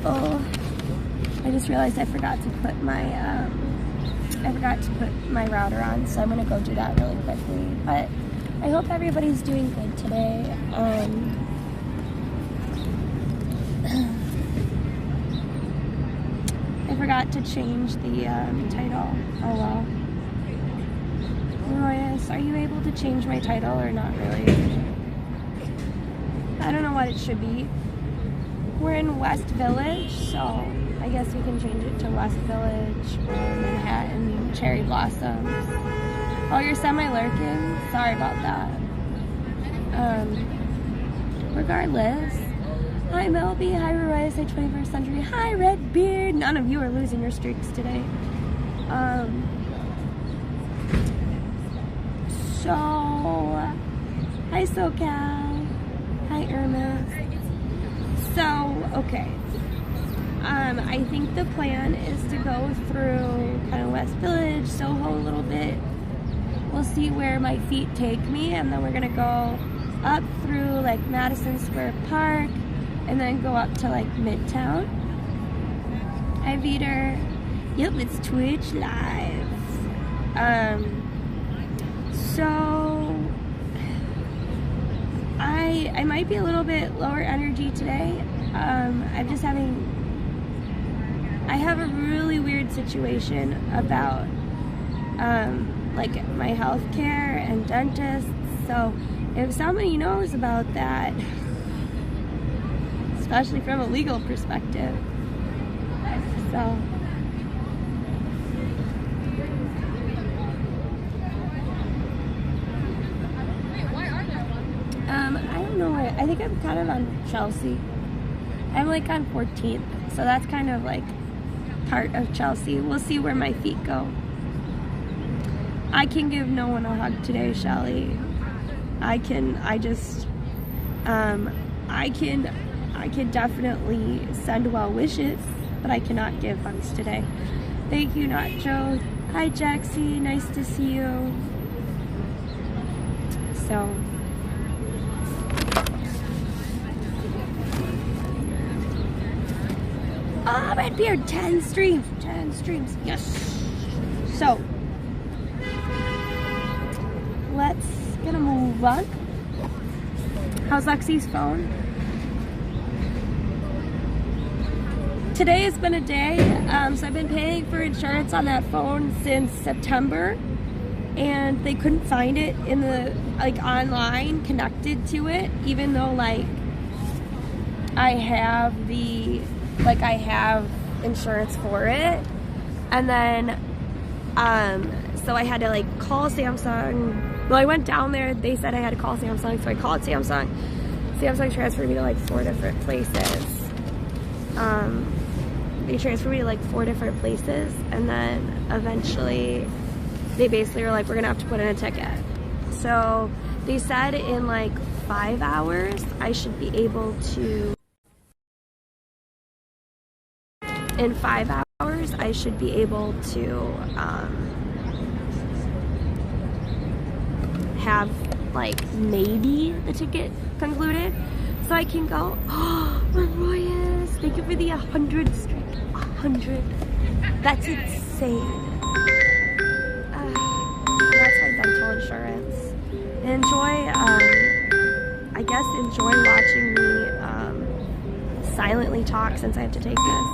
Uh-oh. I just realized I forgot to put my router on, so I'm gonna go do that really quickly. But I hope everybody's doing good today. I forgot to change the title. Oh well. Royas, are you able to change my title or not really? I don't know what it should be. We're in West Village, so I guess we can change it to West Village or Manhattan Cherry Blossoms. Oh, you're semi-lurking? Sorry about that. Regardless. Hi Melby, hi Roy, say 21st century. Hi Redbeard. None of you are losing your streaks today. So, hi SoCal. Hi Irma. So, okay. I think the plan is to go through kind of West Village, Soho a little bit. We'll see where my feet take me, and then we're gonna go up through like Madison Square Park, and then go up to like Midtown. Hi Veter. Yep, it's Twitch live. So I might be a little bit lower energy today. I have a really weird situation about like my health care and dentists. So if somebody knows about that, especially from a legal perspective, so I don't know. I think I'm kind of on Chelsea. I'm like on 14th, so that's kind of like part of Chelsea. We'll see where my feet go. I can give no one a hug today, Shelly. I can definitely send well wishes, but I cannot give hugs today. Thank you, Nacho. Hi, Jaxie. Nice to see you. So. Oh, Redbeard, 10 streams. 10 streams. Yes. So, let's get a move on. How's Lexi's phone? Today has been a day. So I've been paying for insurance on that phone since September, and they couldn't find it in the online connected to it, even though I have insurance for it. And then so I had to call Samsung. Well, I went down there, they said I had to call Samsung, so I called Samsung. Samsung transferred me to 4 different places. They transferred me to 4 different places, and then eventually they basically were like, we're gonna have to put in a ticket. So they said in 5 hours I should be able to, in 5 hours I should be able to have maybe the ticket concluded, so I can go. Oh, Royas, thank you for the 100 streak. 100. That's insane. That's my dental insurance. Enjoy, I guess enjoy watching me silently talk since I have to take this.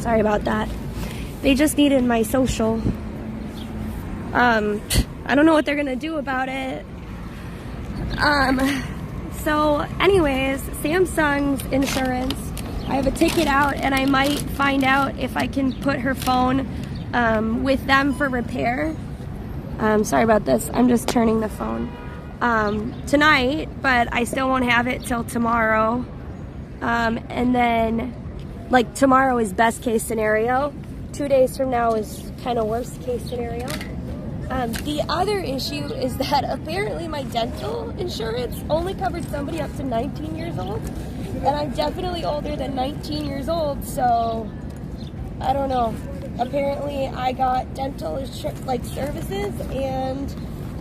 Sorry about that. They just needed my social. I don't know what they're gonna do about it. So anyways, Samsung's insurance, I have a ticket out and I might find out if I can put her phone with them for repair. Sorry about this, I'm just turning the phone. Tonight, but I still won't have it till tomorrow. And then, like, tomorrow is best case scenario. 2 days from now is kind of worst case scenario. The other issue is that apparently my dental insurance only covered somebody up to 19 years old. And I'm definitely older than 19 years old, so I don't know. Apparently I got dental services and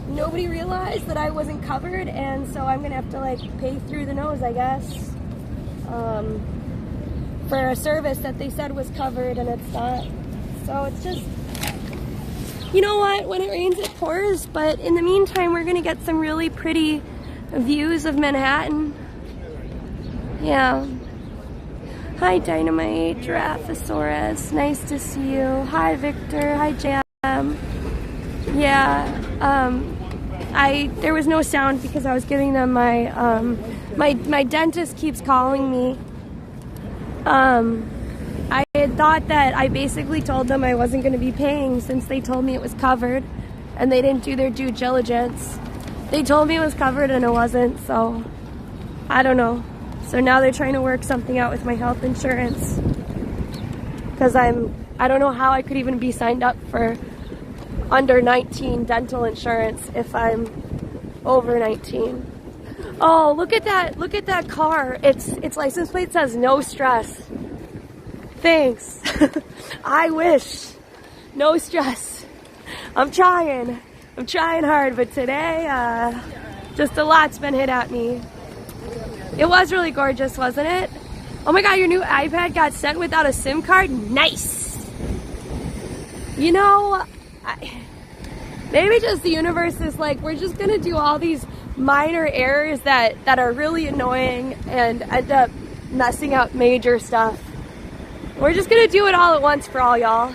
nobody realized that I wasn't covered, and so I'm gonna have to like pay through the nose, I guess, for a service that they said was covered and it's not. So it's just, you know what, when it rains it pours, but in the meantime we're gonna get some really pretty views of Manhattan. Yeah. Hi Dynamite, Giraffosaurus, nice to see you. Hi Victor, hi Jam. Yeah, there was no sound because I was giving them my my dentist keeps calling me. I had thought that I basically told them I wasn't going to be paying since they told me it was covered, and they didn't do their due diligence. They told me it was covered and it wasn't, so I don't know. So now they're trying to work something out with my health insurance because I don't know how I could even be signed up for under 19 dental insurance if I'm over 19. Oh, look at that car. Its license plate says no stress. Thanks. I wish. No stress. I'm trying hard, but today just a lot's been hit at me. It was really gorgeous, wasn't it? Oh my god, your new iPad got sent without a SIM card? Nice. You know, maybe just the universe is like, we're just gonna do all these minor errors that are really annoying and end up messing up major stuff. We're just gonna do it all at once for all y'all.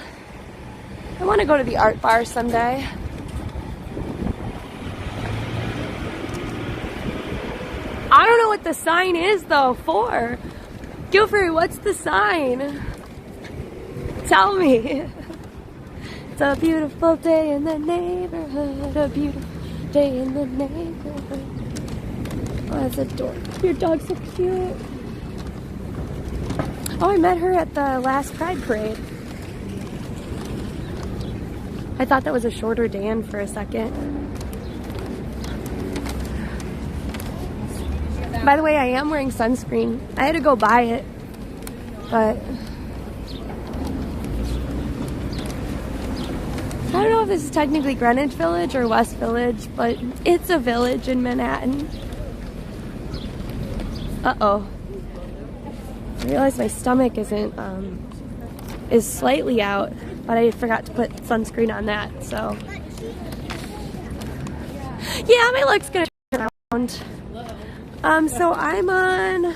I wanna go to the art bar someday. I don't know what the sign is though for. Guilford, what's the sign? Tell me. It's a beautiful day in the neighborhood, a beautiful day in the neighborhood. Oh, that's adorable. Your dog's so cute. Oh, I met her at the last Pride Parade. I thought that was a shorter Dan for a second. By the way, I am wearing sunscreen. I had to go buy it, but I don't know if this is technically Greenwich Village or West Village, but it's a village in Manhattan. Uh-oh. I realized my stomach is slightly out, but I forgot to put sunscreen on that, so. Yeah, my look's gonna turn around. So I'm on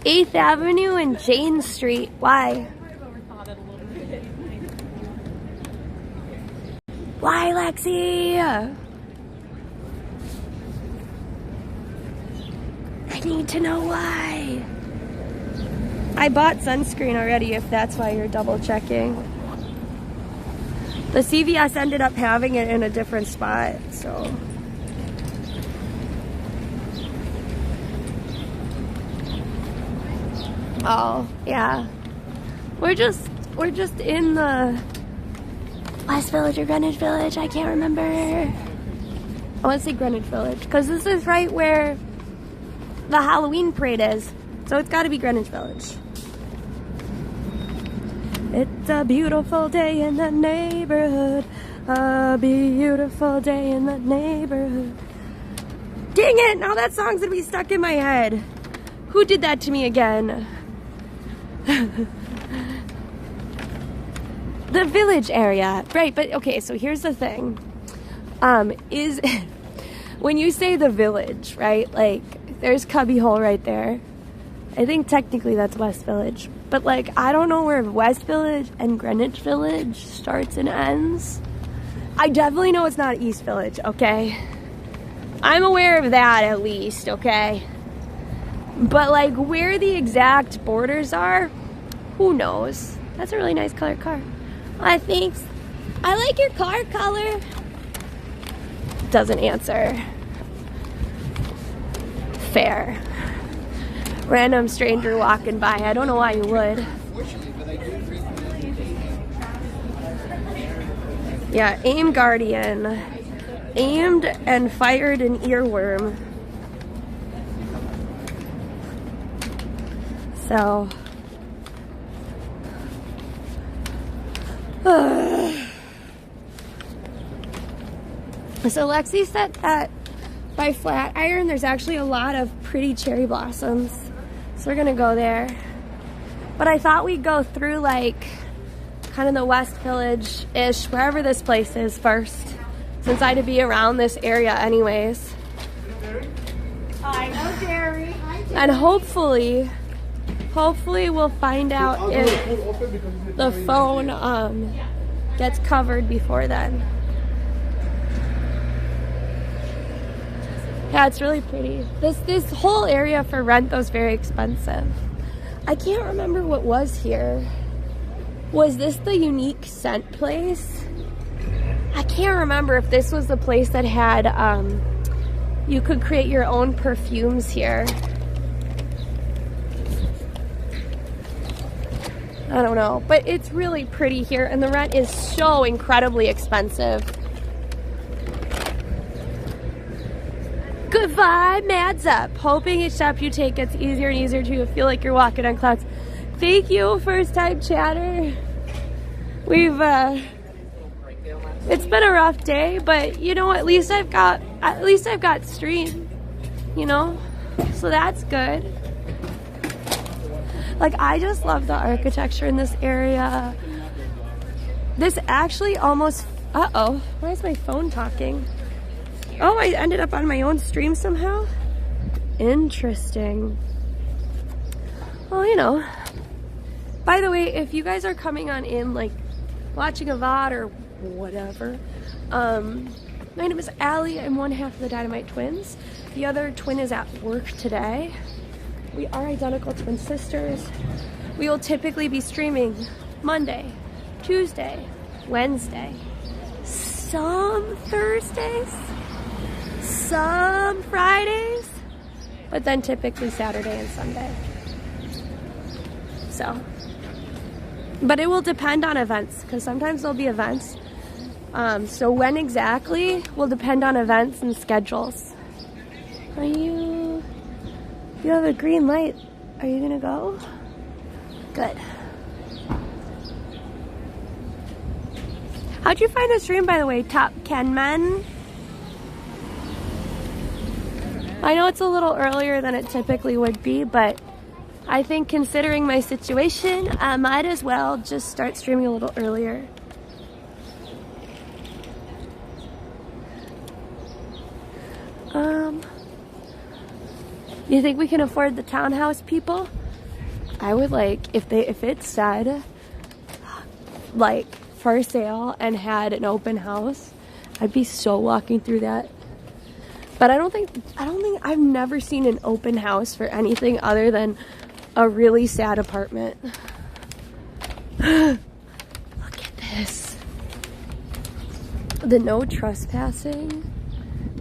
8th Avenue and Jane Street. Why? Why, Lexi? I need to know why. I bought sunscreen already, if that's why you're double checking. The CVS ended up having it in a different spot, so. Oh, yeah. We're just in the West Village or Greenwich Village, I can't remember. I want to say Greenwich Village, because this is right where the Halloween parade is. So it's got to be Greenwich Village. It's a beautiful day in the neighborhood. A beautiful day in the neighborhood. Dang it! Now that song's gonna be stuck in my head. Who did that to me again? The village area. Right, but okay, so here's the thing. Is when you say the village, right? Like, there's Cubbyhole right there. I think technically that's West Village. But like, I don't know where West Village and Greenwich Village starts and ends. I definitely know it's not East Village, okay? I'm aware of that at least, okay? But like, where the exact borders are, who knows? That's a really nice colored car. Thanks. I like your car color. Doesn't answer. Fair. Random stranger walking by. I don't know why you would. Yeah, aim guardian. Aimed and fired an earworm. So. So Lexi said that by Flatiron there's actually a lot of pretty cherry blossoms. So we're gonna go there. But I thought we'd go through like kind of the West Village-ish, wherever this place is first, since I had to be around this area anyways. I know Jerry. And hopefully we'll find out if the phone gets covered before then. Yeah, it's really pretty. This whole area for rent though is very expensive. I can't remember what was here. Was this the unique scent place? I can't remember if this was the place that had you could create your own perfumes here. I don't know, but it's really pretty here and the rent is so incredibly expensive. Good vibe, Mads up. Hoping each step you take gets easier and easier to feel like you're walking on clouds. Thank you, first time chatter. We've it's been a rough day, but you know, at least I've got stream, you know? So that's good. Like, I just love the architecture in this area. This actually almost, uh-oh, why is my phone talking? Oh, I ended up on my own stream somehow? Interesting. Well, you know. By the way, if you guys are coming on in, like, watching a VOD or whatever, my name is Allie. I'm one half of the DinomiteTwins. The other twin is at work today. We are identical twin sisters. We will typically be streaming Monday, Tuesday, Wednesday, some Thursdays, some Fridays, but then typically Saturday and Sunday. So, but it will depend on events, because sometimes there'll be events. So when exactly will depend on events and schedules. You have a green light. Are you gonna go? Good. How'd you find the stream, by the way? Top Ken Men? I know it's a little earlier than it typically would be, but I think considering my situation, I might as well just start streaming a little earlier. You think we can afford the townhouse, people? I would like, if it said like for sale and had an open house, I'd be so walking through that. But I don't think I've never seen an open house for anything other than a really sad apartment. Look at this. The no trespassing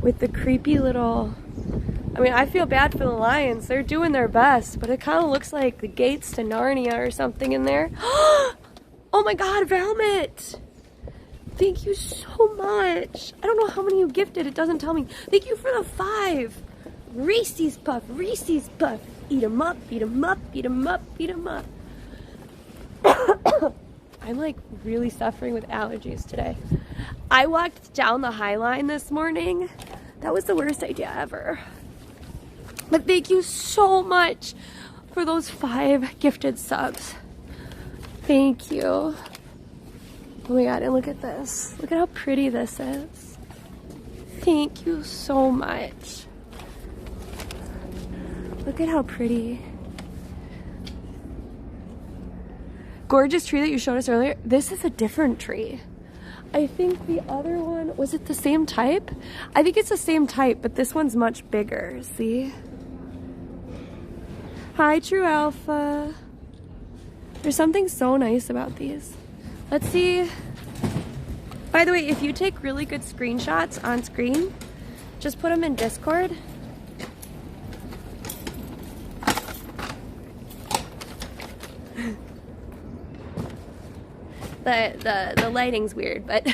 with the creepy little, I mean, I feel bad for the lions. They're doing their best, but it kind of looks like the gates to Narnia or something in there. Oh my God, Valmit! Thank you so much. I don't know how many you gifted. It doesn't tell me. Thank you for the 5. Reese's Puff, Reese's Puff. Eat 'em up, eat 'em up, eat 'em up, eat 'em up. I'm like really suffering with allergies today. I walked down the High Line this morning. That was the worst idea ever. But thank you so much for those 5 gifted subs. Thank you. Oh my God, and look at this. Look at how pretty this is. Thank you so much. Look at how pretty. gorgeous tree that you showed us earlier, this is a different tree. I think the other one, was it the same type? I think it's the same type, but this one's much bigger, see? Hi, True Alpha. There's something so nice about these. Let's see. By the way, if you take really good screenshots on screen, just put them in Discord. The lighting's weird, but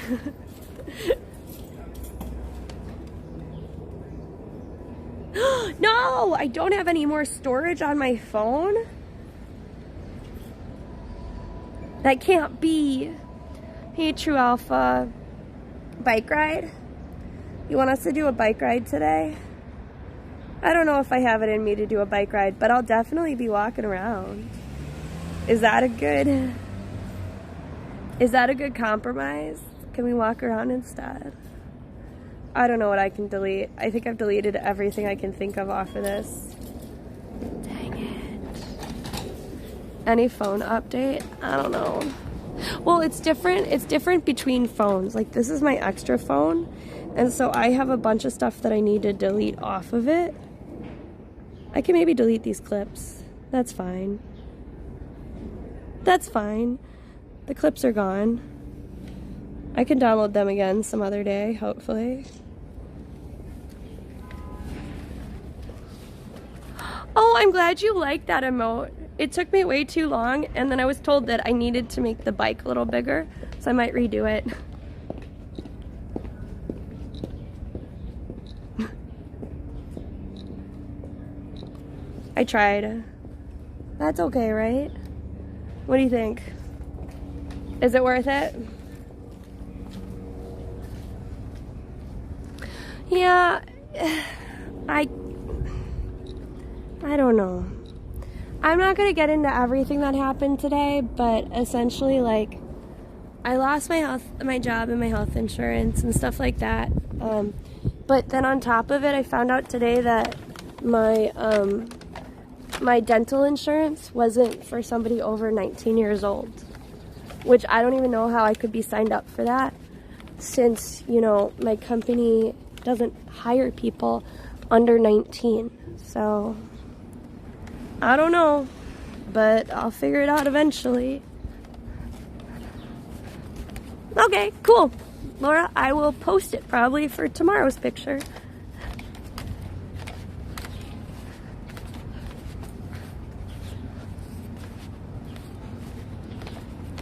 no, I don't have any more storage on my phone. That can't be. Hey, True Alpha. Bike ride? You want us to do a bike ride today? I don't know if I have it in me to do a bike ride, but I'll definitely be walking around. Is that a good compromise? Can we walk around instead? I don't know what I can delete. I think I've deleted everything I can think of off of this. Dang it. Any phone update? I don't know. Well, it's different. It's different between phones. Like, this is my extra phone, and so I have a bunch of stuff that I need to delete off of it. I can maybe delete these clips. That's fine. That's fine. The clips are gone. I can download them again some other day, hopefully. Oh, I'm glad you like that emote. It took me way too long, and then I was told that I needed to make the bike a little bigger, so I might redo it. I tried. That's okay, right? What do you think? Is it worth it? Yeah, I don't know. I'm not gonna get into everything that happened today, but essentially, like, I lost my job and my health insurance and stuff like that. But then on top of it, I found out today that my dental insurance wasn't for somebody over 19 years old, which I don't even know how I could be signed up for that, since, you know, my company doesn't hire people under 19. So I don't know, but I'll figure it out eventually. Okay, cool. Laura, I will post it probably for tomorrow's picture.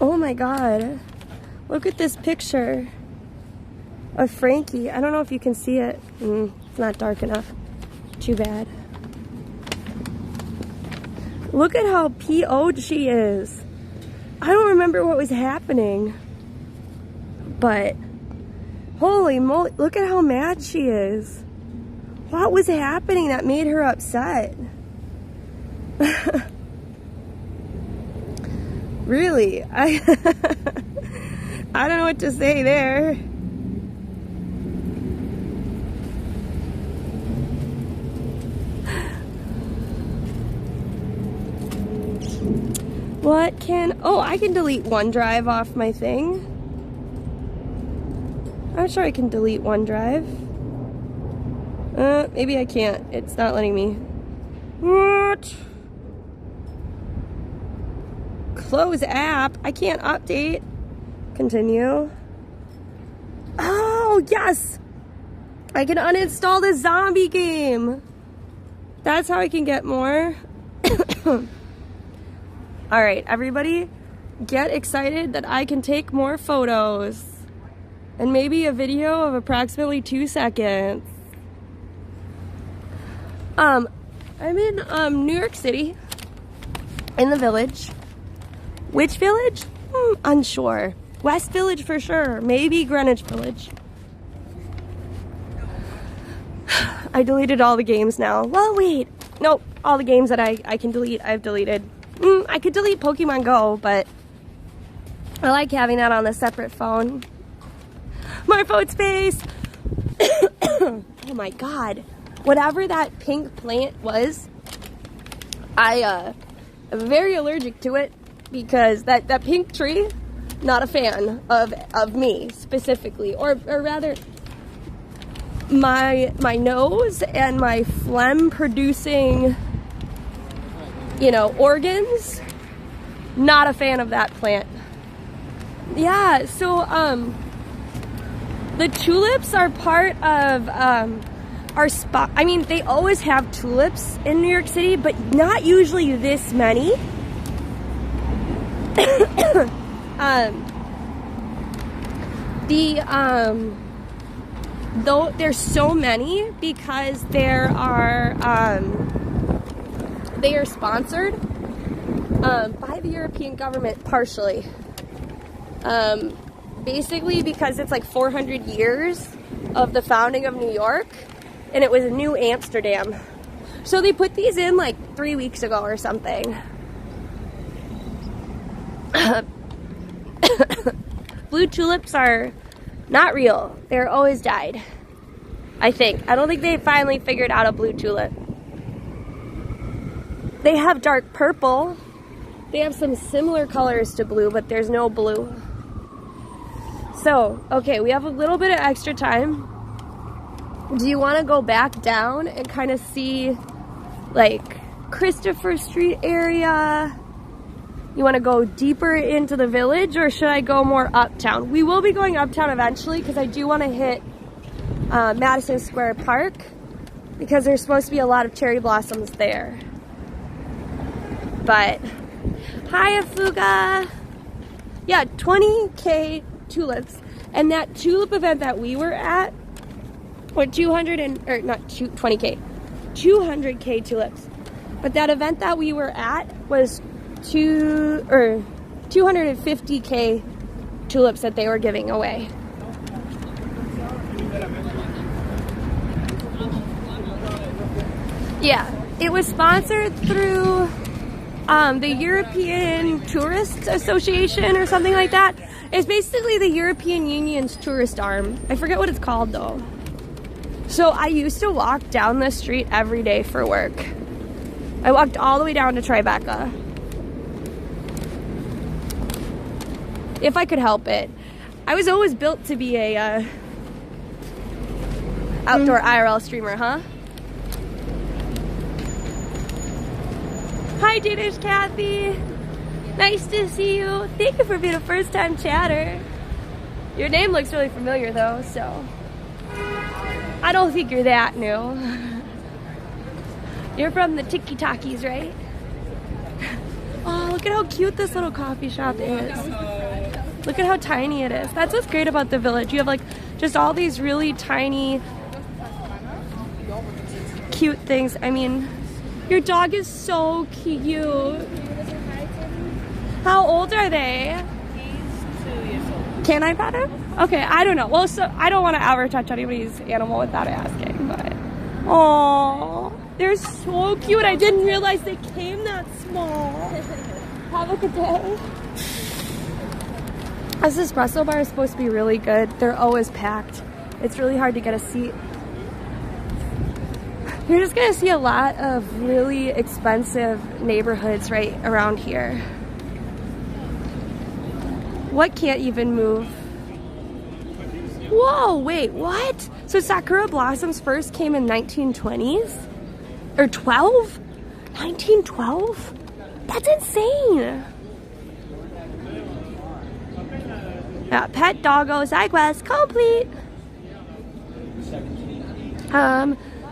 Oh my God, look at this picture of Frankie. I don't know if you can see it. It's not dark enough. Too bad. Look at how PO'd she is. I don't remember what was happening, but holy moly, look at how mad she is. What was happening that made her upset? Really, I don't know what to say there. What can, oh, I can delete OneDrive off my thing. I'm sure I can delete OneDrive. Maybe I can't. It's not letting me. What? Close app. I can't update. Continue. Oh, yes! I can uninstall the zombie game. That's how I can get more. All right, everybody, get excited that I can take more photos. And maybe a video of approximately 2 seconds. I'm in New York City, in the Village. Which village? Unsure. West Village for sure. Maybe Greenwich Village. I deleted all the games now. Well, wait. Nope. All the games that I can delete, I've deleted. I could delete Pokemon Go, but I like having that on a separate phone. My phone space! Oh my God. Whatever that pink plant was, I'm very allergic to it. because that pink tree, not a fan of me specifically, or rather my nose and my phlegm producing, you know, organs, not a fan of that plant. Yeah, so the tulips are part of our spot. I mean, they always have tulips in New York City, but not usually this many. Though there's so many because they are sponsored by the European government partially. Basically because it's like 400 years of the founding of New York, and it was New Amsterdam. So they put these in like 3 weeks ago or something. Blue tulips are not real. They're always dyed, I think. I don't think they finally figured out a blue tulip. They have dark purple. They have some similar colors to blue, but there's no blue. So, okay, we have a little bit of extra time. Do you want to go back down and kind of see like Christopher Street area? You want to go deeper into the village, or should I go more uptown? We will be going uptown eventually because I do want to hit Madison Square Park because there's supposed to be a lot of cherry blossoms there. But, hi Afuga! Yeah, 20K tulips. And that tulip event that we were at, or 200K tulips. But that event that we were at was 250K tulips that they were giving away. Yeah, it was sponsored through the European Tourist Association or something like that. It's basically the European Union's tourist arm. I forget what it's called though. So I used to walk down the street every day for work. I walked all the way down to Tribeca. If I could help it. I was always built to be a outdoor IRL streamer, huh? Hi Danish Kathy. Nice to see you. Thank you for being a first time chatter. Your name looks really familiar though, so I don't think you're that new. You're from the Tiki Takis, right? Oh, look at how cute this little coffee shop is. Look at how tiny it is. That's what's great about the village. You have like just all these really tiny, cute things. I mean, your dog is so cute. How old are they? He's 2 years old. Can I pet him? Okay, I don't know. Well, so I don't want to ever touch anybody's animal without asking, but oh, they're so cute. I didn't realize they came that small. Have a good day. This espresso bar is supposed to be really good. They're always packed. It's really hard to get a seat. You're just gonna see a lot of really expensive neighborhoods right around here. What can't even move? Whoa, wait, what? So sakura blossoms first came in 1920s? Or 12? 1912? That's insane! Yeah, pet doggo side quest complete!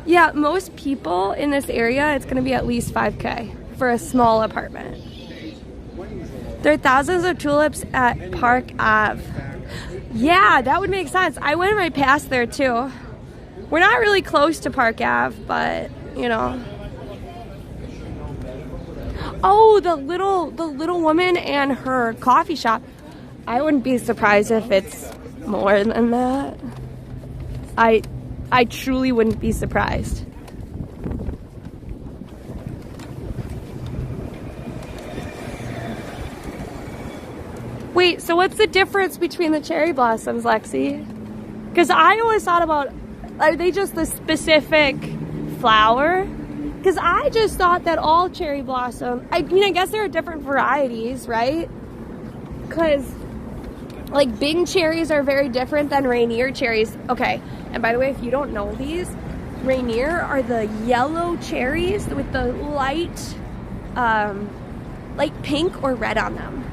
Yeah, most people in this area, it's gonna be at least 5K for a small apartment. There are thousands of tulips at Park Ave. Yeah, that would make sense. I went right past there too. We're not really close to Park Ave, but you know. Oh, the little woman and her coffee shop. I wouldn't be surprised if it's more than that. I truly wouldn't be surprised. Wait, so what's the difference between the cherry blossoms, Lexi? Because I always thought about, are they just the specific flower? Because I just thought that all cherry blossom, I mean, I guess there are different varieties, right? Because, like, Bing cherries are very different than Rainier cherries. Okay, and by the way, if you don't know these, Rainier are the yellow cherries with the light, like pink or red on them.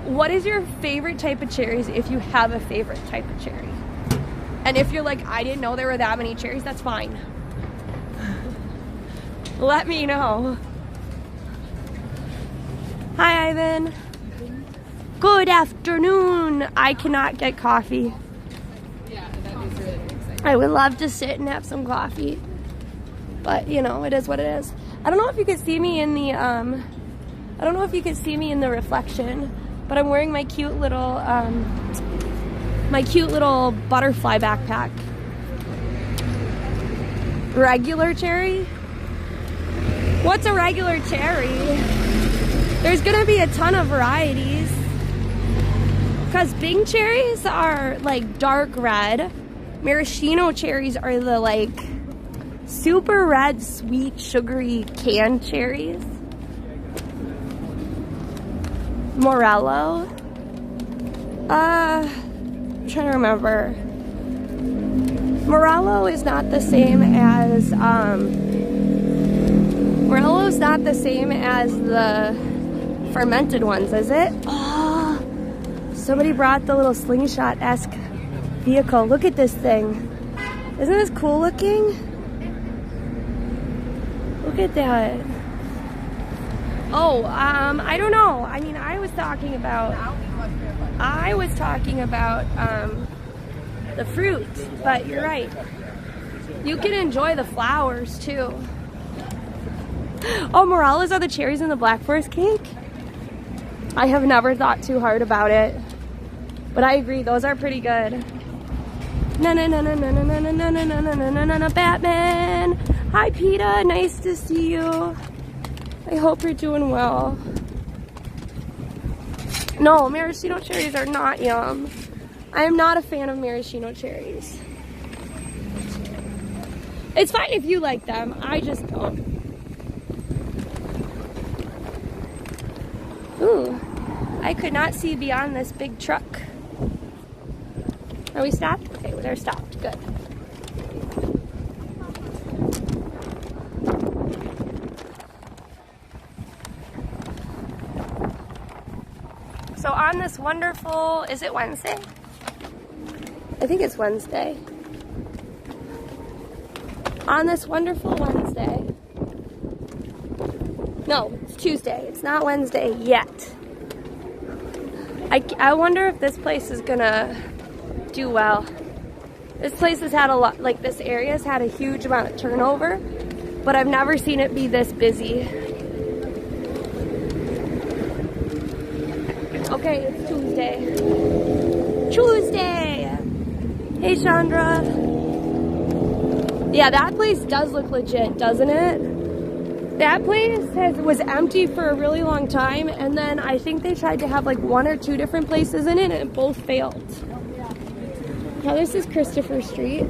What is your favorite type of cherries if you have a favorite type of cherry? And if you're like, I didn't know there were that many cherries, that's fine. Let me know. Hi, Ivan. Good afternoon. I cannot get coffee. Yeah, that is really exciting. I would love to sit and have some coffee. But, you know, it is what it is. I don't know if you could see me in the, I don't know if you could see me in the reflection, but I'm wearing my cute little butterfly backpack. Regular cherry? What's a regular cherry? There's gonna be a ton of varieties. Because Bing cherries are like dark red. Maraschino cherries are the like super red, sweet, sugary canned cherries. Morello. I'm trying to remember. Morello is not the same as Morello's not the same as the fermented ones, is it? Oh, somebody brought the little slingshot-esque vehicle. Look at this thing. Isn't this cool looking? Look at that. Oh, I don't know. I mean, I was talking about the fruit, but you're right. You can enjoy the flowers too. Oh, Morellas are the cherries in the Black Forest cake? I have never thought too hard about it, but I agree, those are pretty good. Batman! Hi, PETA, nice to see you. I hope you're doing well. No, maraschino cherries are not yum. I am not a fan of maraschino cherries. It's fine if you like them, I just don't. Ooh, I could not see beyond this big truck. Are we stopped? Okay, they're stopped, good. So on this wonderful, is it Wednesday? I think it's Wednesday. On this wonderful Wednesday. No, it's Tuesday. It's not Wednesday yet. I wonder if this place is gonna do well. This place has had a lot, like this area has had a huge amount of turnover, but I've never seen it be this busy. Okay, it's Tuesday. Tuesday! Hey, Chandra. Yeah, that place does look legit, doesn't it? That place was empty for a really long time, and then I think they tried to have like 1 or 2 different places in it, and it both failed. Now this is Christopher Street.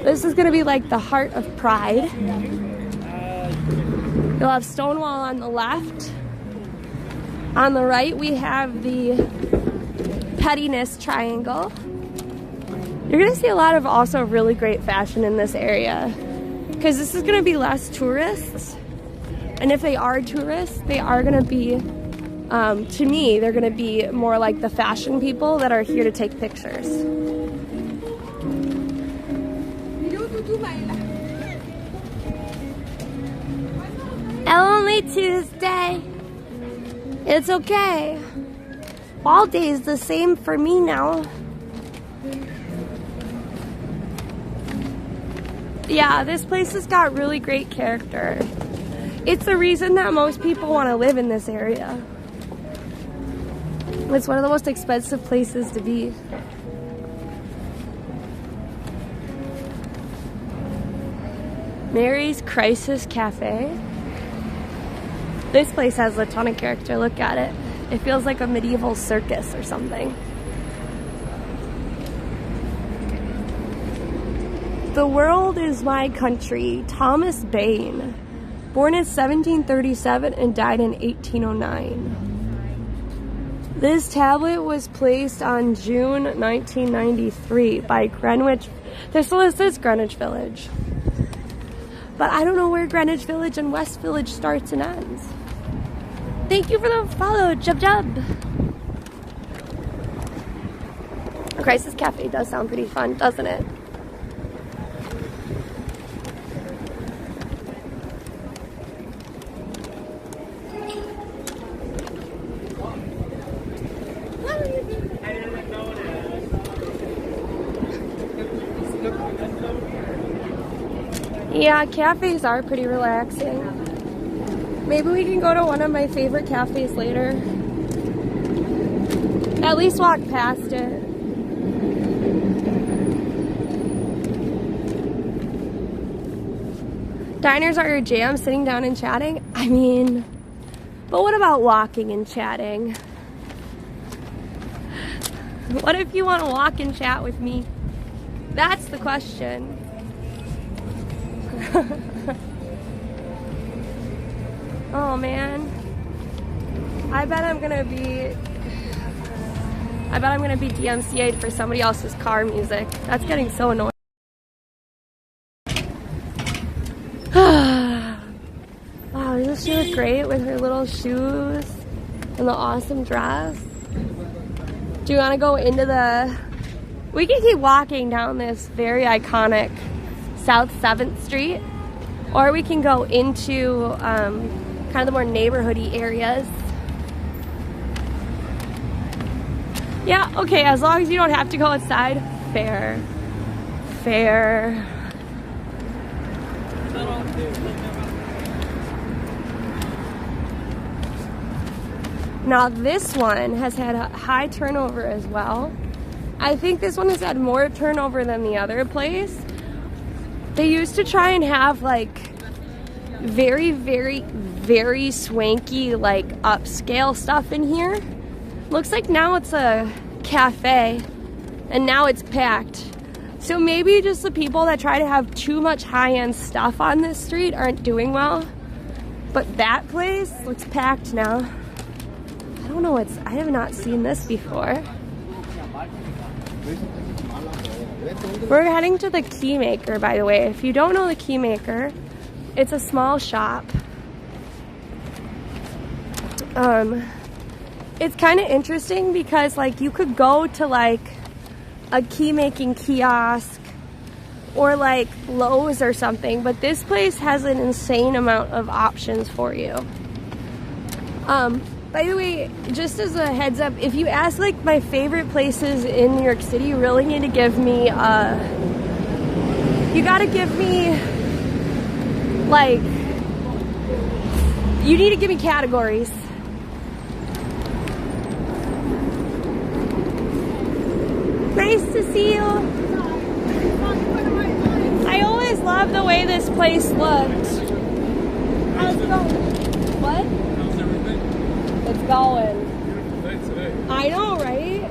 This is gonna be like the heart of Pride. You'll have Stonewall on the left. On the right, we have the Pettiness Triangle. You're gonna see a lot of also really great fashion in this area, because this is gonna be less tourists. And if they are tourists, they are gonna be, to me, they're gonna be more like the fashion people that are here to take pictures. Only Tuesday. It's okay. All day is the same for me now. Yeah, this place has got really great character. It's the reason that most people want to live in this area. It's one of the most expensive places to be. Mary's Crisis Cafe. This place has a ton of character. Look at it. It feels like a medieval circus or something. The world is my country. Thomas Paine. Born in 1737 and died in 1809. This tablet was placed on June 1993 by Greenwich. This list is Greenwich Village. But I don't know where Greenwich Village and West Village starts and ends. Thank you for the follow, Jub Jub. Crisis Cafe does sound pretty fun, doesn't it? Yeah, cafes are pretty relaxing. Maybe we can go to one of my favorite cafes later. At least walk past it. Diners are your jam, sitting down and chatting? I mean, but what about walking and chatting? What if you want to walk and chat with me? That's the question. Oh man. I bet I'm gonna be DMCA'd for somebody else's car music. That's getting so annoying. Wow, doesn't she look great with her little shoes and the awesome dress? Do you want to go into the... We can keep walking down this very iconic South 7th Street, or we can go into kind of the more neighborhoody areas. Yeah, okay, as long as you don't have to go outside. Fair. Fair. Now this one has had a high turnover as well. I think this one has had more turnover than the other place. They used to try and have like very, very, very swanky, like upscale stuff in here. Looks like now it's a cafe and now it's packed. So maybe just the people that try to have too much high-end stuff on this street aren't doing well. But that place looks packed now. I don't know I have not seen this before. We're heading to the Keymaker, by the way. If you don't know the Keymaker, it's a small shop. It's kind of interesting because like you could go to like a key making kiosk or like Lowe's or something, but this place has an insane amount of options for you. By the way, just as a heads up, if you ask like my favorite places in New York City, you really need to give me, you gotta give me, like, you need to give me categories. Nice to see you. I always loved the way this place looked. How's it going? What? How's everything? It's going. Beautiful day today. I know, right?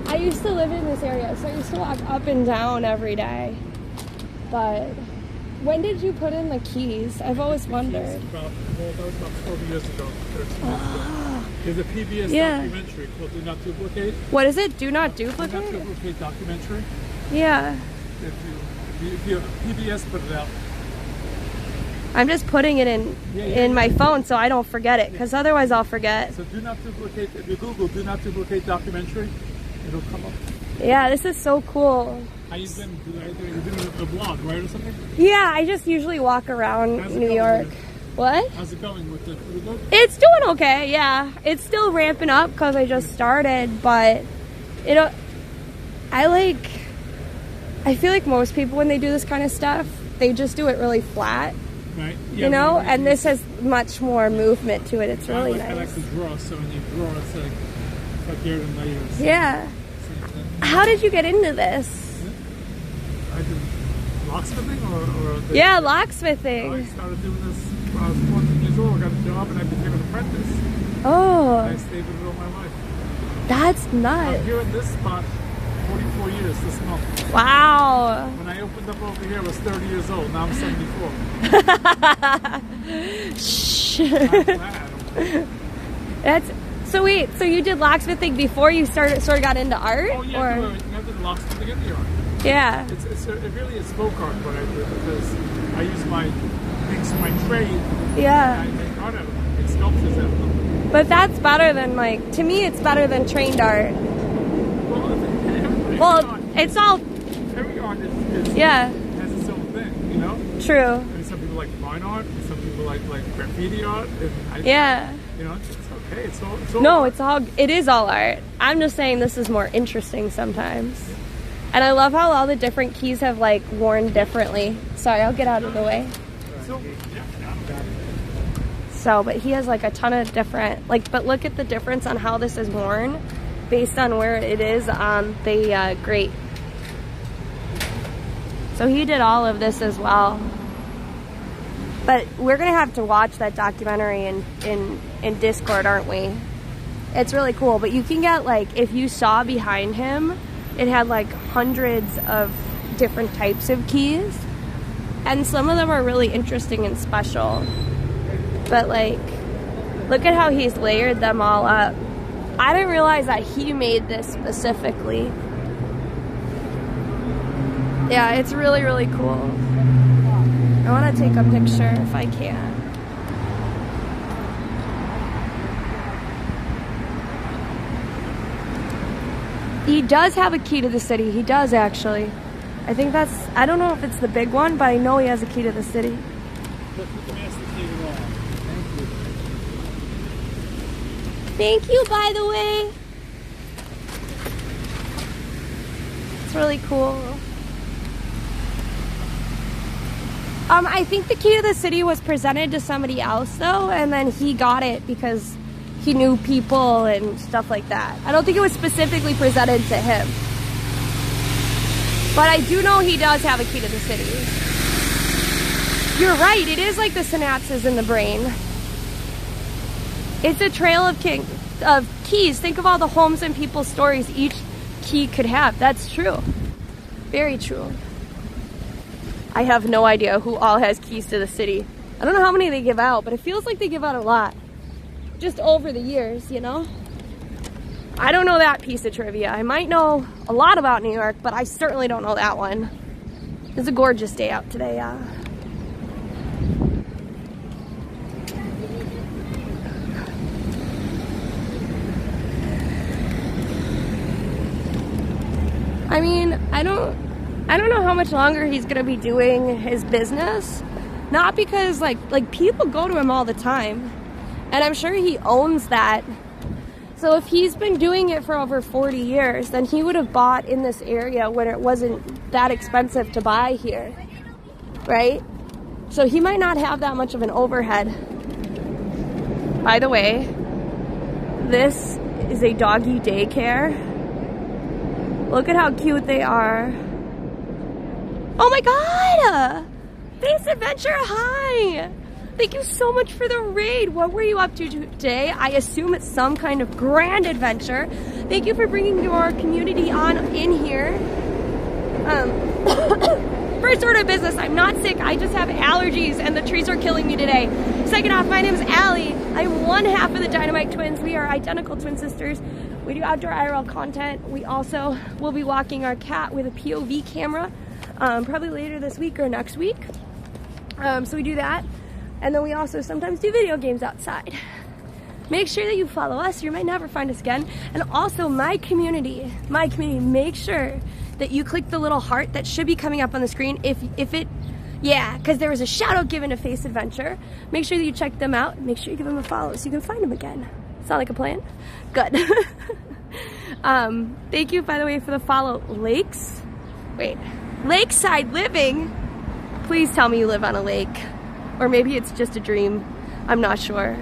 I used to live in this area, so I used to walk up and down every day. But when did you put in the keys? I've always wondered. That was about 12 years ago, 13 years ago. There's a PBS documentary called Do Not Duplicate. What is it? Do Not Duplicate? Do Not Duplicate documentary. Yeah. If you PBS put it out. I'm just putting it in my phone so I don't forget it, because otherwise I'll forget. So Do Not Duplicate, if you Google Do Not Duplicate documentary, it'll come up. Yeah, this is so cool. How you been? You're doing a vlog, right, or something? Yeah, I just usually walk around New York. What? How's it going with the food? It's doing okay, yeah. It's still ramping up because I just started, but I feel like most people when they do this kind of stuff, they just do it really flat. Right. Yeah, you know, and this has much more movement to it. It's really nice. I like to draw, so when you draw, it's like you're in layers. Yeah. How did you get into this? I did locksmithing or yeah, locksmithing. I started doing this when I was 14 years old. I got a job and I became an apprentice. Oh. And I stayed with it all my life. That's nuts. I'm here in this spot 44 years this month. Wow. When I opened up over here, I was 30 years old. Now I'm 74. Shh. I'm glad. That's so. Wait, so you did locksmithing before you sort of got into art, Oh yeah, or? you have to do locksmithing in the art. Yeah. It really is folk art what I do, because I use my things in my trade. Yeah. And I make art out of them. Make sculptures out of them. But that's better than, like, to me, it's better than trained art. Well, it's all. Every art is Yeah. has its own thing, you know. True. I mean, some people like fine art, and some people like graffiti art, and Yeah. you know, it's okay. It's all No, art. it is all art. I'm just saying this is more interesting sometimes. And I love how all the different keys have, like, worn differently. Sorry, I'll get out of the way. So, yeah, So, but he has, like, a ton of different, like, but look at the difference on how this is worn based on where it is on the grate. So he did all of this as well. But we're gonna have to watch that documentary in Discord, aren't we? It's really cool. But you can get, like, if you saw behind him, it had like hundreds of different types of keys. And some of them are really interesting and special. But, like, look at how he's layered them all up. I didn't realize that he made this specifically. Yeah, it's really, really cool. I want to take a picture if I can. He does have a key to the city. He does, actually. I think that's, I don't know if it's the big one, but I know he has a key to the city. Thank you, by the way. It's really cool. I think the key to the city was presented to somebody else, though, and then he got it because he knew people and stuff like that. I don't think it was specifically presented to him. But I do know he does have a key to the city. You're right, it is like the synapses in the brain. It's a trail of keys. Think of all the homes and people's stories each key could have. That's true. Very true. I have no idea who all has keys to the city. I don't know how many they give out, but it feels like they give out a lot. Just over the years, you know? I don't know that piece of trivia. I might know a lot about New York, but I certainly don't know that one. It's a gorgeous day out today, yeah. I mean, I don't know how much longer he's gonna be doing his business. Not because like people go to him all the time. And I'm sure he owns that. So if he's been doing it for over 40 years, then he would have bought in this area when it wasn't that expensive to buy here, right? So he might not have that much of an overhead. By the way, this is a doggy daycare. Look at how cute they are. Oh my God! Face Adventure, hi! Thank you so much for the raid. What were you up to today? I assume it's some kind of grand adventure. Thank you for bringing your community on in here. First order of business, I'm not sick. I just have allergies and the trees are killing me today. Second off, my name is Allie. I'm one half of the DinomiteTwins. We are identical twin sisters. We do outdoor IRL content. We also will be walking our cat with a POV camera probably later this week or next week. So we do that. And then we also sometimes do video games outside. Make sure that you follow us. You might never find us again. And also my community, make sure that you click the little heart that should be coming up on the screen. Yeah, because there was a shout out given to Face Adventure. Make sure that you check them out. Make sure you give them a follow so you can find them again. Sound like a plan? Good. Thank you, by the way, for the follow. Lakeside Living. Please tell me you live on a lake. Or maybe it's just a dream. I'm not sure.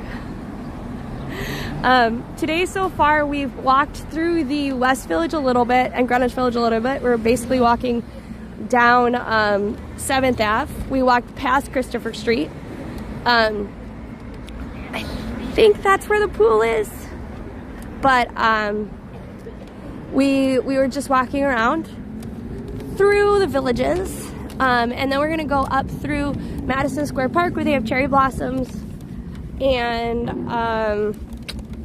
Today so far we've walked through the West Village a little bit and Greenwich Village a little bit. We're basically walking down 7th Ave. We walked past Christopher Street. I think that's where the pool is. But we were just walking around through the villages, and then we're gonna go up through Madison Square Park where they have cherry blossoms, and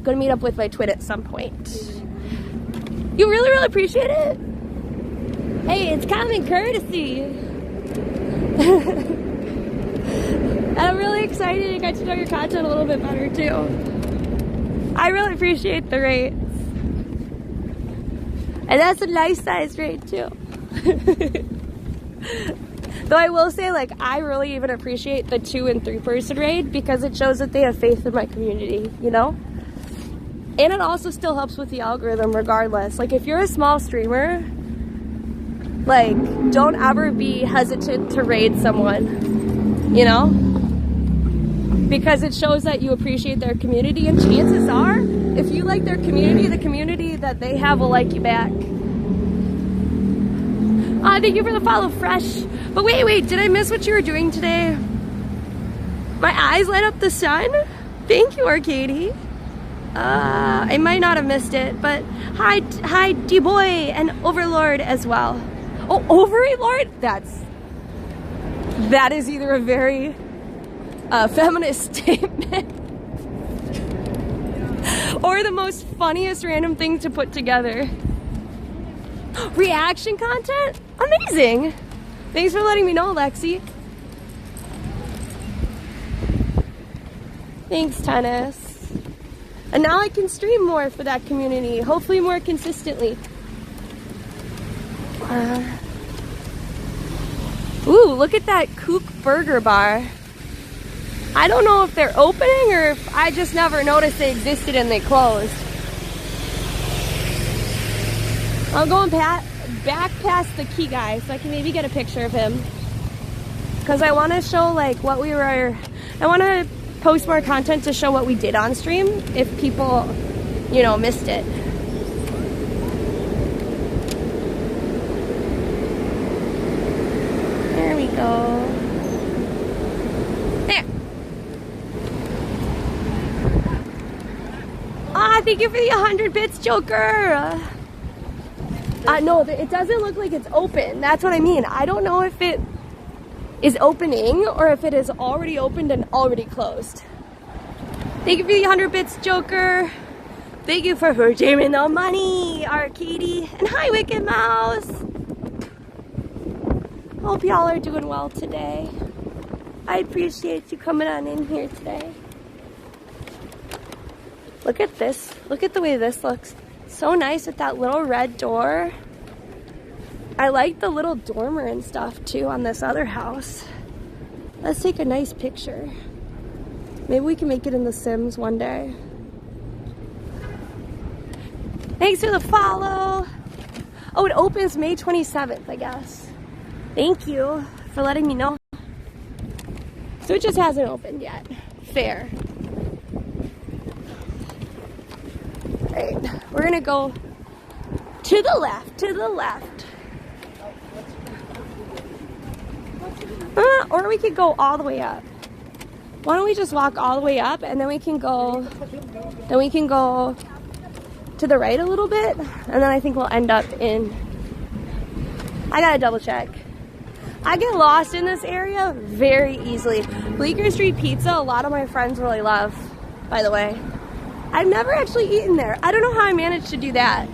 gonna meet up with my twin at some point. You really, really appreciate it? Hey, it's common courtesy. And I'm really excited to get to know your content a little bit better too. I really appreciate the rates. And that's a nice size rate too. Though I will say, like, I really even appreciate the 2 and 3 person raid because it shows that they have faith in my community, you know? And it also still helps with the algorithm regardless. Like, if you're a small streamer, like, don't ever be hesitant to raid someone, you know? Because it shows that you appreciate their community, and chances are, if you like their community, the community that they have will like you back. Thank you for the follow, Fresh. But wait, did I miss what you were doing today? My eyes light up the sun? Thank you, Arcady. I might not have missed it, but hi D-Boy and Overlord as well. Oh, Overlord? That is either a very feminist statement or the most funniest random thing to put together. Reaction content? Amazing! Thanks for letting me know, Lexi. Thanks, Tennis. And now I can stream more for that community, hopefully more consistently. Ooh, look at that Kook Burger Bar. I don't know if they're opening or if I just never noticed they existed and they closed. I'm going back past the key guy so I can maybe get a picture of him. Because I want to show like what we were, I want to post more content to show what we did on stream if people, you know, missed it. There we go. There. Thank you for the 100 bits, Joker. No, it doesn't look like it's open. That's what I mean. I don't know if it is opening or if it is already opened and already closed. Thank you for the 100 bits, Joker. Thank you for redeeming the money, Arcady. And hi, Wicked Mouse. Hope y'all are doing well today. I appreciate you coming on in here today. Look at this. Look at the way this looks. So nice with that little red door. I like the little dormer and stuff too on this other house. Let's take a nice picture. Maybe we can make it in The Sims one day. Thanks for the follow. Oh, it opens May 27th, I guess. Thank you for letting me know. So it just hasn't opened yet. Fair. Right, we're gonna go to the left, or we could go all the way up. Why don't we just walk all the way up and then we can go to the right a little bit, and then I think we'll end up in, I gotta double check. I get lost in this area very easily. Bleecker Street Pizza, a lot of my friends really love, by the way. I've never actually eaten there. I don't know how I managed to do that.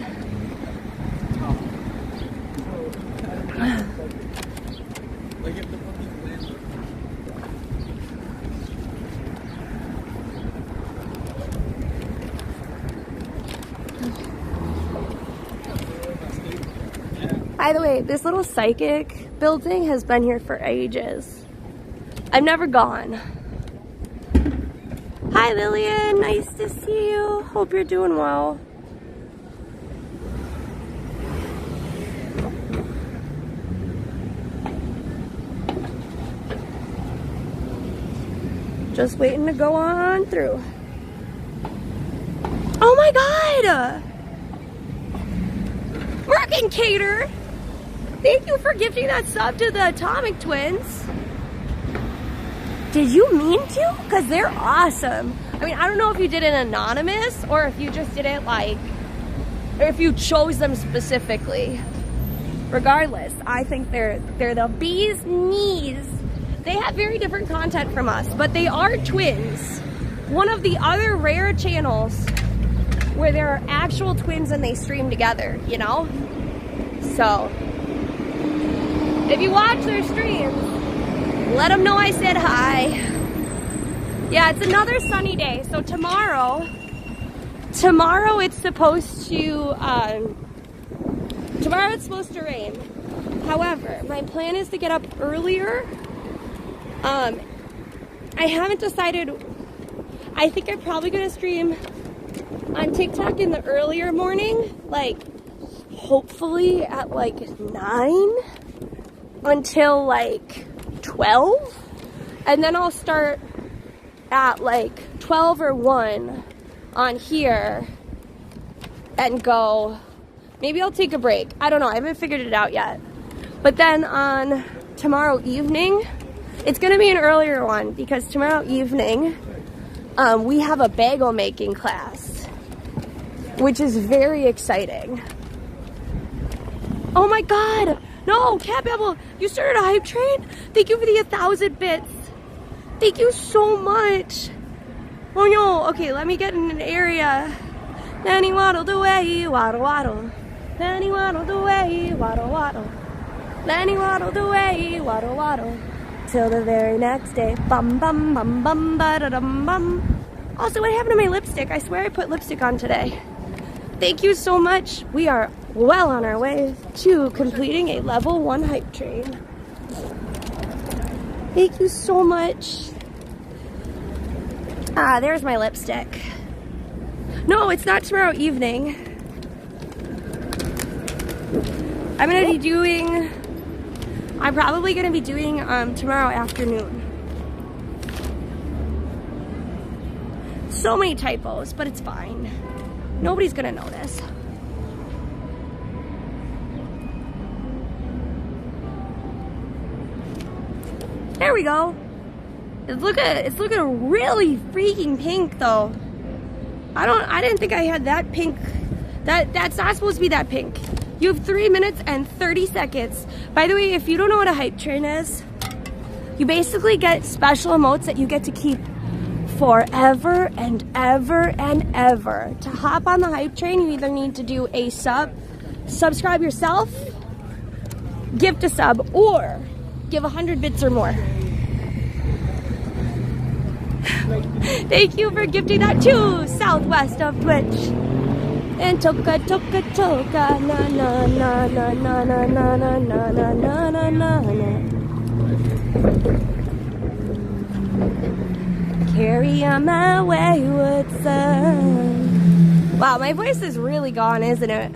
By the way, this little psychic building has been here for ages. I've never gone. Hi Lillian, nice to see you. Hope you're doing well. Just waiting to go on through. Oh my God! Working Cater! Thank you for gifting that sub to the DinomiteTwins. Did you mean to? Because they're awesome. I mean, I don't know if you did it anonymous or if you just did it like or if you chose them specifically. Regardless, I think they're the bee's knees. They have very different content from us, but they are twins. One of the other rare channels where there are actual twins and they stream together, you know? So, if you watch their streams, let them know I said hi. Yeah, it's another sunny day. So tomorrow it's supposed to, tomorrow it's supposed to rain. However, my plan is to get up earlier. I haven't decided. I think I'm probably gonna stream on TikTok in the earlier morning, like hopefully at like 9 until like 12, and then I'll start at like 12 or 1 on here and go. Maybe I'll take a break. I don't know. I haven't figured it out yet. But then on tomorrow evening, it's going to be an earlier one because tomorrow evening we have a bagel making class, which is very exciting. Oh my god! No, Cat Babble, you started a hype train? Thank you for the 1,000 bits. Thank you so much. Oh no, okay, let me get in an area. Then he waddled away, waddle waddle. Then he waddled away, waddle waddle. Then he waddled away, waddle waddle. Till the very next day. Bum bum bum bum ba da dum bum. Also, what happened to my lipstick? I swear I put lipstick on today. Thank you so much. We are well on our way to completing a level 1 hype train. Thank you so much. Ah, there's my lipstick. No, it's not tomorrow evening. I'm probably gonna be doing tomorrow afternoon. So many typos, but it's fine. Nobody's gonna notice. There we go. It's looking really freaking pink though. I didn't think I had that pink. That's not supposed to be that pink. You have 3 minutes and 30 seconds. By the way, if you don't know what a hype train is, you basically get special emotes that you get to keep forever and ever and ever. To hop on the hype train, you either need to do a subscribe yourself, gift a sub, or give 100 bits or more. Thank you for gifting that to Southwest of Twitch. And toka toka toka na na na na na na na na na na na na na na. Carry on my wayward son. Wow, my voice is really gone, isn't it?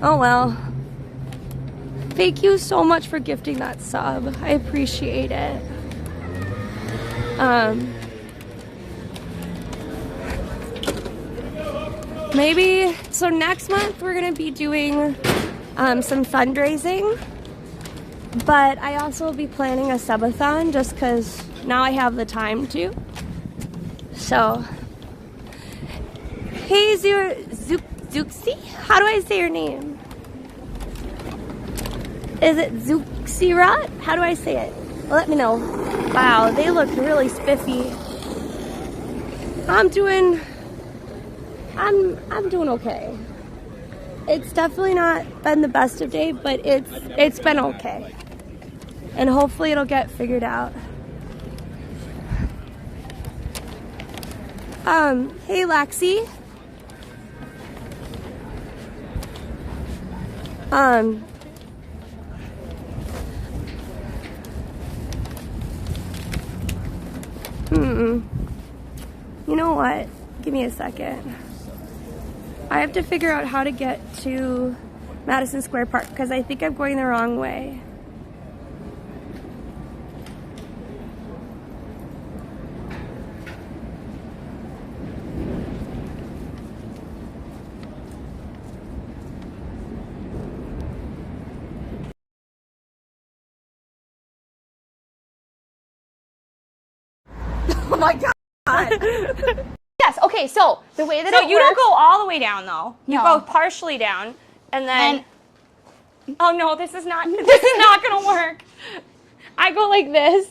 Oh well. Thank you so much for gifting that sub. I appreciate it. Maybe, so next month we're gonna be doing some fundraising, but I also will be planning a subathon just because now I have the time to. So, hey Zuxi, how do I say your name? Is it Zuxirat? How do I say it? Let me know. Wow, they look really spiffy. I'm doing okay. It's definitely not been the best of days, but it's been okay. And hopefully it'll get figured out. Hey Lexi. You know what? Give me a second. I have to figure out how to get to Madison Square Park because I think I'm going the wrong way. Oh my god! Yes, okay. Okay, so the way that So you don't go all the way down though. You No. go partially down, and then. Oh no, this is not gonna work. I go like this.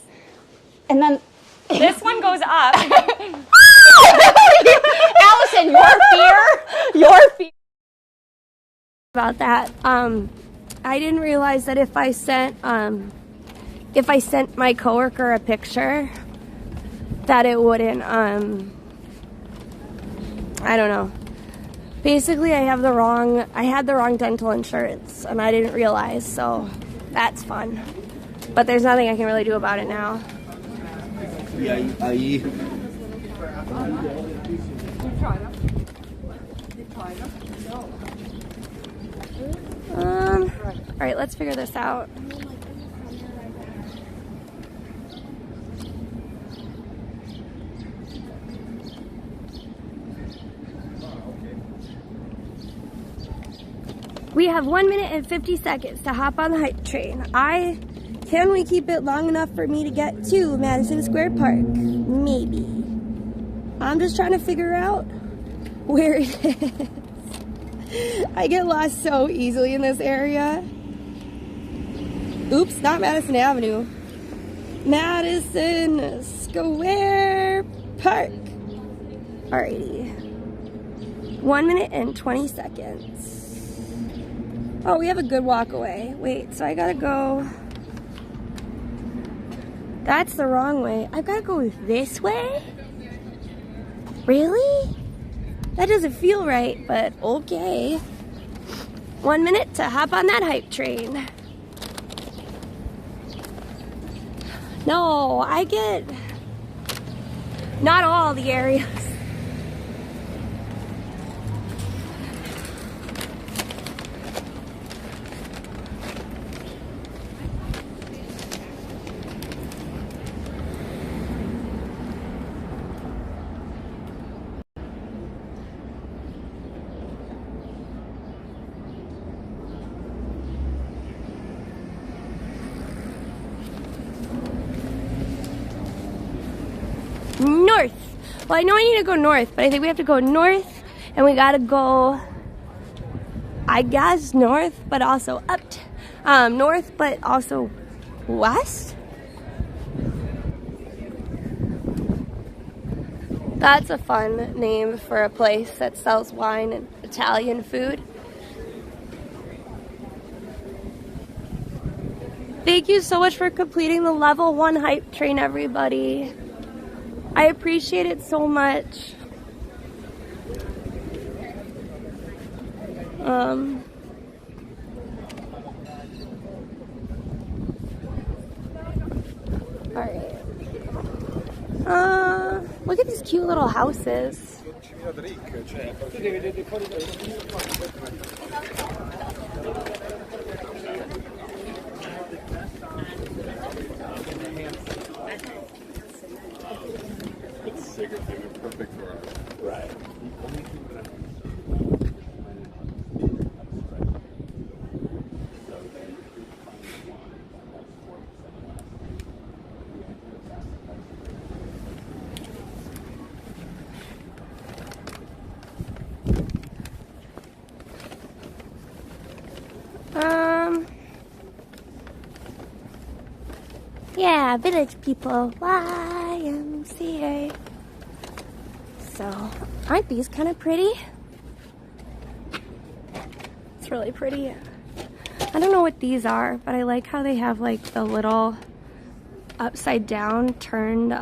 and then This one goes up. Allison, your fear. About that, I didn't realize that if I sent my coworker a picture, that it wouldn't, I don't know. Basically, I had the wrong dental insurance, and I didn't realize, so that's fun. But there's nothing I can really do about it now. All right, let's figure this out. We have 1 minute and 50 seconds to hop on the hype train. Can we keep it long enough for me to get to Madison Square Park? Maybe. I'm just trying to figure out where it is. I get lost so easily in this area. Oops, not Madison Avenue. Madison Square Park. Alrighty. 1 minute and 20 seconds. Oh, we have a good walk away. Wait, so I gotta go. That's the wrong way. I've gotta go this way? Really? That doesn't feel right, but okay. 1 minute to hop on that hype train. No, I get not all the areas. North. Well, I know I need to go north, but I think we have to go north, and we gotta go, I guess, north, but also up. North, but also west? That's a fun name for a place that sells wine and Italian food. Thank you so much for completing the level 1 hype train, everybody. I appreciate it so much. Alright. Look at these cute little houses. Perfect for us. Right. Yeah, village people, YMCA. So, aren't these kind of pretty? It's really pretty. I don't know what these are, but I like how they have like the little upside down turned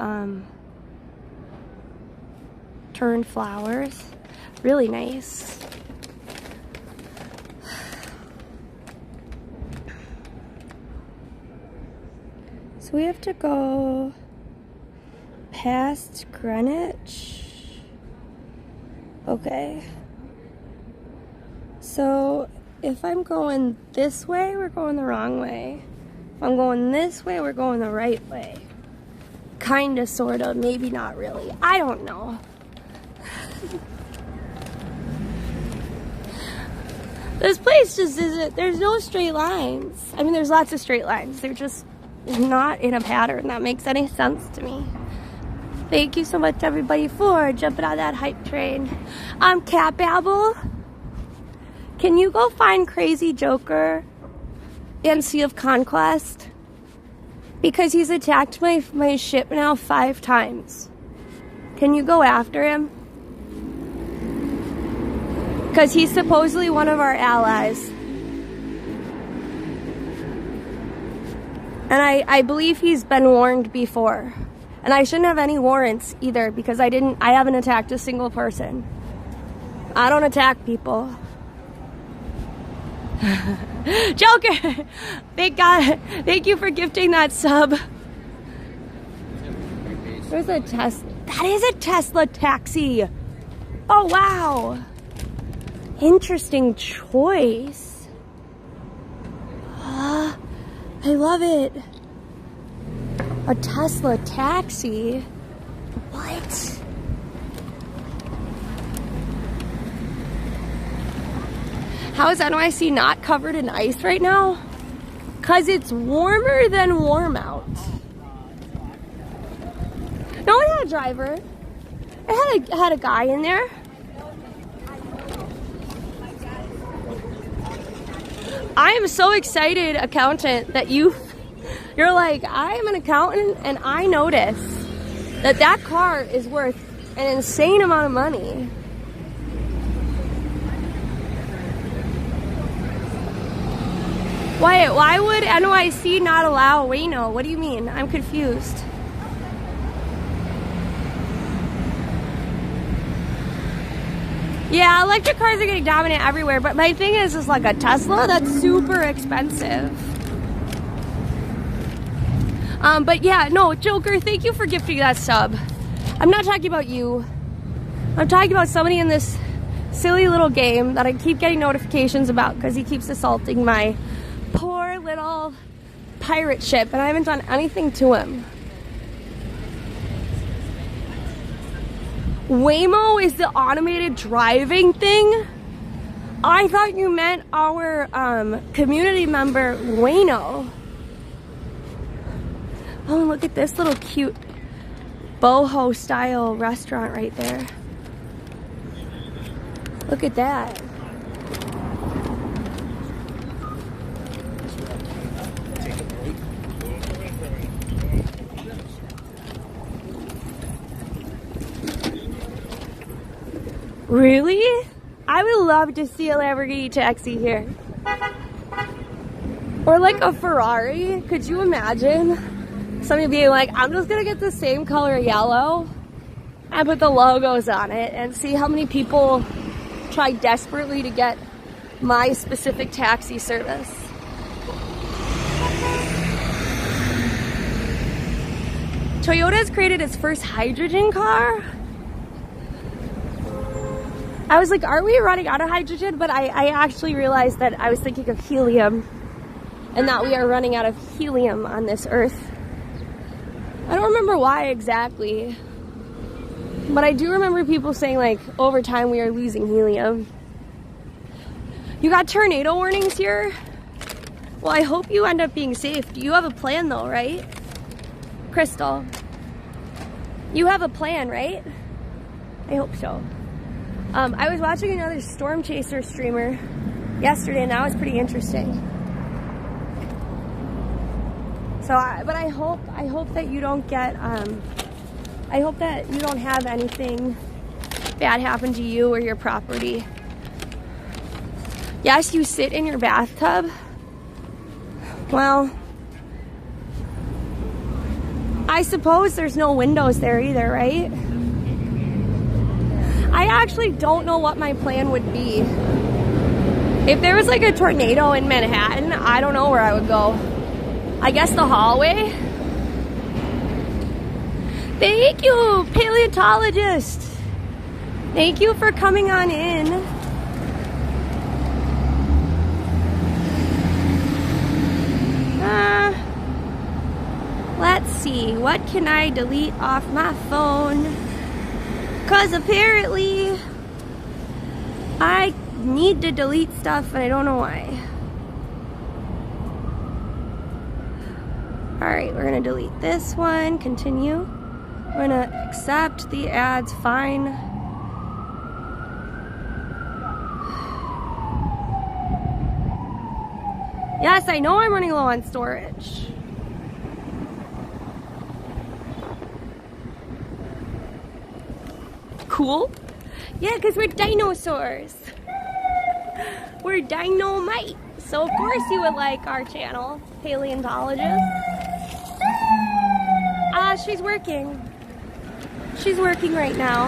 flowers. Really nice. So we have to go past Greenwich. Okay. So if I'm going this way, we're going the wrong way. If I'm going this way, we're going the right way. Kinda, sorta, maybe not really. I don't know. This place just isn't, there's no straight lines. I mean, there's lots of straight lines. They're just not in a pattern that makes any sense to me. Thank you so much, everybody, for jumping on that hype train. Cat Babble, can you go find Crazy Joker and Sea of Conquest? Because he's attacked my ship now 5 times. Can you go after him? Because he's supposedly one of our allies. And I believe he's been warned before. And I shouldn't have any warrants either because I haven't attacked a single person. I don't attack people. Joker! Thank God. Thank you for gifting that sub. There's a Tesla. That is a Tesla taxi. Oh, wow. Interesting choice. I love it. A Tesla taxi? What? How is NYC not covered in ice right now? Because it's warmer than warm out. No, it had a driver. It had a guy in there. I am so excited, accountant, that you're like, I am an accountant and I notice that that car is worth an insane amount of money. Why would NYC not allow Wayno? What do you mean? I'm confused. Yeah, electric cars are getting dominant everywhere, but my thing is like a Tesla, that's super expensive. But yeah, no, Joker, thank you for gifting that sub. I'm not talking about you. I'm talking about somebody in this silly little game that I keep getting notifications about because he keeps assaulting my poor little pirate ship and I haven't done anything to him. Waymo is the automated driving thing? I thought you meant our community member, Wayno. Oh, look at this little cute boho style restaurant right there. Look at that. Really? I would love to see a Lamborghini taxi here. Or like a Ferrari. Could you imagine somebody being like, I'm just gonna get the same color yellow and put the logos on it and see how many people try desperately to get my specific taxi service. Toyota has created its first hydrogen car. I was like, are we running out of hydrogen? But I actually realized that I was thinking of helium and that we are running out of helium on this earth. I don't remember why exactly, but I do remember people saying like, over time we are losing helium. You got tornado warnings here? Well, I hope you end up being safe. You have a plan though, right? Crystal, you have a plan, right? I hope so. I was watching another Storm Chaser streamer yesterday and that was pretty interesting. So, but I hope that you don't get, I hope that you don't have anything bad happen to you or your property. Yes, you sit in your bathtub. Well, I suppose there's no windows there either, right? I actually don't know what my plan would be. If there was like a tornado in Manhattan, I don't know where I would go. I guess the hallway? Thank you, paleontologist. Thank you for coming on in. Let's see, what can I delete off my phone? Because apparently I need to delete stuff and I don't know why. Alright, we're going to delete this one. Continue. We're gonna accept the ads, fine. Yes, I know I'm running low on storage. Cool. Yeah, because we're dinosaurs. We're Dynamite. So of course you would like our channel, paleontologist. She's working. She's working right now.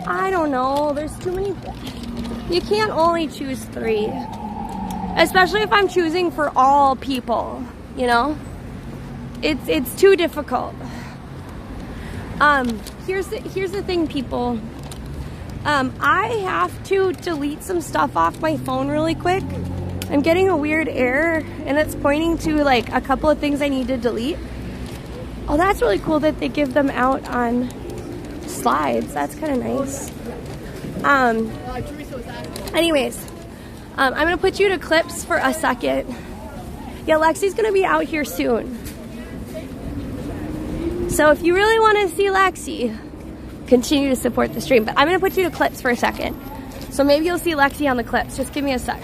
I don't know, there's too many. You can't only choose 3. Especially if I'm choosing for all people, you know? It's too difficult. Here's the thing, people. I have to delete some stuff off my phone really quick. I'm getting a weird error, and it's pointing to like a couple of things I need to delete. Oh, that's really cool that they give them out on slides. That's kind of nice. Anyways, I'm gonna put you to clips for a second. Yeah, Lexi's gonna be out here soon. So if you really want to see Lexi, continue to support the stream. But I'm gonna put you to clips for a second. So maybe you'll see Lexi on the clips. Just give me a sec.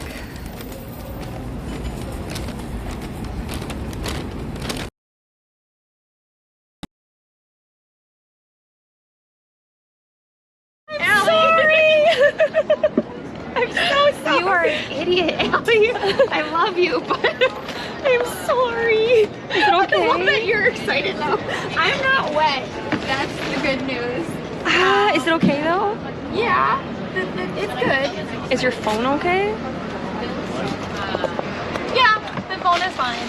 I'm so sorry. You are an idiot, Allie. I love you, but I'm sorry. Is it okay? I love that you're excited though. I'm not wet. That's the good news. Is it okay though? Yeah, it's good. Is your phone okay? Yeah, the phone is fine.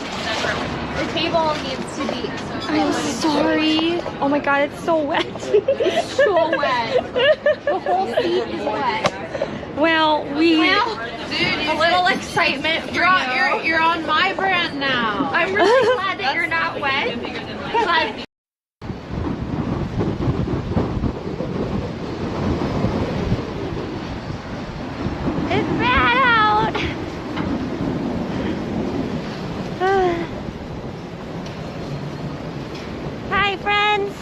The table needs to be. I'm sorry. Oh my god, it's so wet. It's so wet. The whole seat is wet. Well, dude, a little excitement. You're on my brand now. I'm really glad that you're not wet. Glad. it's bad out. Hi, friends.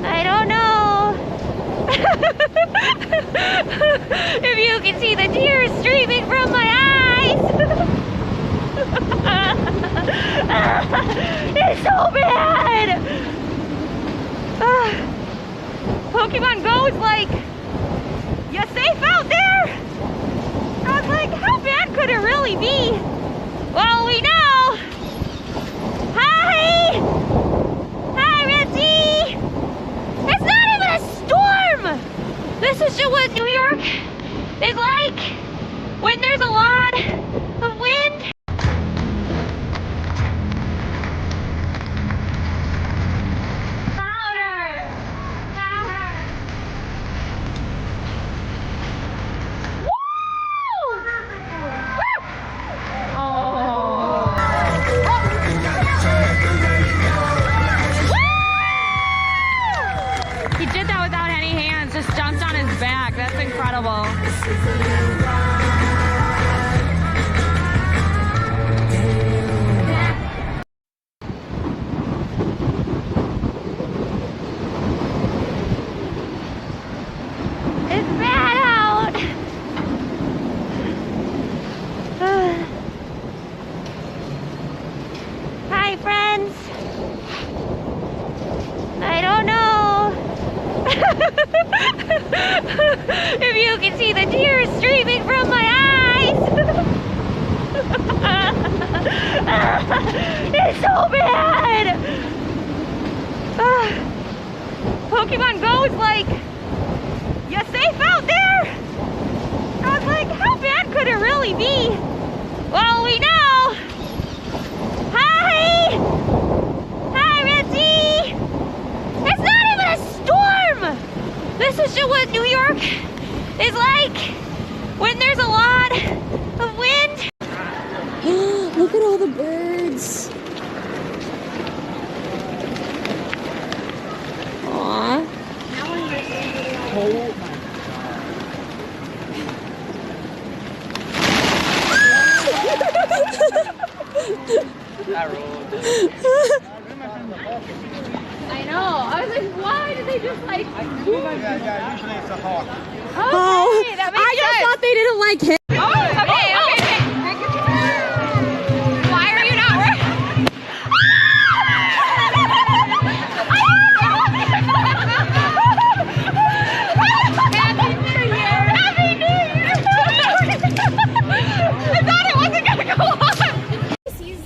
I don't know if you can see the tears streaming from my eyes. It's so bad. Pokemon Go is like, you safe out there? I was like, how bad could it really be? Well, we know. Hi! Hi, Reggie! It's not even a storm! This is just what New York is like when there's a lot of wind. Louder! Louder! Woo! He did that without any hands, just jumped on his back. That's incredible. It's bad out. Hi, friends. I don't know if you can see the tears streaming from my eyes. It's so bad. Pokemon Go is like, you safe out there? I was like, how bad could it really be? Well, we know. Hi! Hi, Reggie! It's not even a storm! This is just what New York is like when there's a lot of wind. Look at all the birds. Aww. Oh my God. just like. Yeah, usually it's a hawk. Okay, that makes I just sense. thought they didn't like him. Okay. Why are you not wearing? Happy New Year! Happy New Year! I thought it wasn't gonna go on. Sees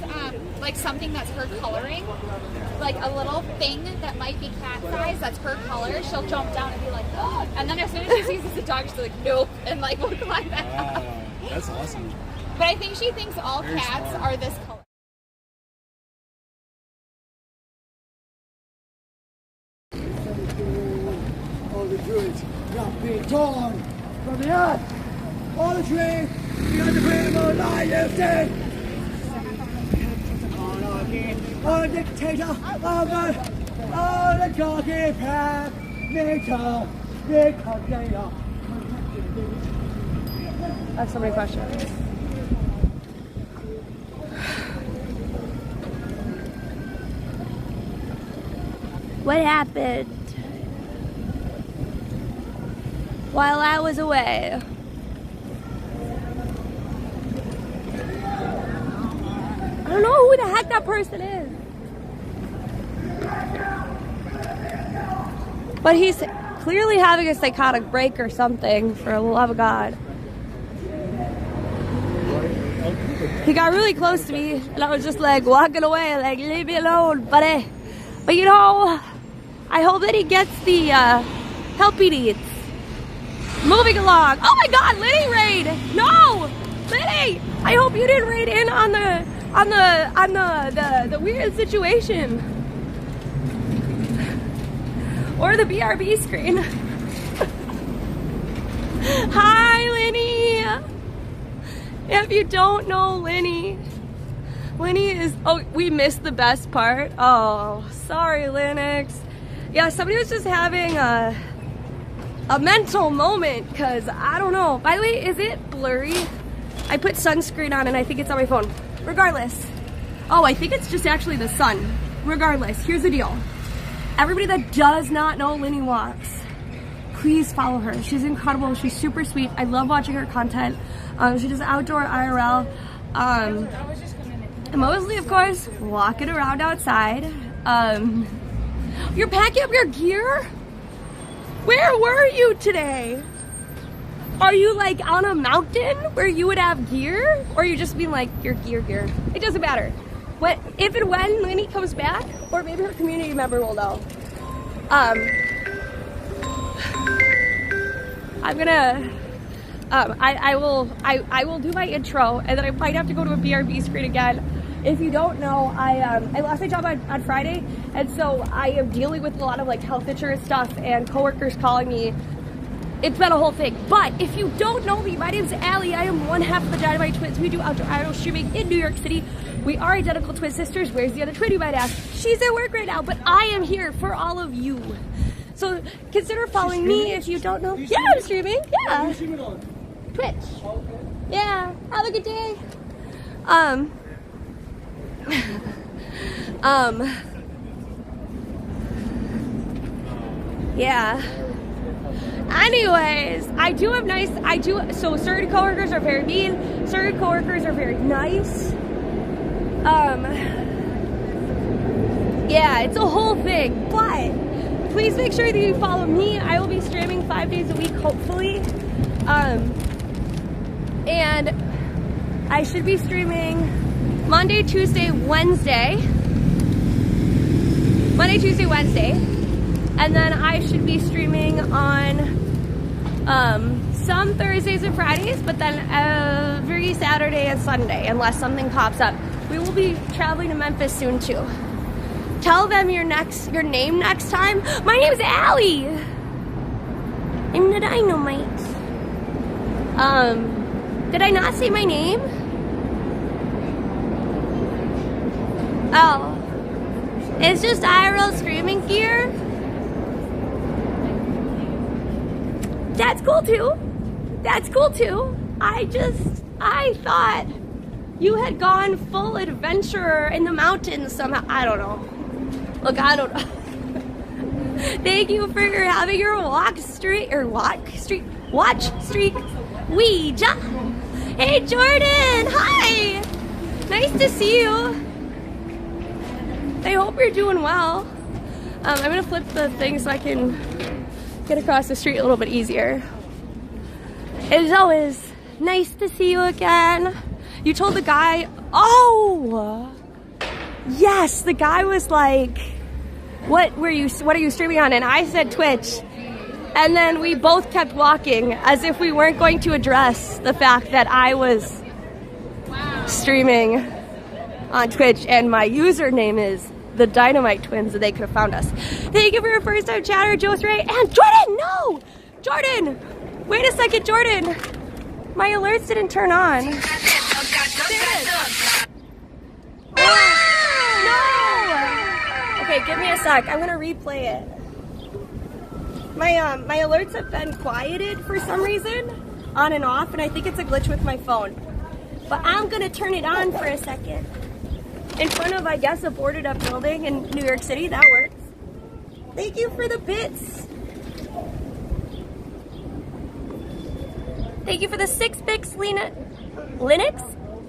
like something that's her coloring, like a little thing that might be cat size that's her color. She'll jump down and be like, oh. And then as soon as she sees it's a dog, she's like, nope, and like will climb back up. That's awesome. But I think she thinks all Very cats smart. are this color. All the trees have been torn from the earth. All the trees, beyond the criminal lie lifted. All the dictator of the cocky path. Midtown, I have so many questions. What happened while I was away? I don't know who the heck that person is. But he's clearly having a psychotic break or something, for the love of God. He got really close to me, and I was just like walking away, like, leave me alone, buddy. But you know, I hope that he gets the help he needs. Moving along. Oh my God, Liddy raid! No, Liddy! I hope you didn't raid in on the weird situation or the BRB screen. Hi, Lenny. If you don't know Lenny is, oh, we missed the best part. Oh, sorry, Linux. Yeah, somebody was just having a mental moment, because I don't know. By the way, is it blurry? I put sunscreen on and I think it's on my phone. Regardless. Oh, I think it's just actually the sun. Regardless, here's the deal. Everybody that does not know Lenny Walks, please follow her. She's incredible. She's super sweet. I love watching her content. She does outdoor IRL. And mostly, of course, walking around outside. You're packing up your gear? Where were you today? Are you like on a mountain where you would have gear? Or are you just being like, your gear? It doesn't matter. What if and when Lenny comes back, or maybe her community member will know. I'm gonna I will do my intro, and then I might have to go to a BRB screen again. If you don't know, I lost my job on Friday, and so I am dealing with a lot of like health insurance stuff and coworkers calling me. It's been a whole thing. But if you don't know me, my name's Allie. I am one half of the DinomiteTwins. We do outdoor idol streaming in New York City. We are identical twin sisters. Where's the other twin, you might ask? She's at work right now, but I am here for all of you. So consider following me if you don't know. Yeah, I'm streaming. Yeah. Twitch. Yeah. Have a good day. Yeah. Anyways, so certain coworkers are very mean, certain coworkers are very nice. Yeah, it's a whole thing, but please make sure that you follow me. I will be streaming 5 days a week, hopefully. And I should be streaming Monday, Tuesday, Wednesday. And then I should be streaming on some Thursdays and Fridays, but then every Saturday and Sunday, unless something pops up. We will be traveling to Memphis soon too. Tell them your name next time. My name's Allie. I'm the Dynamite. Did I not say my name? Oh. It's just IRL streaming gear. That's cool too. That's cool too. I thought you had gone full adventurer in the mountains somehow. I don't know. Look, I don't know. Thank you for having your watch streak. Ouija. Hey Jordan, hi. Nice to see you. I hope you're doing well. I'm gonna flip the thing so I can get across the street a little bit easier. As always, nice to see you again. You told the guy, oh, yes, the guy was like, what are you streaming on? And I said Twitch. And then we both kept walking as if we weren't going to address the fact that I was streaming on Twitch and my username is the DinomiteTwins, so they could have found us. Thank you for your first time chatter, Jose Ray. And Jordan, no! Jordan! Wait a second, Jordan! My alerts didn't turn on. No! Okay, give me a sec. I'm gonna replay it. My alerts have been quieted for some reason, on and off, and I think it's a glitch with my phone. But I'm gonna turn it on for a second. In front of, I guess, a boarded up building in New York City, that works. Thank you for the bits. Thank you for the 6 bits, Linux?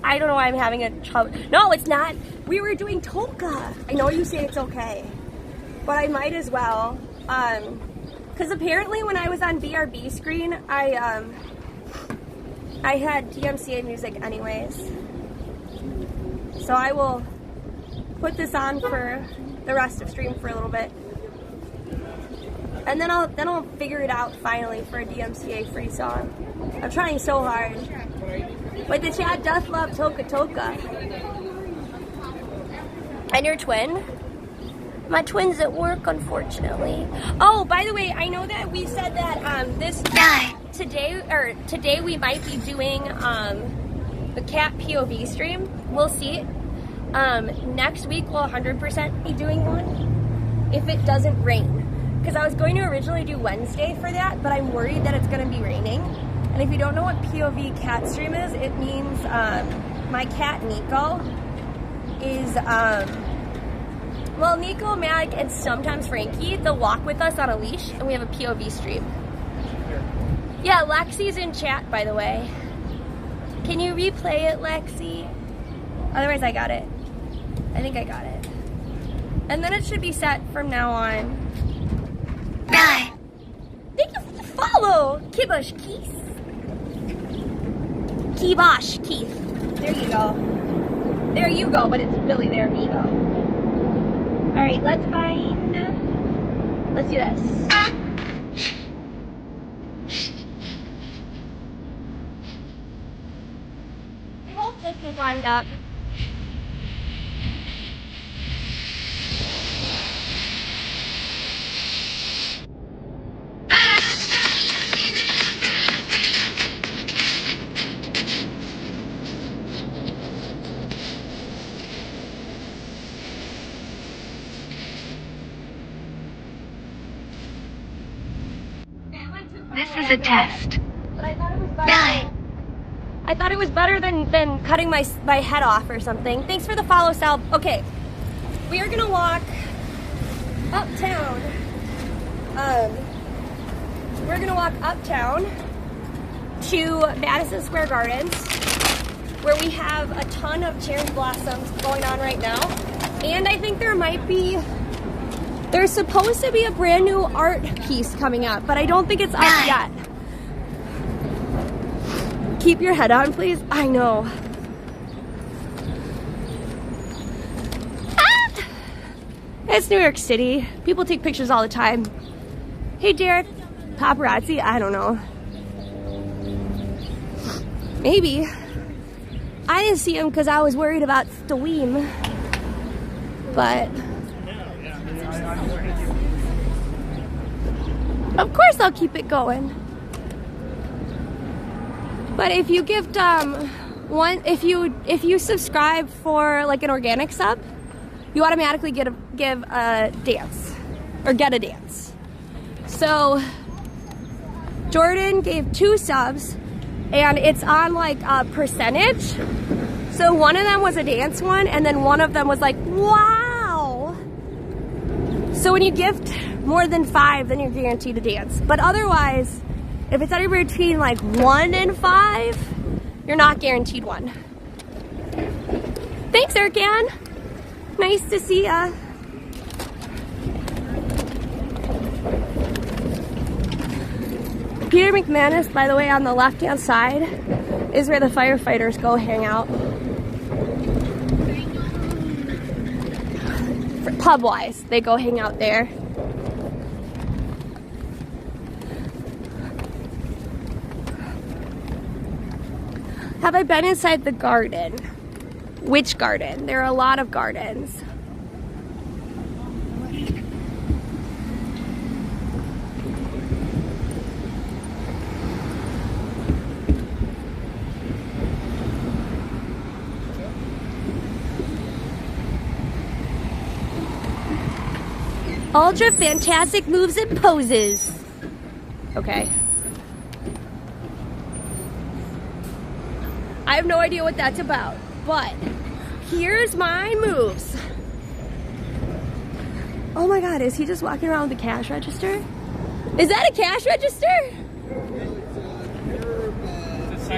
I don't know why I'm having a trouble. No, it's not. We were doing Toka. I know you say it's okay, but I might as well. Because apparently when I was on BRB screen, I had DMCA music anyways. So I will put this on for the rest of stream for a little bit. And then I'll figure it out finally for a DMCA free song. I'm trying so hard. But the chat does love Toka Toka. And your twin? My twin's at work, unfortunately. Oh, by the way, I know that we said that today we might be doing the cat POV stream. We'll see. Next week we'll 100% be doing one if it doesn't rain. Because I was going to originally do Wednesday for that, but I'm worried that it's going to be raining. And if you don't know what POV cat stream is, it means my cat Nico is well, Nico, Mag, and sometimes Frankie, they'll walk with us on a leash, and we have a POV stream. Yeah, Lexi's in chat, by the way. Can you replay it, Lexi? Otherwise, I got it. I think I got it. And then it should be set from now on. Thank you for the follow, Kibosh Keith. Kibosh Keith. There you go. There you go, but it's Billy there, me go. Alright, let's do this. I hope this is lined up. This is a test. But I thought it was better. I thought it was better than cutting my head off or something. Thanks for the follow, Sal. Okay, we are gonna walk uptown. We're gonna walk uptown to Madison Square Gardens, where we have a ton of cherry blossoms going on right now. And I think there's supposed to be a brand new art piece coming up, but I don't think it's up yet. Keep your head on, please. I know. It's New York City. People take pictures all the time. Hey, Jared. Paparazzi? I don't know. Maybe. I didn't see him because I was worried about Steam. But of course I'll keep it going. But if you gift if you subscribe for like an organic sub, you automatically give a dance or get a dance. So Jordan gave 2 subs and it's on like a percentage. So one of them was a dance one and then one of them was like, wow. So when you gift more than 5, then you're guaranteed to dance. But otherwise, if it's anywhere between like 1 and 5, you're not guaranteed one. Thanks, Erkan. Nice to see ya. Peter McManus, by the way, on the left-hand side is where the firefighters go hang out. Pub-wise, they go hang out there. Have I been inside the garden? Which garden? There are a lot of gardens. Ultra fantastic moves and poses. Okay. I have no idea what that's about, but here's my moves. Oh my God, is he just walking around with a cash register? Is that a cash register? It's a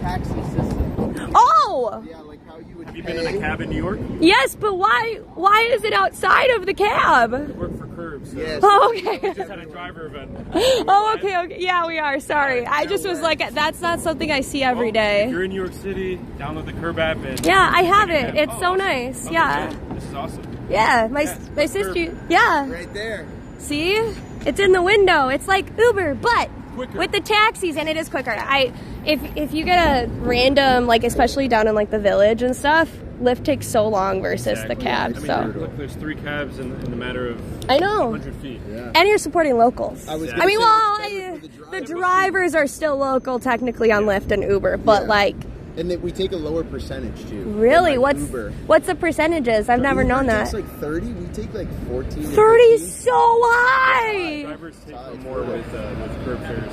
taxi system. Oh! Yeah, like how you would Have you been in a cab in New York? Yes, but why is it outside of the cab? We work for Curbs. So Yes. Oh, okay. we just had a driver event. Oh, okay. Yeah, we are. Sorry. I just was like, that's not something I see every If day. you're in New York City, download the Curb app. And Yeah, I have take a it. cab. It's so nice. Okay, Yeah. good. This is awesome. Yeah, my sister. Curb. Yeah. right there. See? It's in the window. It's like Uber, but Quicker. with the taxis, and it is quicker. If you get a random, like especially down in like the village and stuff, Lyft takes so long versus Exactly. the cab. I mean, So look, there's 3 cabs in the matter of I know. 100 feet. Yeah. And you're supporting locals. I was I mean, gonna well, say it's better for the the drivers are still local technically on Lyft and Uber, but Yeah. like, And then we take a lower percentage too. really, than, like, Uber. what's the percentages? I've never Uber known that. takes like 30. We take like 14. to 30 is 15. so high. Drivers take more with curb fares.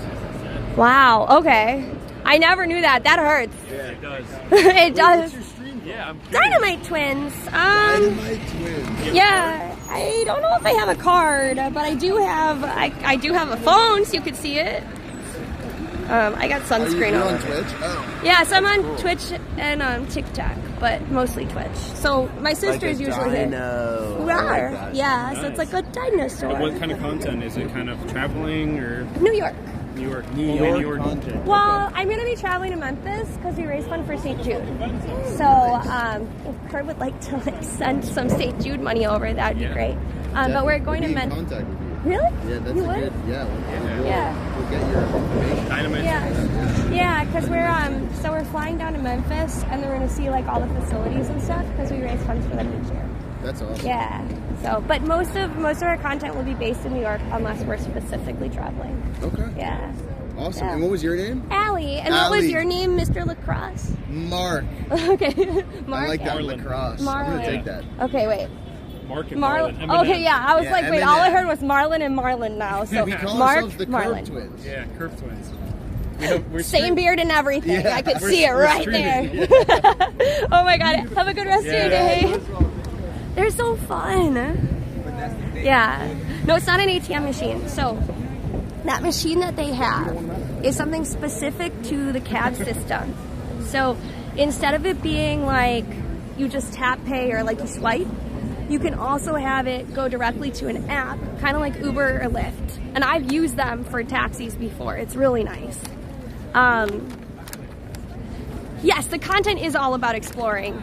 Wow. Okay. I never knew that. That hurts. Yeah, it does. It does. What's your stream? Yeah, I'm DinomiteTwins. DinomiteTwins. Yeah. I don't know if I have a card, but I do have. I do have a phone, so you could see it. I got Are you sunscreen on on. Twitch? Oh. Yeah, so I'm on Twitch and on TikTok, but mostly Twitch. So my sister's usually here. Rawr. Yeah, so it's like a dinosaur. What kind of content? Is it kind of traveling or New York. New York? New Only York content. Well, I'm going to be traveling to Memphis because we raise fund for St. Jude. So if Kurt would like to send some St. Jude money over, that would be great. But we're going to We'll be in Memphis. contact with you. Really? Yeah, that's You a would? good. Yeah. Yeah. We'll get your information. Dynamite. Yeah, because we're flying down to Memphis and then we're going to see like all the facilities and stuff because we raise funds for them each year. That's awesome. Yeah. So, but most of our content will be based in New York unless we're specifically traveling. Okay. Yeah. Awesome. Yeah. And what was your name? Allie. And what was Allie. your name, Mr. Lacrosse? Mark. Okay. Mark. I like that Marlon. lacrosse. I'm Marlon. gonna take that. Okay, wait. Mark and Marlon. Marlon. Okay, yeah. I was Yeah, like, wait. All I Eminem. heard was Marlon and Marlon now. So We call Mark, ourselves the Marlon. Curb Twins. Yeah, Curb Twins. We're Same beard and everything. Yeah. I could We're- see it we're right there. Oh my god. Have a good rest of your day. They're so fun. Yeah. No, it's not an ATM machine. So that machine that they have is something specific to the cab system. So instead of it being like you just tap pay or like you swipe, you can also have it go directly to an app, kind of like Uber or Lyft. And I've used them for taxis before. It's really nice. Yes, the content is all about exploring.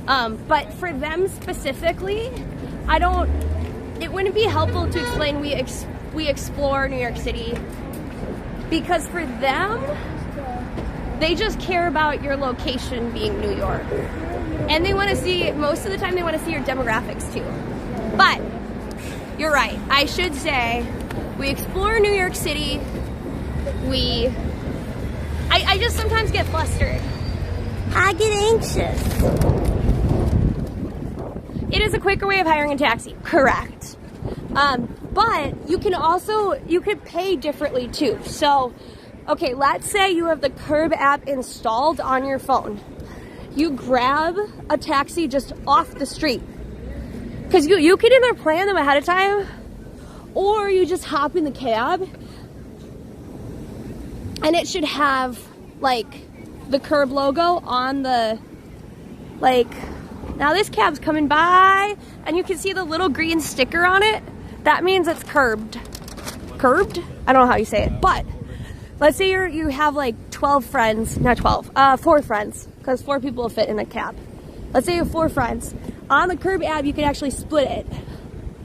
But for them specifically, it wouldn't be helpful to explain we explore New York City, because for them, they just care about your location being New York. And they want to see, most of the time they want to see your demographics too. But you're right, I should say we explore New York City. I just sometimes get flustered. I get anxious. It is a quicker way of hiring a taxi, correct. But you could pay differently too. So, okay, let's say you have the Curb app installed on your phone. You grab a taxi just off the street. Because you can either plan them ahead of time, Or you just hop in the cab and it should have like the curb logo on the, like, now this cab's coming by and you can see the little green sticker on it. That means it's curbed. Curbed? I don't know how you say it, but let's say you have like 12 friends, not 12, 4 friends, because 4 people will fit in a cab. Let's say you have 4 friends. On the curb app, you can actually split it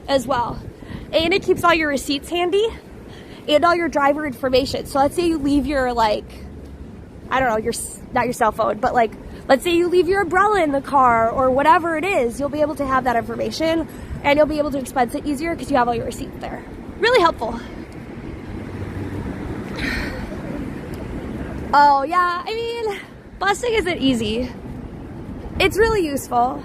as well. And it keeps all your receipts handy and all your driver information. So let's say you leave your, like, I don't know, not your cell phone, but like, let's say you leave your umbrella in the car or whatever it is, you'll be able to have that information and you'll be able to expense it easier because you have all your receipts there. Really helpful. Oh yeah, I mean, busing isn't easy. It's really useful.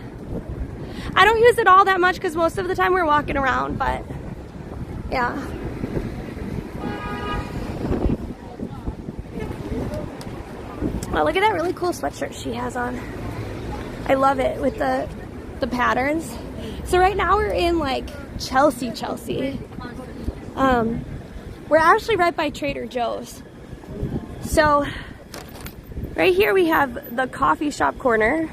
I don't use it all that much because most of the time we're walking around, but yeah. Oh, look at that really cool sweatshirt she has on. I love it with the patterns. So right now we're in like Chelsea. We're actually right by Trader Joe's. So right here we have the coffee shop corner.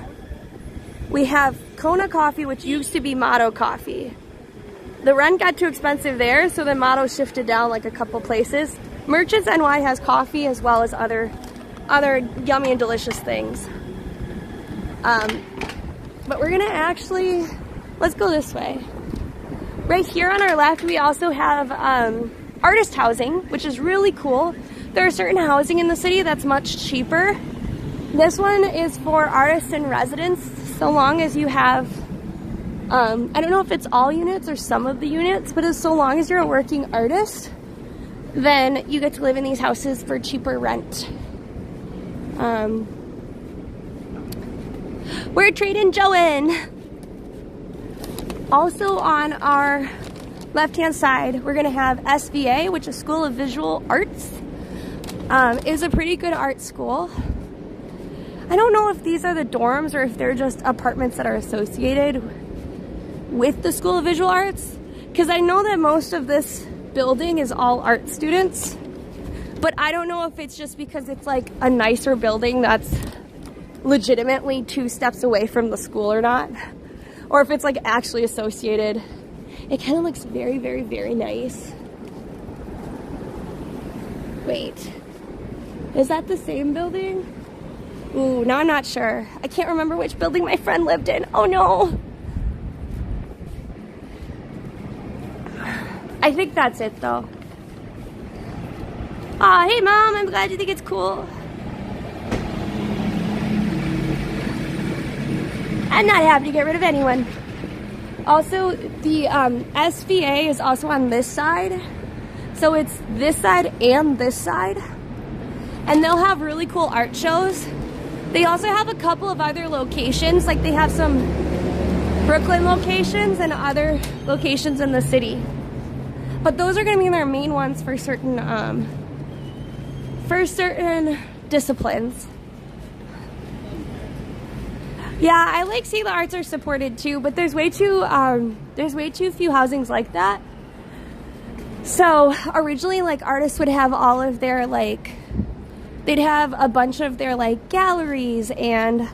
We have Kona Coffee, which used to be Motto Coffee. The rent got too expensive there, so then Motto shifted down like a couple places. Merchants NY has coffee as well as other yummy and delicious things. But we're gonna actually, let's go this way. Right here on our left, we also have artist housing, which is really cool. There are certain housing in the city that's much cheaper. This one is for artists and residents, so long as you have, I don't know if it's all units or some of the units, but as so long as you're a working artist, then you get to live in these houses for cheaper rent. We're trading Joeing. Also on our left-hand side, we're gonna have SVA, which is School of Visual Arts. Is a pretty good art school. I don't know if these are the dorms or if they're just apartments that are associated with the School of Visual Arts, because I know that most of this building is all art students, but I don't know if it's just because it's like a nicer building that's legitimately 2 steps away from the school or not, or if it's like actually associated. It kind of looks very, very, very nice. Wait, is that the same building? Ooh, now I'm not sure. I can't remember which building my friend lived in. Oh no. I think that's it though. Aw, hey Mom, I'm glad you think it's cool. I'm not happy to get rid of anyone. Also, the SVA is also on this side. So it's this side and this side. And they'll have really cool art shows. They also have a couple of other locations, like they have some Brooklyn locations and other locations in the city. But those are gonna be their main ones for certain disciplines. Yeah, I like seeing the arts are supported too, but there's way too few housings like that. So originally, like, artists would have all of their, like, they'd have a bunch of their, like, galleries and,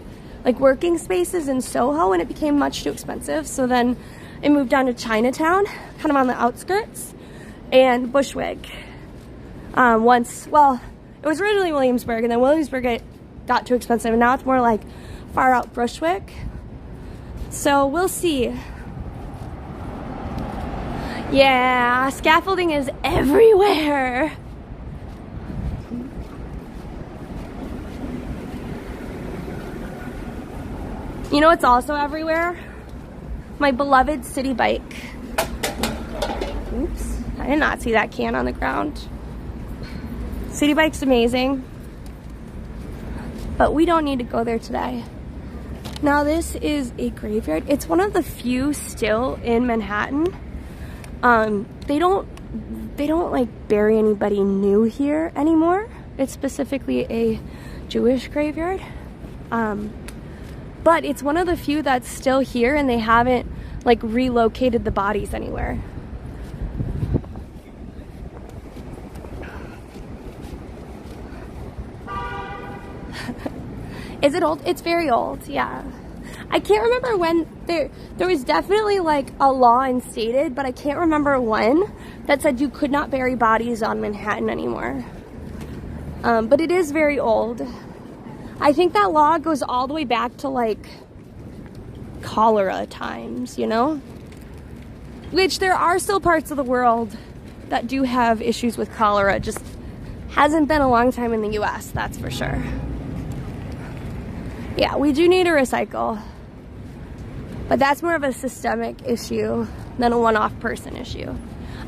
like, working spaces in Soho, and it became much too expensive. So then it moved down to Chinatown, kind of on the outskirts, and Bushwick. It was originally Williamsburg, and then Williamsburg got too expensive, and now it's more like far out Bushwick. So we'll see. Yeah, scaffolding is everywhere. You know what's also everywhere? My beloved city bike. Oops, I did not see that can on the ground. City bike's amazing, but we don't need to go there today. Now this is a graveyard. It's one of the few still in Manhattan. They don't like bury anybody new here anymore. It's specifically a Jewish graveyard. But it's one of the few that's still here, and they haven't like relocated the bodies anywhere. Is it old? It's very old, yeah. I can't remember when there was definitely like a law instated, but I can't remember when that said you could not bury bodies on Manhattan anymore. But it is very old. I think that law goes all the way back to like cholera times, you know? Which there are still parts of the world that do have issues with cholera, just hasn't been a long time in the US, that's for sure. Yeah, we do need to recycle. But that's more of a systemic issue than a one-off person issue.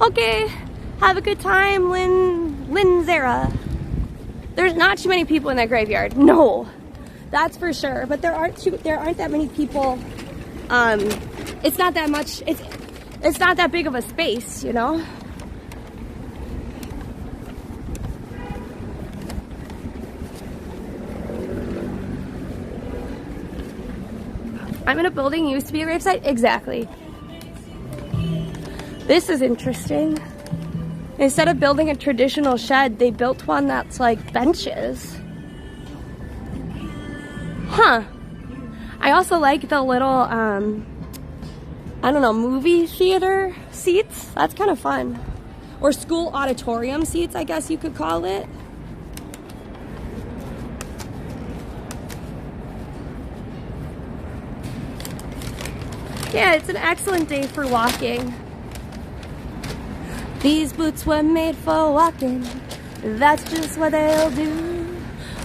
Okay, have a good time, Lynn Zara. There's not too many people in that graveyard. No, that's for sure. But there aren't that many people. It's not that much. It's not that big of a space, you know. I'm in a building used to be a gravesite? Exactly. This is interesting. Instead of building a traditional shed, they built one that's like benches. Huh. I also like the little, I don't know, movie theater seats. That's kind of fun. Or school auditorium seats, I guess you could call it. Yeah, it's an excellent day for walking. These boots were made for walking. That's just what they'll do.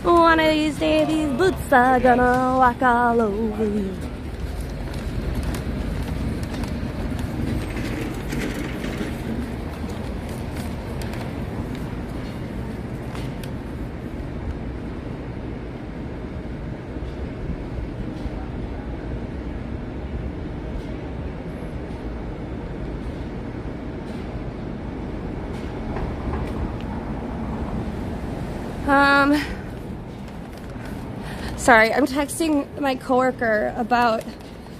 One of these days, these boots are gonna walk all over you. Sorry, I'm texting my coworker about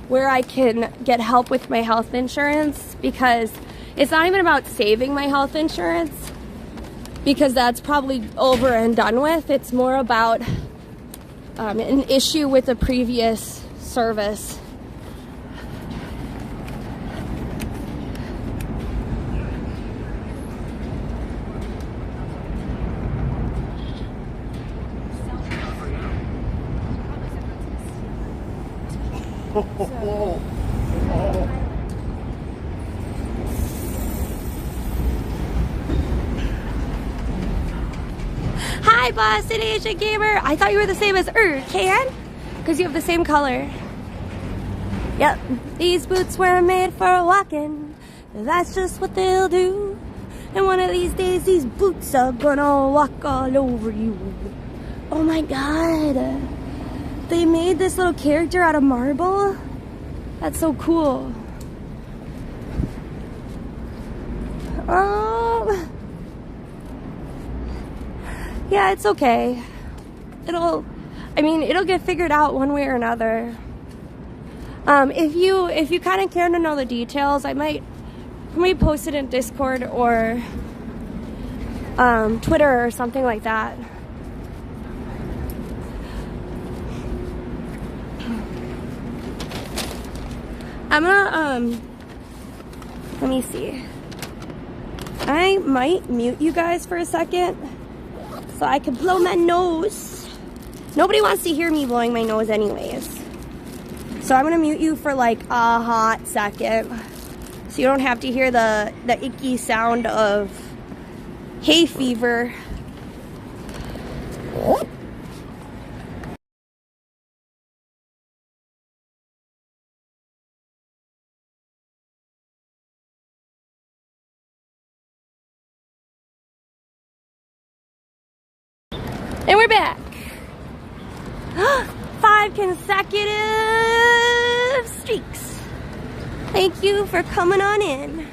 where I can get help with my health insurance, because it's not even about saving my health insurance, because that's probably over and done with. It's more about an issue with a previous service. Hi, Boston Asian Gamer. I thought you were the same as Can, because you have the same color. Yep, these boots were made for walking. That's just what they'll do. And one of these days, these boots are gonna walk all over you. Oh my God. They made this little character out of marble. That's so cool. Yeah, it's okay. It'll get figured out one way or another. If you kind of care to know the details, I might post it in Discord or Twitter or something like that. I'm gonna, let me see. I might mute you guys for a second so I can blow my nose. Nobody wants to hear me blowing my nose anyways. So I'm gonna mute you for like a hot second so you don't have to hear the icky sound of hay fever. And we're back. 5 consecutive streaks. Thank you for coming on in.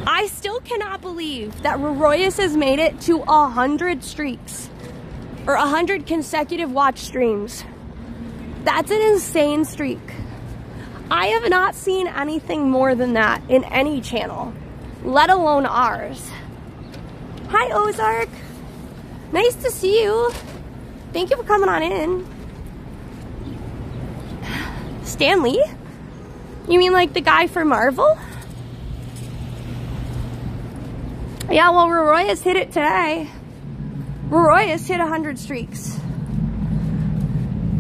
I still cannot believe that Royus has made it to 100 streaks. Or 100 consecutive watch streams. That's an insane streak. I have not seen anything more than that in any channel, let alone ours. Hi, Ozark. Nice to see you. Thank you for coming on in. Stanley? You mean like the guy for Marvel? Yeah, well, Royas hit it today. Royas hit 100 streaks.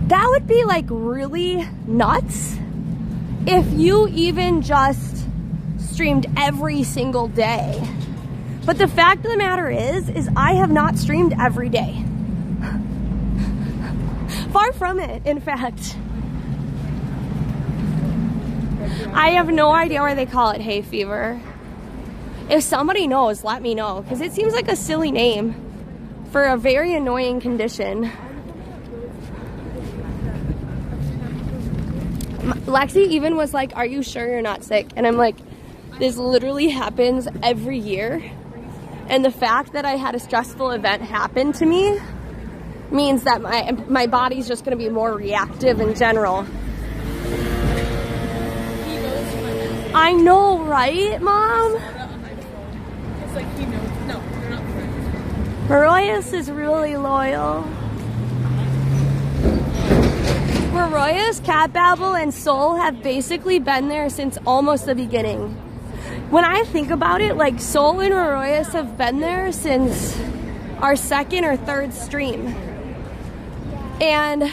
That would be like really nuts if you even just streamed every single day. But the fact of the matter is I have not streamed every day. Far from it, in fact. I have no idea why they call it hay fever. If somebody knows, let me know, because it seems like a silly name for a very annoying condition. Lexi even was like, are you sure you're not sick? And I'm like, this literally happens every year. And the fact that I had a stressful event happen to me means that my body's just going to be more reactive in general. I know, right, Mom? It's like he knows. No, they're not friends. Royas is really loyal. Royas, Cat Babble, and Soul have basically been there since almost the beginning. When I think about it, like Soul and Royas have been there since our second or third stream. And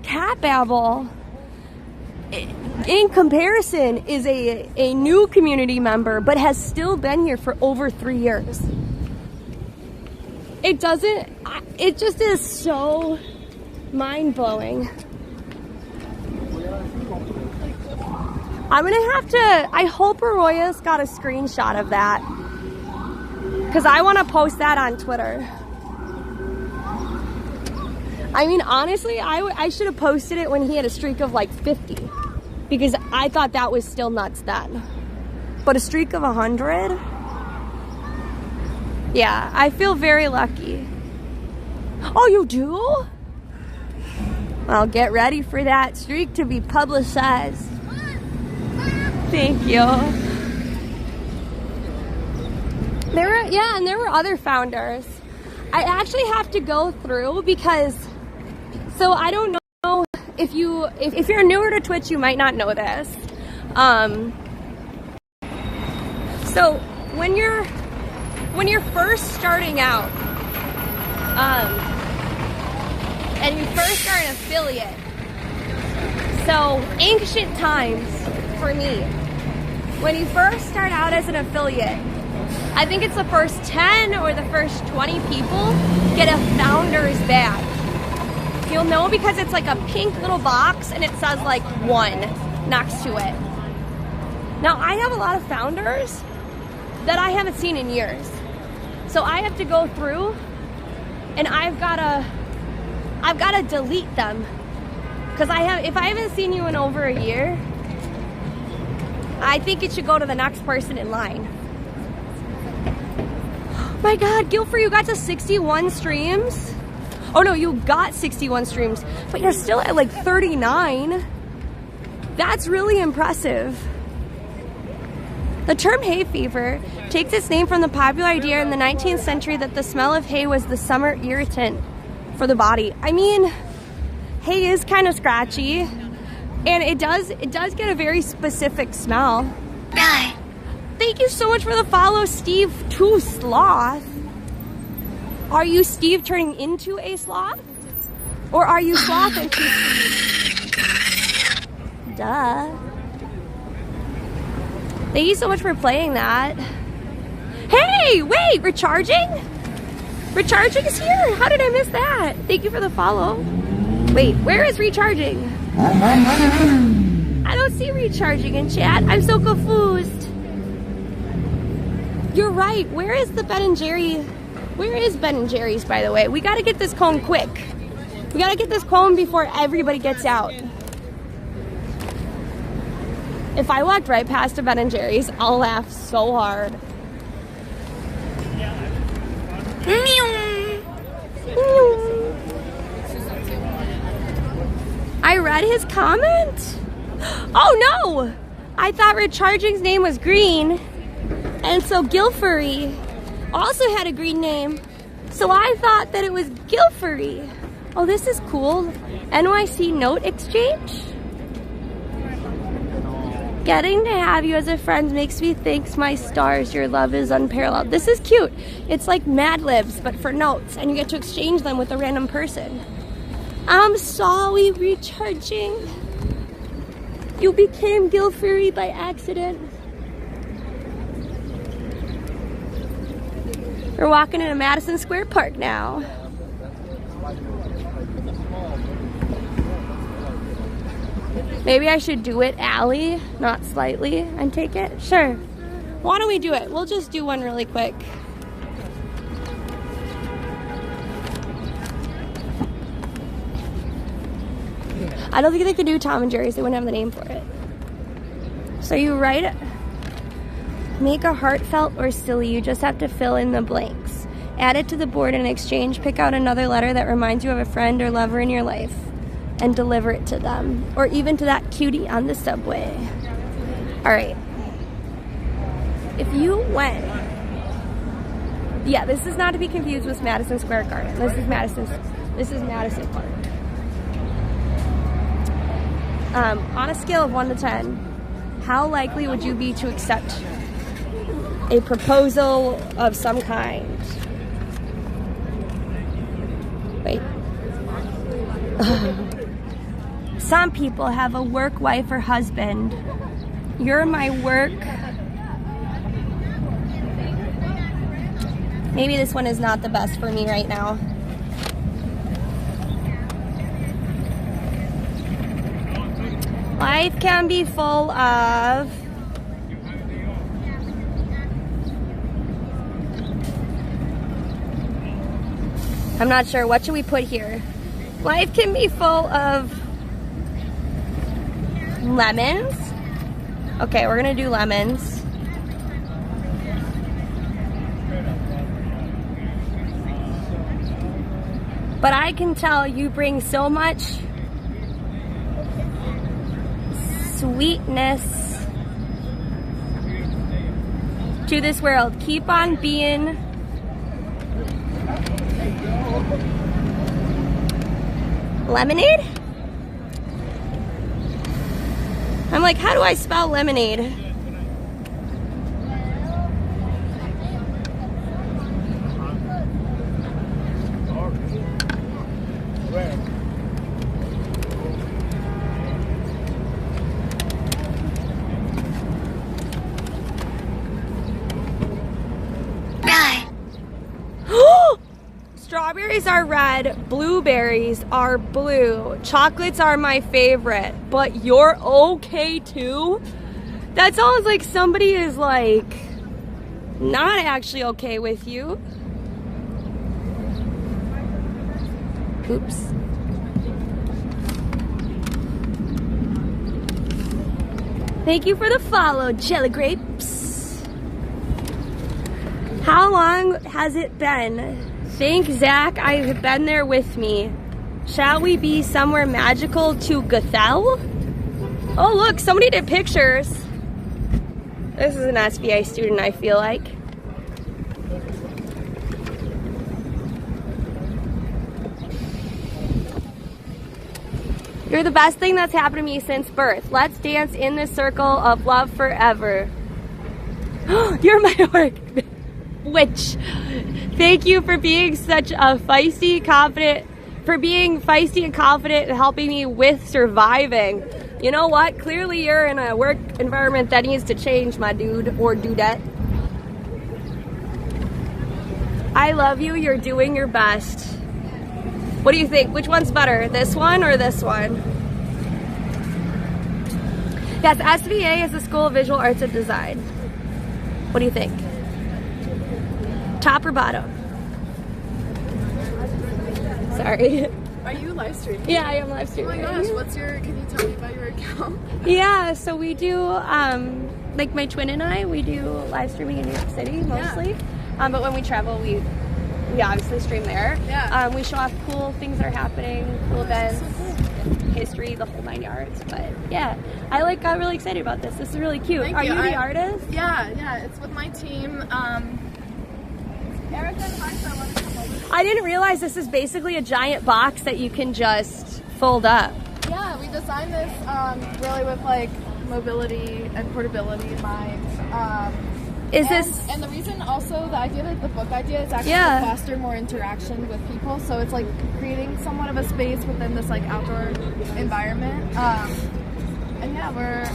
Cat Babble, in comparison, is a new community member, but has still been here for over 3 years. It just is so mind-blowing. I'm gonna have to, I hope Royas got a screenshot of that, because I want to post that on Twitter. I mean, honestly, I should have posted it when he had a streak of like 50, because I thought that was still nuts then. But a streak of 100? Yeah, I feel very lucky. Oh, you do? Well, get ready for that streak to be publicized. Thank you. There were other founders. I actually have to go through because, so I don't know if you're newer to Twitch, you might not know this. So when you're first starting out, and you first start an affiliate, so ancient times for me, when you first start out as an affiliate, I think it's the first 10 or the first 20 people get a founder's badge. You'll know because it's like a pink little box and it says like 1 next to it. Now I have a lot of founders that I haven't seen in years. So I have to go through and I've gotta delete them. Because if I haven't seen you in over a year, I think it should go to the next person in line. My God, Guilford, you got to 61 streams? Oh no, you got 61 streams, but you're still at like 39. That's really impressive. The term hay fever takes its name from the popular idea in the 19th century that the smell of hay was the summer irritant for the body. I mean, hay is kind of scratchy. And it does get a very specific smell. Thank you so much for the follow, Steve 2 Sloth. Are you Steve turning into a sloth? Or are you sloth and Steve? Duh. Thank you so much for playing that. Hey, wait, recharging? Recharging is here. How did I miss that? Thank you for the follow. Wait, where is recharging? I don't see recharging in chat. I'm so confused. You're right. Where is the Ben & Jerry? Where is Ben & Jerry's, by the way? We gotta get this cone quick. We gotta get this cone before everybody gets out. If I walked right past a Ben & Jerry's, I'll laugh so hard. I read his comment? Oh no! I thought Recharging's name was Green, and so Gilfury also had a green name, so I thought that it was Gilfury. Oh, this is cool. NYC note exchange. Getting to have you as a friend makes me thank my stars. Your love is unparalleled. This is cute. It's like Mad Libs, but for notes, and you get to exchange them with a random person. I'm sorry, recharging. You became guilt-free by accident. We're walking into Madison Square Park now. Maybe I should do it alley, not slightly, and take it? Sure. Why don't we do it? We'll just do one really quick. I don't think they could do Tom and Jerry's. They wouldn't have the name for it. So you write it. Make a heartfelt or silly. You just have to fill in the blanks. Add it to the board in exchange. Pick out another letter that reminds you of a friend or lover in your life and deliver it to them. Or even to that cutie on the subway. All right. If you went... Yeah, this is not to be confused with Madison Square Garden. This is Madison Park. On a scale of 1 to 10, how likely would you be to accept a proposal of some kind? Wait. Some people have a work wife or husband. You're my work. Maybe this one is not the best for me right now. Life can be full of I'm not sure. What should we put here? Life can be full of lemons. Okay, we're gonna do lemons. But I can tell you bring so much sweetness to this world. Keep on being lemonade? I'm like, how do I spell lemonade? Strawberries are red, blueberries are blue, chocolates are my favorite, but you're okay too? That sounds like somebody is like not actually okay with you. Oops. Thank you for the follow, Jelly Grapes. How long has it been? Thank Zach, I have been there with me. Shall we be somewhere magical to Gothel? Oh look, somebody did pictures. This is an SBA student, I feel like. You're the best thing that's happened to me since birth. Let's dance in the circle of love forever. You're my work. Which, thank you for being such a feisty, confident, for being feisty and confident and helping me with surviving. You know what? Clearly you're in a work environment that needs to change, my dude or dudette. I love you. You're doing your best. What do you think? Which one's better? This one or this one? Yes, SVA is the School of Visual Arts and Design. What do you think? Top or bottom? Sorry. Are you live streaming? Yeah, I am live streaming. Oh my gosh, can you tell me about your account? Yeah, so we do, like my twin and I, we do live streaming in New York City mostly. Yeah. But when we travel, we obviously stream there. Yeah. We show off cool things that are happening, cool events, so cool. History, the whole 9 yards. But yeah, I got really excited about this. This is really cute. Are you the artist? Yeah, it's with my team. Erica and Martha want to come over. I didn't realize this is basically a giant box that you can just fold up. Yeah, we designed this really with like mobility and portability in mind. And the reason also the idea, like the book idea, is actually to foster more interaction with people. So it's like creating somewhat of a space within this like outdoor environment. And yeah,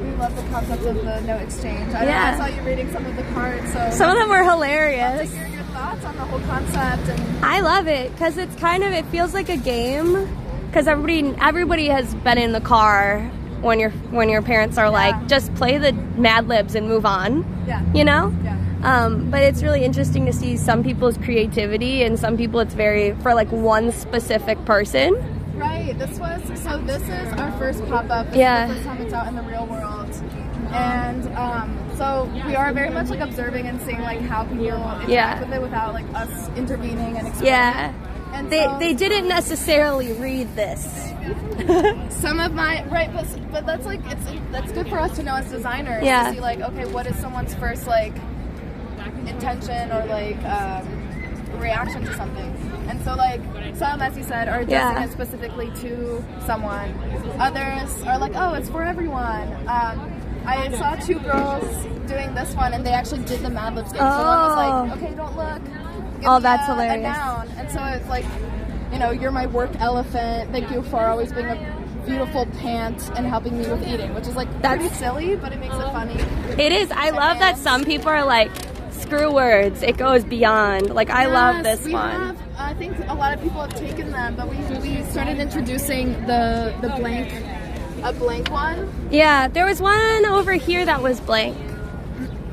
we love the concept of the note exchange. I saw you reading some of the cards, so some of them were hilarious. I'd love to hear your thoughts on the whole concept. And I love it because it's it feels like a game. Because everybody has been in the car when your parents are like, just play the Mad Libs and move on. Yeah. You know? Yeah. But it's really interesting to see some people's creativity and some people it's very for like one specific person. Right. This is our first pop-up. This is the first time it's out in the real world. And so we are very much like observing and seeing like how people interact with it without like us intervening and explaining. Yeah. And they didn't necessarily read this. Some of my but that's like that's good for us to know as designers to see like, okay, what is someone's first like intention or like reaction to something. And so like some, as you said, are addressing it specifically to someone. Others are like, oh, it's for everyone. I saw 2 girls doing this one and they actually did the Mad Libs game. So one was like, okay, don't look. Oh, that's hilarious. A noun. And so it's like, you know, you're my work elephant. Thank you for always being a beautiful pant and helping me with eating, which is like pretty silly, but it makes it funny. It is. I love that some people are like, screw words. It goes beyond. Like, I love this one. I think a lot of people have taken them, but we started introducing the blank one. Yeah, there was one over here that was blank.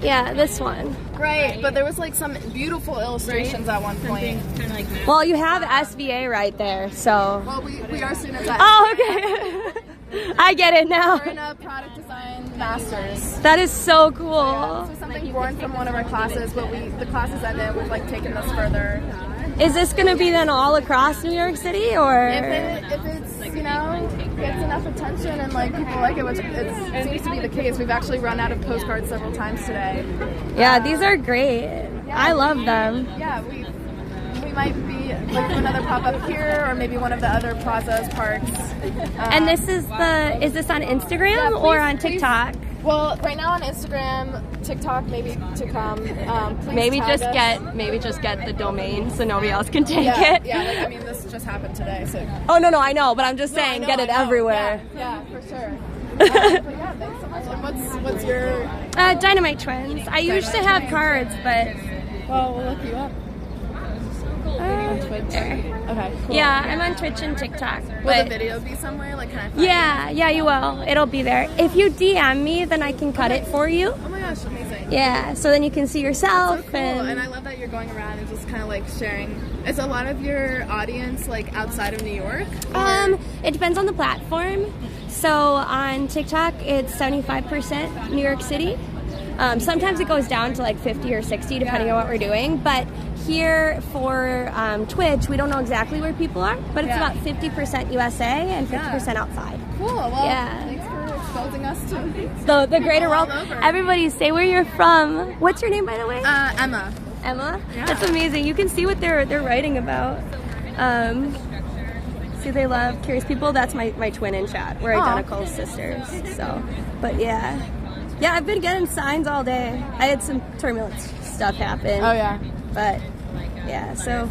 Yeah, this one. Right, but there was like some beautiful illustrations at one point. Well, you have SVA right there, so. Well, we are students at Oh, okay. I get it now. We're in a product design master's. That is so cool. Yeah, this was something born from one of our classes, but the classes ended, we've like taken this further. Is this going to be then all across New York City, or? If it's, you know, gets enough attention and like people like it, which it seems to be the case. We've actually run out of postcards several times today. Yeah, these are great. I love them. Yeah, we might be like do another pop-up here or maybe one of the other plazas, parks. And this is this on Instagram or on TikTok? Well, right now on Instagram, TikTok maybe to come. Please maybe tag just get the domain so nobody else can take it. Yeah, like, I mean this just happened today, so. Oh no, I know, but I'm just saying, get it everywhere. Yeah, for sure. But yeah, thanks so much. And what's your? DinomiteTwins. I used to have cards, but. Well, we'll look you up. Twitch. Okay, cool. Yeah, I'm on Twitch and TikTok. Will the video be somewhere? Like, can I find it? Yeah, you will. It'll be there. If you DM me, then I can cut it for you. Oh my gosh, amazing. Yeah, so then you can see yourself. That's so cool. And I love that you're going around and just kind of like sharing. Is a lot of your audience like outside of New York? It depends on the platform. So on TikTok, it's 75% New York City. Sometimes it goes down to like 50 or 60 depending on what we're doing. But here for Twitch, we don't know exactly where people are, but it's about 50% USA and 50% outside. Cool. Well, thanks for exposing us to the greater world. Everybody say where you're from. What's your name, by the way? Emma. Emma? Yeah. That's amazing. You can see what they're writing about. See, they love curious people. That's my twin in chat. We're identical sisters. So, but yeah. Yeah, I've been getting signs all day. I had some turbulent stuff happen. Oh, yeah. But, yeah, so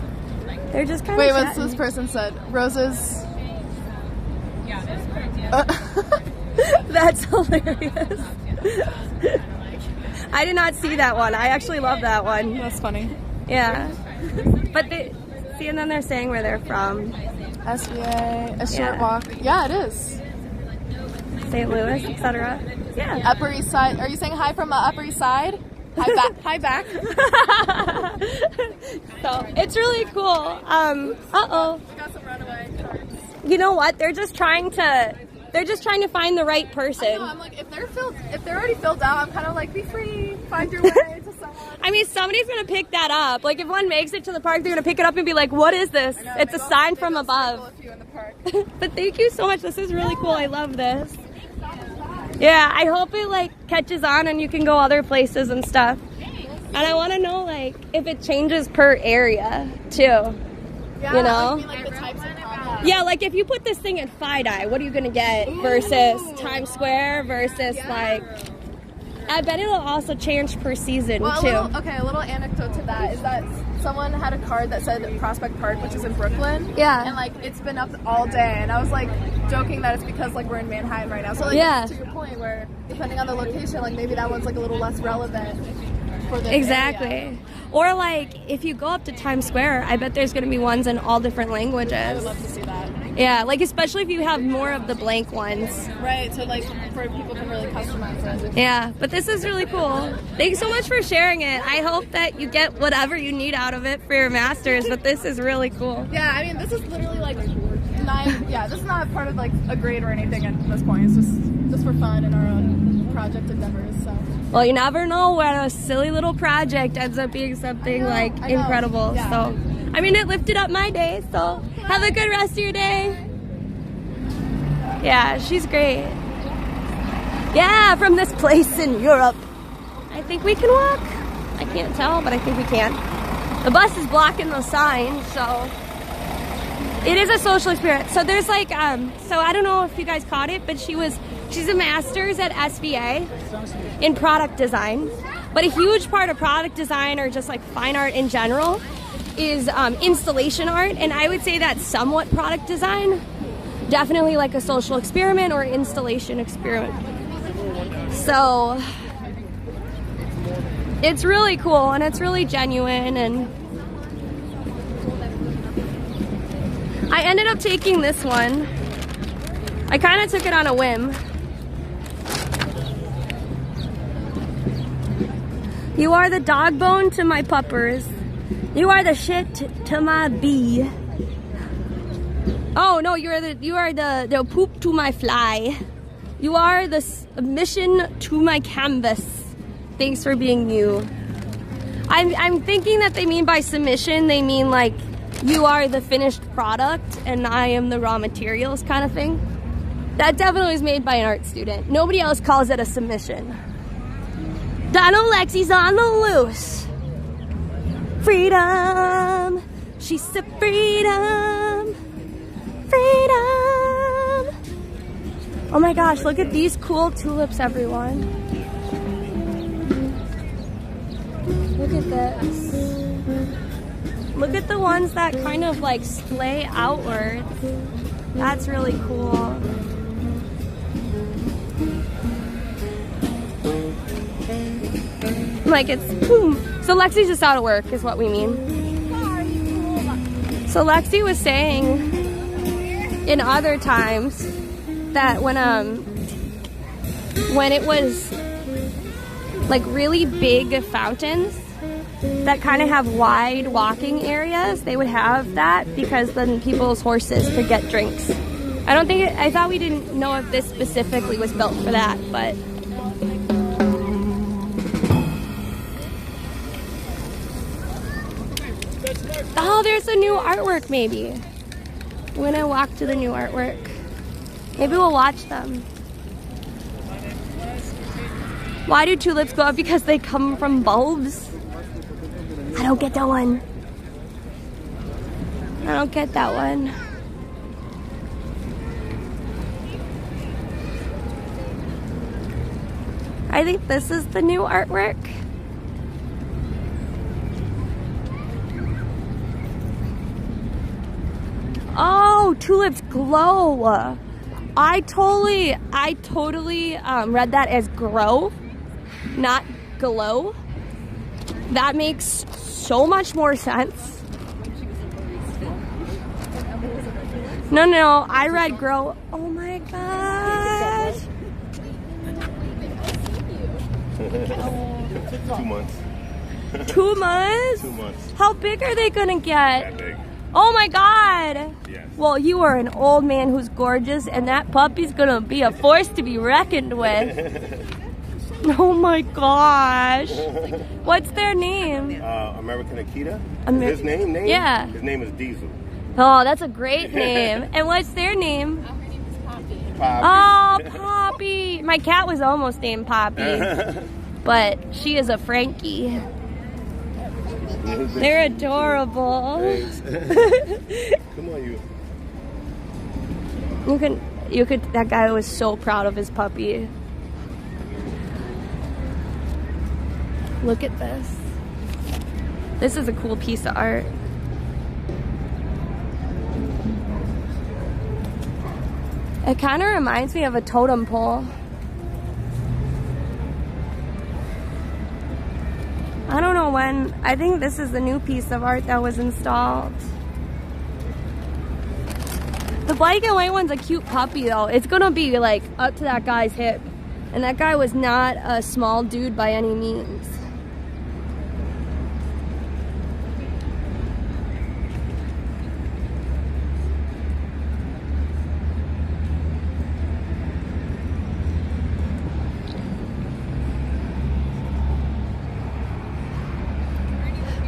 they're just kind of Wait, what's this person said? Roses? That's hilarious. I did not see that one. I actually love that one. That's funny. Yeah. But see, and then they're saying where they're from. SVA, a short walk. Yeah, it is. St. Louis, etc. Yeah. Upper East Side. Are you saying hi from Upper East Side? Hi back. Hi back. So it's really cool. Uh-oh. We got some runaway cards. You know what? They're just trying to find the right person. I know, I'm like, if they're already filled out, I'm kind of like, be free, find your way to someone. I mean, somebody's gonna pick that up. Like, if one makes it to the park, they're gonna pick it up and be like, "What is this?" Know, it's a sign from above. A few in the park. But thank you so much. This is really cool. I love this. Yeah, I hope it like catches on and you can go other places and stuff. And I want to know, like, if it changes per area, too. Yeah, you know? You mean, like, the types of content. Yeah, like, if you put this thing at FiDi, what are you going to get versus Times Square versus, like... I bet it'll also change per season, too. A little anecdote to that is that someone had a card that said Prospect Park, which is in Brooklyn. Yeah. And, like, it's been up all day. And I was, like, joking that it's because, like, we're in Manhattan right now. So, like, to your point, where depending on the location, like, maybe that one's, like, a little less relevant for the area. Or, like, if you go up to Times Square, I bet there's going to be ones in all different languages. I would love to see that. Yeah, like, especially if you have more of the blank ones. Right, so, like, for people can really customize it. Yeah, but this is really cool. Thanks so much for sharing it. I hope that you get whatever you need out of it for your master's, but this is really cool. Yeah, I mean, this is literally, like, this is not part of, like, a grade or anything at this point. It's just for fun and our own project endeavors, so. Well, you never know where a silly little project ends up being something, like, incredible. Yeah. So, I mean, it lifted up my day, so have a good rest of your day. Yeah, she's great. Yeah, from this place in Europe. I think we can walk. I can't tell, but I think we can. The bus is blocking the sign, so it is a social experience. So there's like, so I don't know if you guys caught it, but she's a master's at SVA in product design. But a huge part of product design, or just like fine art in general, is installation art. And I would say that's somewhat product design. Definitely like a social experiment or installation experiment. So it's really cool and it's really genuine, and I ended up taking this one. I kind of took it on a whim. You are the dog bone to my puppers. You are the shit to my bee. Oh no, you are the poop to my fly. You are the submission to my canvas. Thanks for being you. I'm thinking that they mean by submission, they mean like you are the finished product and I am the raw materials kind of thing. That definitely is made by an art student. Nobody else calls it a submission. Dino Lexi's on the loose. Freedom. She said freedom. Freedom. Oh my gosh, look at these cool tulips, everyone. Look at this. Look at the ones that kind of like splay outwards. That's really cool. Like it's boom. So Lexi's just out of work is what we mean. So Lexi was saying in other times that when it was like really big fountains that kind of have wide walking areas, they would have that because then people's horses could get drinks. I thought we didn't know if this specifically was built for that, but oh, there's a new artwork maybe. When I walk to the new artwork, maybe we'll watch them. Why do tulips go up? Because they come from bulbs? I don't get that one. I don't get that one. I think this is the new artwork. Oh, tulips glow. I totally read that as grow, not glow. That makes so much more sense. No, I read grow. Oh my gosh. 2 months. 2 months? 2 months. How big are they gonna get? That big. Oh my god. Yes. Well, you are an old man who's gorgeous, and that puppy's gonna be a force to be reckoned with. Oh my gosh. What's their name? American Akita. His name? Yeah. His name is Diesel. Oh, that's a great name. And what's their name? Her name is Poppy. Poppy. Oh, Poppy. My cat was almost named Poppy, but she is a Frankie. They're adorable. Thanks. Come on, you. You could, that guy was so proud of his puppy. Look at this. This is a cool piece of art. It kind of reminds me of a totem pole. I don't know when. I think this is the new piece of art that was installed. The black and white one's a cute puppy though. It's gonna be like up to that guy's hip. And that guy was not a small dude by any means.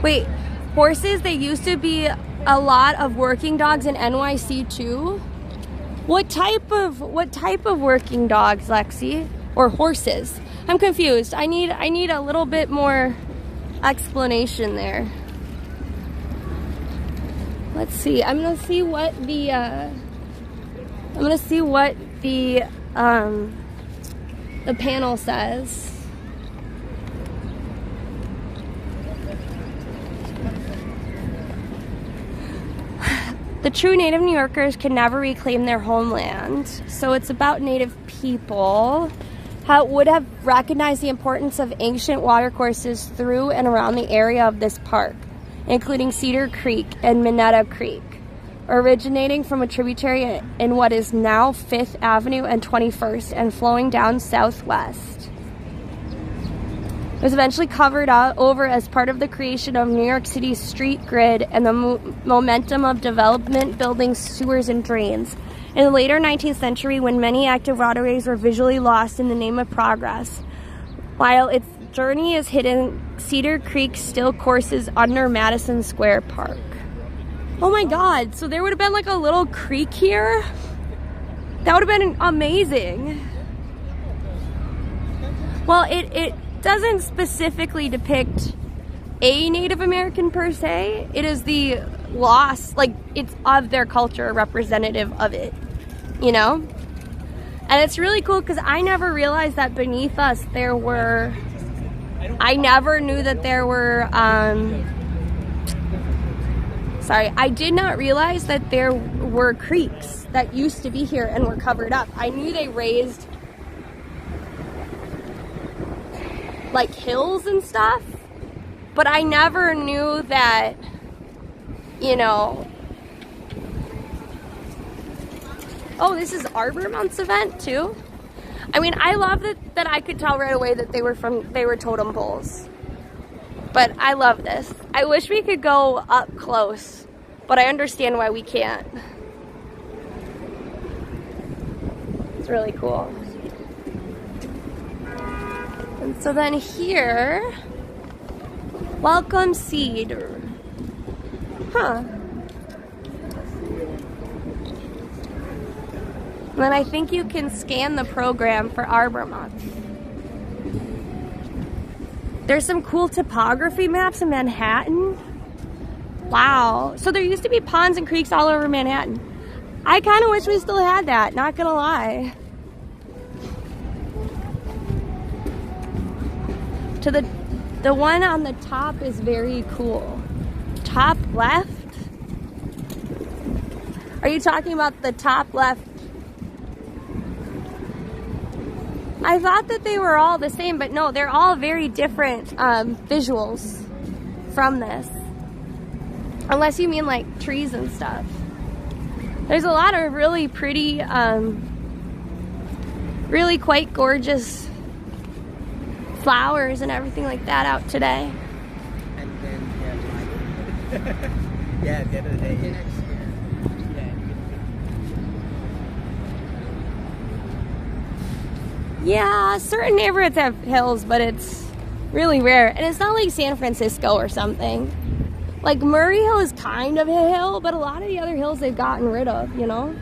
Wait, horses, they used to be a lot of working dogs in NYC too? What type of working dogs, Lexi? Or horses? I'm confused. I need a little bit more explanation there. Let's see. I'm gonna see what the panel says. The true native New Yorkers can never reclaim their homeland. So it's about native people. How would have recognized the importance of ancient watercourses through and around the area of this park, including Cedar Creek and Minetta Creek, originating from a tributary in what is now 5th Avenue and 21st and flowing down southwest. It was eventually covered over as part of the creation of New York City's street grid and the momentum of development, buildings, sewers, and drains. In the later 19th century, when many active waterways were visually lost in the name of progress, while its journey is hidden, Cedar Creek still courses under Madison Square Park. Oh my God, so there would have been like a little creek here? That would have been amazing. Well, it doesn't specifically depict a Native American per se. It is the loss, like it's of their culture, representative of it, you know? And it's really cool because I never realized that beneath us there were, I never knew that there were, I did not realize that there were creeks that used to be here and were covered up. I knew they raised like hills and stuff, but I never knew that, you know. Oh, this is Arbor Month's event too. I mean, I love that I could tell right away that they were totem poles. But I love this. I wish we could go up close, but I understand why we can't. It's really cool. And so then here, welcome cedar. Huh. And then I think you can scan the program for Arbor Month. There's some cool topography maps in Manhattan. Wow. So there used to be ponds and creeks all over Manhattan. I kind of wish we still had that, not gonna lie. To the one on the top is very cool. Top left? Are you talking about the top left? I thought that they were all the same, but no, they're all very different visuals from this. Unless you mean like trees and stuff. There's a lot of really pretty, really quite gorgeous flowers and everything like that out today. And then yeah, the other day. Yeah, certain neighborhoods have hills, but it's really rare. And it's not like San Francisco or something. Like Murray Hill is kind of a hill, but a lot of the other hills they've gotten rid of, you know?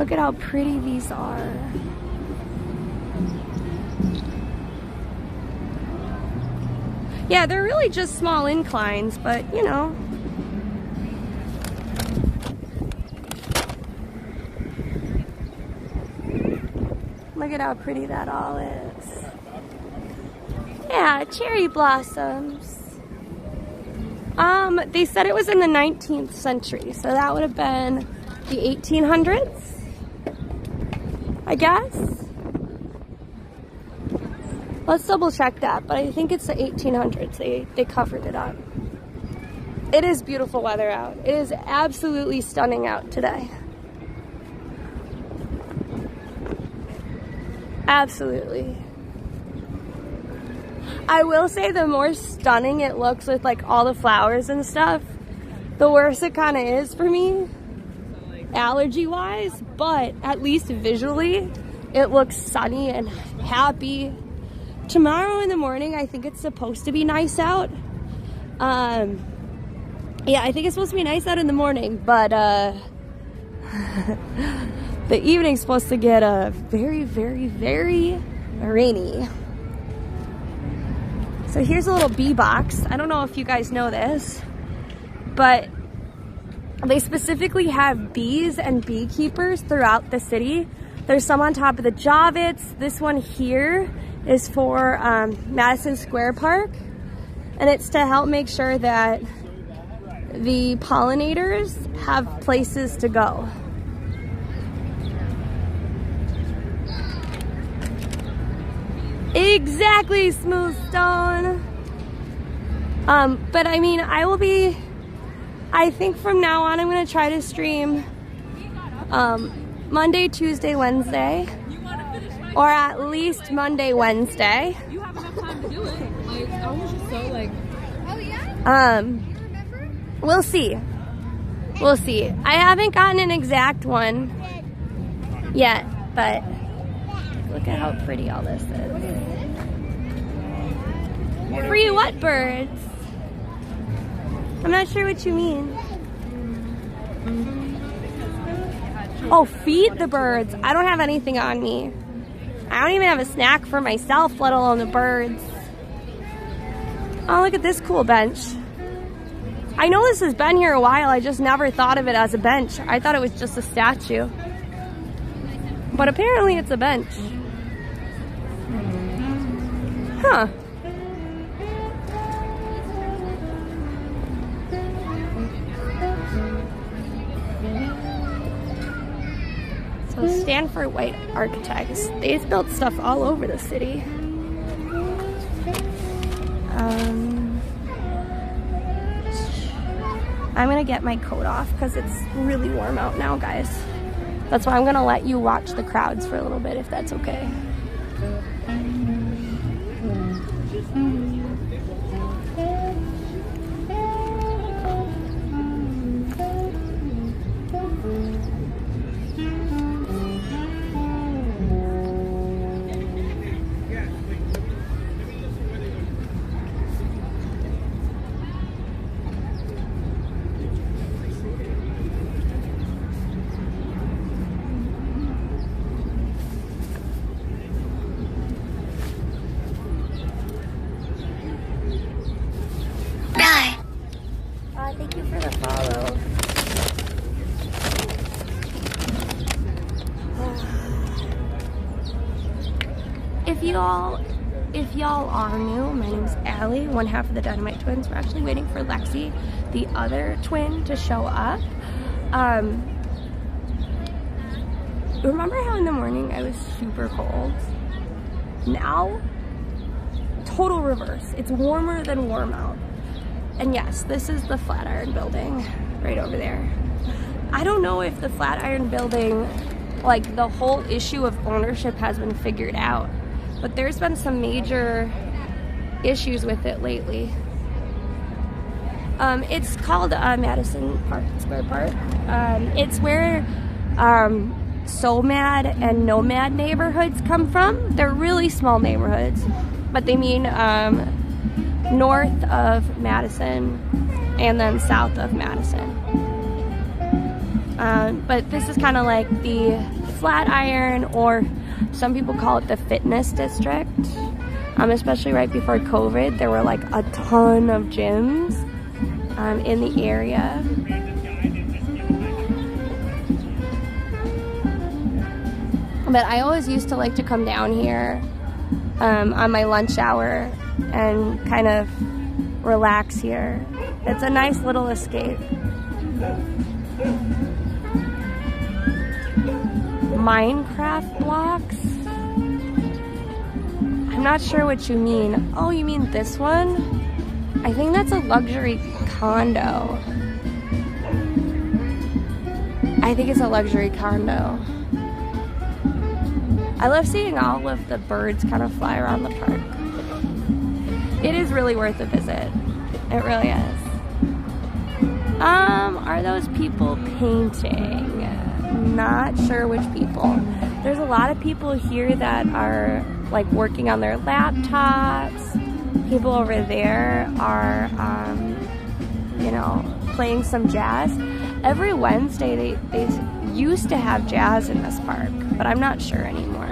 Look at how pretty these are. Yeah, they're really just small inclines, but you know. Look at how pretty that all is. Yeah, cherry blossoms. They said it was in the 19th century, so that would have been the 1800s, I guess. Let's double check that, but I think it's the 1800s. They covered it up. It is beautiful weather out. It is absolutely stunning out today. Absolutely. I will say the more stunning it looks with like all the flowers and stuff, the worse it kind of is for me, allergy wise, but at least visually it looks sunny and happy. Tomorrow in the morning I think it's supposed to be nice out. Yeah, I think it's supposed to be nice out in the morning, but the evening's supposed to get very, very, very rainy. So here's a little bee box. I don't know if you guys know this, but they specifically have bees and beekeepers throughout the city. There's some on top of the Javits. This one here is for Madison Square Park, and it's to help make sure that the pollinators have places to go. Exactly, Smooth Stone. But I mean, I think from now on I'm gonna try to stream Monday, Tuesday, Wednesday, or at least Monday, Wednesday. You have enough time to do it. Like, I was just so like, oh yeah? We'll see. We'll see. I haven't gotten an exact one yet, but look at how pretty all this is. Free what birds? I'm not sure what you mean. Oh, feed the birds. I don't have anything on me. I don't even have a snack for myself, let alone the birds. Oh, look at this cool bench. I know this has been here a while. I just never thought of it as a bench. I thought it was just a statue. But apparently it's a bench. Huh. So Stanford White Architects, they've built stuff all over the city. I'm gonna get my coat off because it's really warm out now, guys. That's why I'm gonna let you watch the crowds for a little bit, if that's okay. Thank you for the follow. If y'all are new, my name's Allie, one half of the DinomiteTwins. We're actually waiting for Lexi, the other twin, to show up. Remember how in the morning I was super cold? Now, total reverse. It's warmer than warm out. And yes, this is the Flatiron building right over there. I don't know if the Flatiron building, like the whole issue of ownership has been figured out, but there's been some major issues with it lately. It's called Madison Square Park. It's where SOMAD and NOMAD neighborhoods come from. They're really small neighborhoods, but they mean north of Madison and then south of Madison. But this is kind of like the Flatiron, or some people call it the fitness district. Especially right before COVID, there were like a ton of gyms in the area. But I always used to like to come down here on my lunch hour and kind of relax here. It's a nice little escape. Minecraft blocks? I'm not sure what you mean. Oh, you mean this one? I think that's a luxury condo. I think it's a luxury condo. I love seeing all of the birds kind of fly around the park. It is really worth a visit. It really is. Are those people painting? Not sure which people. There's a lot of people here that are like working on their laptops. People over there are, you know, playing some jazz. Every Wednesday they used to have jazz in this park, but I'm not sure anymore.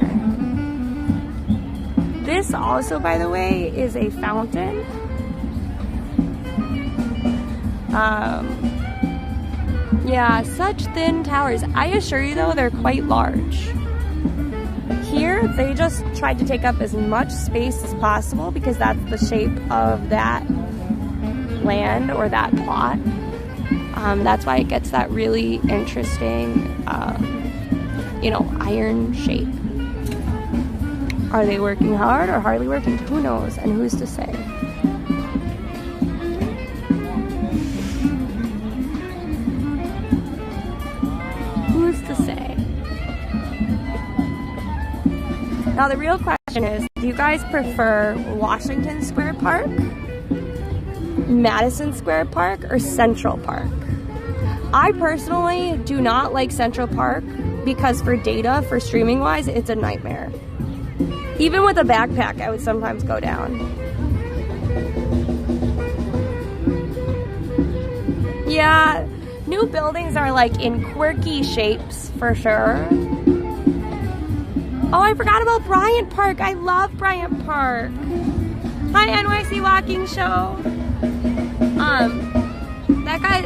This also, by the way, is a fountain. Yeah, such thin towers. I assure you though, they're quite large. Here, they just tried to take up as much space as possible because that's the shape of that land or that plot. That's why it gets that really interesting, you know, iron shape. Are they working hard or hardly working? Who knows, and who's to say? Who's to say? Now the real question is, do you guys prefer Washington Square Park, Madison Square Park, or Central Park? I personally do not like Central Park because for data, for streaming wise, it's a nightmare. Even with a backpack, I would sometimes go down. Yeah, new buildings are like in quirky shapes for sure. Oh, I forgot about Bryant Park. I love Bryant Park. Hi, NYC Walking Show. That guy,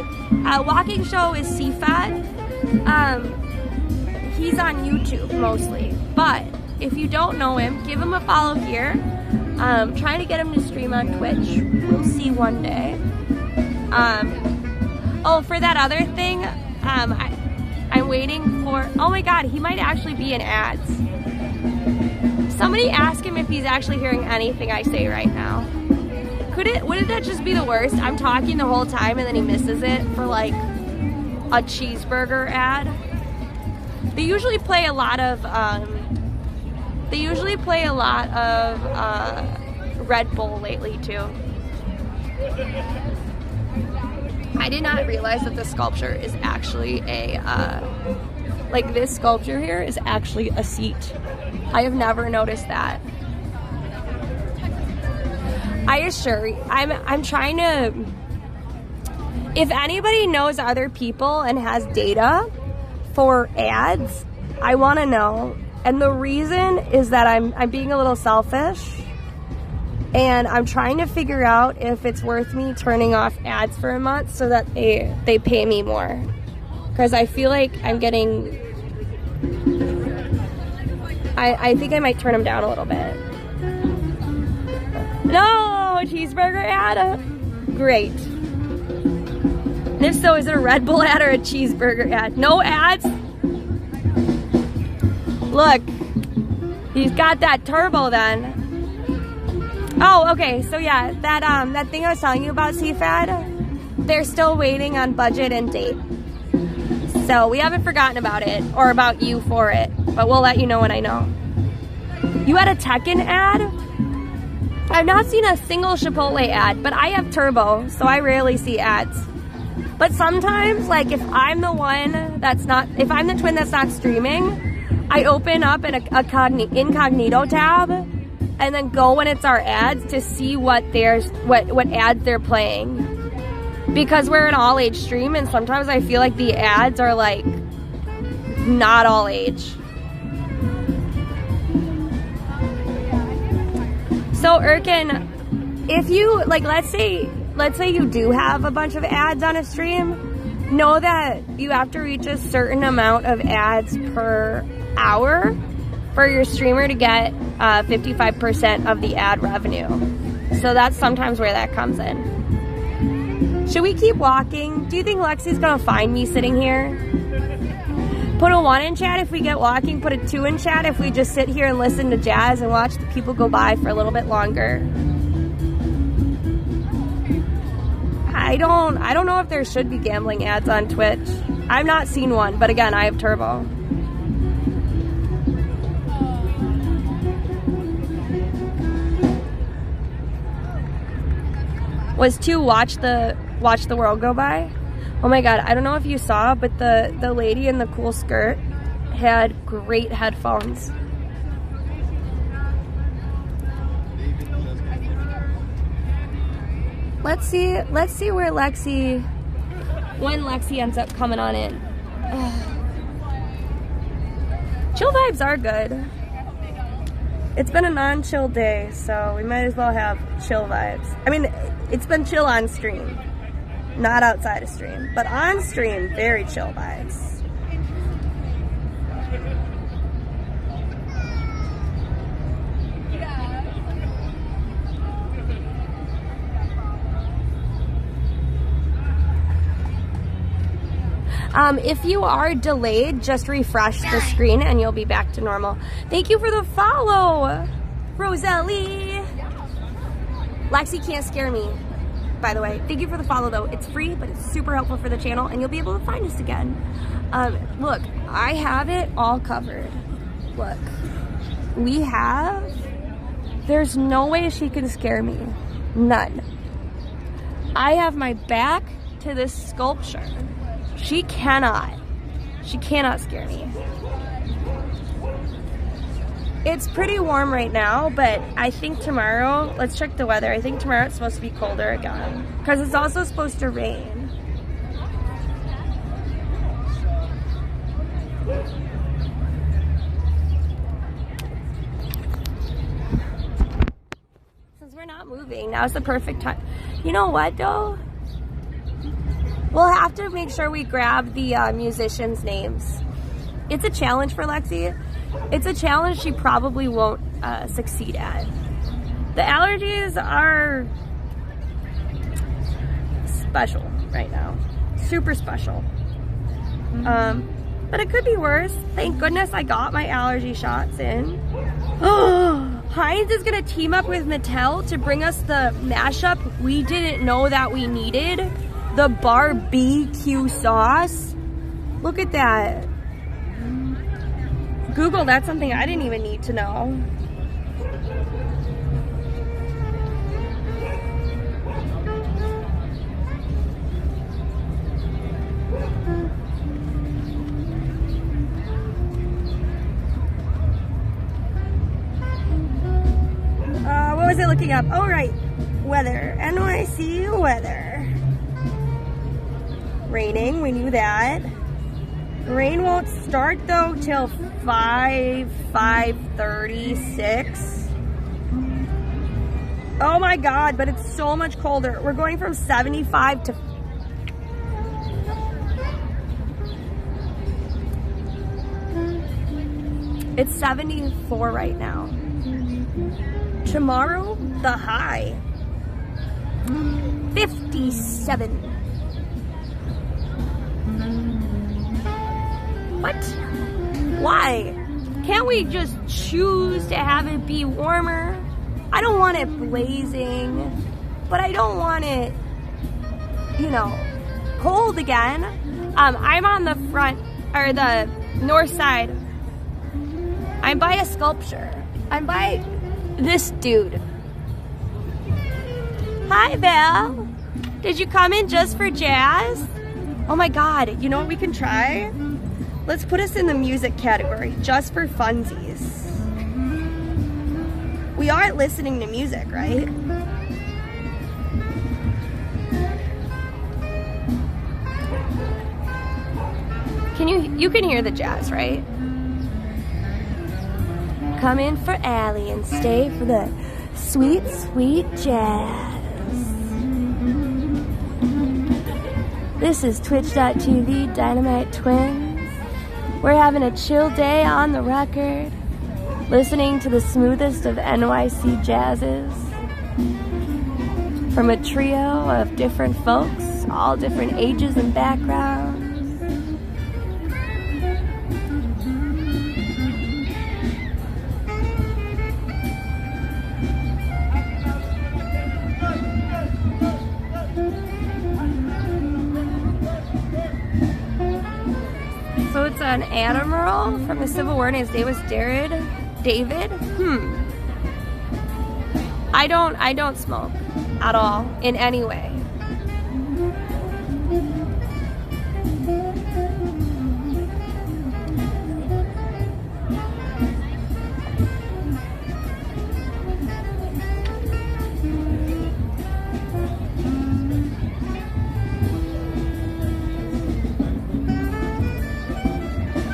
Walking Show is CFAT. He's on YouTube mostly, but if you don't know him, give him a follow here. Trying to get him to stream on Twitch. We'll see one day. Oh, for that other thing, I'm waiting for, oh my god, he might actually be in ads. Somebody ask him if he's actually hearing anything I say right now. Wouldn't that just be the worst? I'm talking the whole time and then he misses it for like a cheeseburger ad. They usually play a lot of, Red Bull lately too. I did not realize that this sculpture is actually a, like this sculpture here is actually a seat. I have never noticed that. I assure you, I'm trying to, if anybody knows other people and has data for ads, I want to know. And the reason is that I'm being a little selfish and I'm trying to figure out if it's worth me turning off ads for a month so that they pay me more. Because I feel like I'm getting, I think I might turn them down a little bit. No, cheeseburger ad? Great. And if so, is it a Red Bull ad or a cheeseburger ad? No ads? Look, he's got that turbo then. Oh, okay, so yeah, that thing I was telling you about, CFAD, they're still waiting on budget and date. So we haven't forgotten about it, or about you for it, but we'll let you know when I know. You had a Tekken ad? I've not seen a single Chipotle ad, but I have turbo, so I rarely see ads. But sometimes, like if I'm the one that's not, if I'm the twin that's not streaming, I open up an incognito tab and then go when it's our ads to see what ads they're playing. because we're an all age stream, and sometimes I feel like the ads are like not all age. So Erkin, if you like, let's say you do have a bunch of ads on a stream, know that you have to reach a certain amount of ads per hour for your streamer to get 55% of the ad revenue. So that's sometimes where that comes in. Should we keep walking? Do you think Lexi's gonna find me sitting here? Put a 1 in chat if we get walking, put a 2 in chat if we just sit here and listen to jazz and watch the people go by for a little bit longer. I don't know if there should be gambling ads on Twitch. I've not seen one, but again, I have Turbo. Was 2 watch the world go by? Oh my god, I don't know if you saw, but the lady in the cool skirt had great headphones. Let's see where when Lexi ends up coming on in. Chill vibes are good. It's been a non-chill day, so we might as well have chill vibes. I mean, it's been chill on stream, not outside of stream, but on stream, very chill vibes. If you are delayed, just refresh the screen and you'll be back to normal. Thank you for the follow, Rosalie. Lexi can't scare me, by the way. Thank you for the follow, though. It's free, but it's super helpful for the channel, and you'll be able to find us again. Look, I have it all covered. Look, there's no way she can scare me. None. I have my back to this sculpture. She cannot scare me. It's pretty warm right now, but I think tomorrow, let's check the weather. I think tomorrow it's supposed to be colder again, because it's also supposed to rain. Since we're not moving, now's the perfect time. You know what though? We'll have to make sure we grab the musicians' names. It's a challenge for Lexi. It's a challenge she probably won't succeed at. The allergies are special right now. Super special. But it could be worse. Thank goodness I got my allergy shots in. Heinz is gonna team up with Mattel to bring us the mashup we didn't know that we needed. The barbecue sauce. Look at that. Google, that's something I didn't even need to know. What was I looking up? Oh, right. Weather. NYC weather. Raining, we knew that. Rain won't start though till 5:36. Oh my god, but it's so much colder. We're going from 75 to... It's 74 right now. Tomorrow, the high. 57. What? Why? Can't we just choose to have it be warmer? I don't want it blazing, but I don't want it, you know, cold again. I'm on the front, or the north side. I'm by a sculpture. I'm by this dude. Hi, Val. Did you come in just for jazz? Oh my god, you know what we can try? Let's put us in the music category, just for funsies. We are listening to music, right? you can hear the jazz, right? Come in for Allie and stay for the sweet, sweet jazz. This is twitch.tv DinomiteTwins. We're having a chill day on the record, listening to the smoothest of NYC jazzes from a trio of different folks, all different ages and backgrounds. So it's an admiral from the Civil War, and his name was David. I don't smoke at all in any way.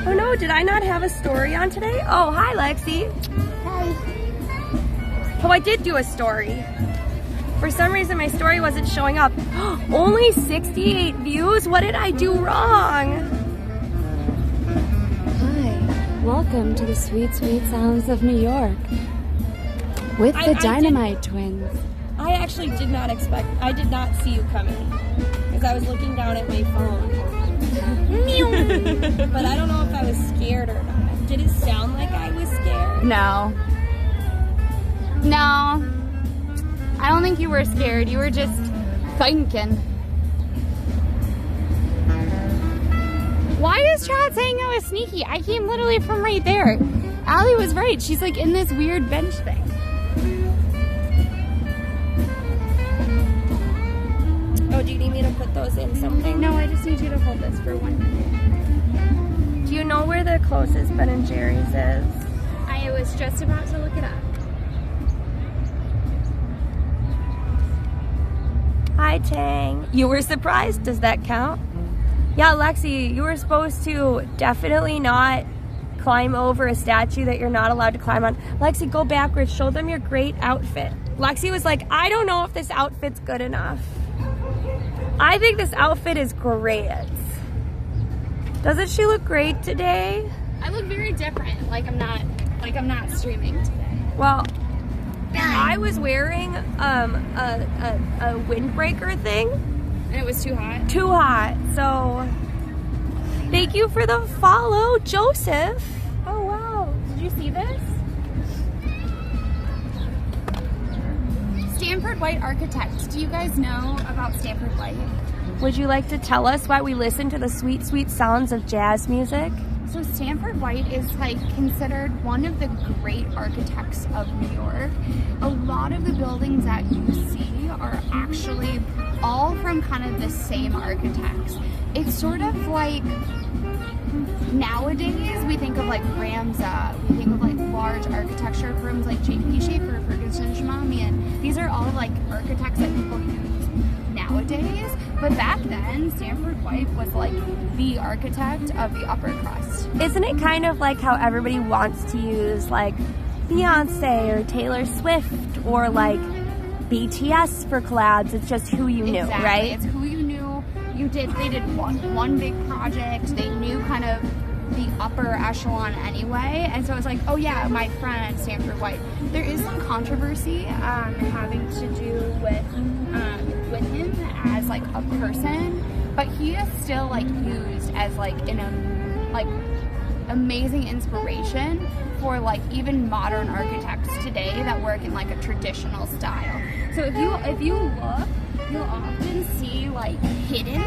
Oh no, did I not have a story on today? Oh, hi Lexi. Hi. Oh, I did do a story. For some reason my story wasn't showing up. Only 68 views? What did I do wrong? Hi, welcome to the sweet, sweet sounds of New York with the DinomiteTwins. I actually did not expect, I did not see you coming because I was looking down at my phone. But I don't know if I was scared or not. Did it sound like I was scared? No. No. I don't think you were scared. You were just thinking. Why is Chad saying I was sneaky? I came literally from right there. Allie was right. She's like in this weird bench thing. Oh, do you need me to put those in something? No, I just need you to hold this for 1 minute. Do you know where the closest Ben & Jerry's is? I was just about to look it up. Hi, Tang. You were surprised? Does that count? Yeah, Lexi, you were supposed to definitely not climb over a statue that you're not allowed to climb on. Lexi, go backwards. Show them your great outfit. Lexi was like, I don't know if this outfit's good enough. I think this outfit is great. Doesn't she look great today? I look very different. Like I'm not streaming today. Well, I was wearing a windbreaker thing. And it was too hot? Too hot. So, thank you for the follow, Joseph. Oh, wow. Did you see this? Stanford White architect. Do you guys know about Stanford White? Would you like to tell us why we listen to the sweet, sweet sounds of jazz music? So Stanford White is like considered one of the great architects of New York. A lot of the buildings that you see are actually all from kind of the same architects. It's sort of like nowadays we think of like Ramza, we think of like large architecture firms like J.P. Schaefer, Ferguson Shamamian. These are all like architects that people use nowadays. But back then, Stanford White was like the architect of the upper crust. Isn't it kind of like how everybody wants to use like Beyonce or Taylor Swift or like BTS for collabs? It's just who you knew, exactly. Right? It's who you knew. They did one big project. They knew kind of the upper echelon anyway, and so it's like, oh yeah, my friend Stanford White. There is some controversy having to do with him as like a person, but he is still like used as like amazing inspiration for like even modern architects today that work in like a traditional style. So if you look, you'll often see like hidden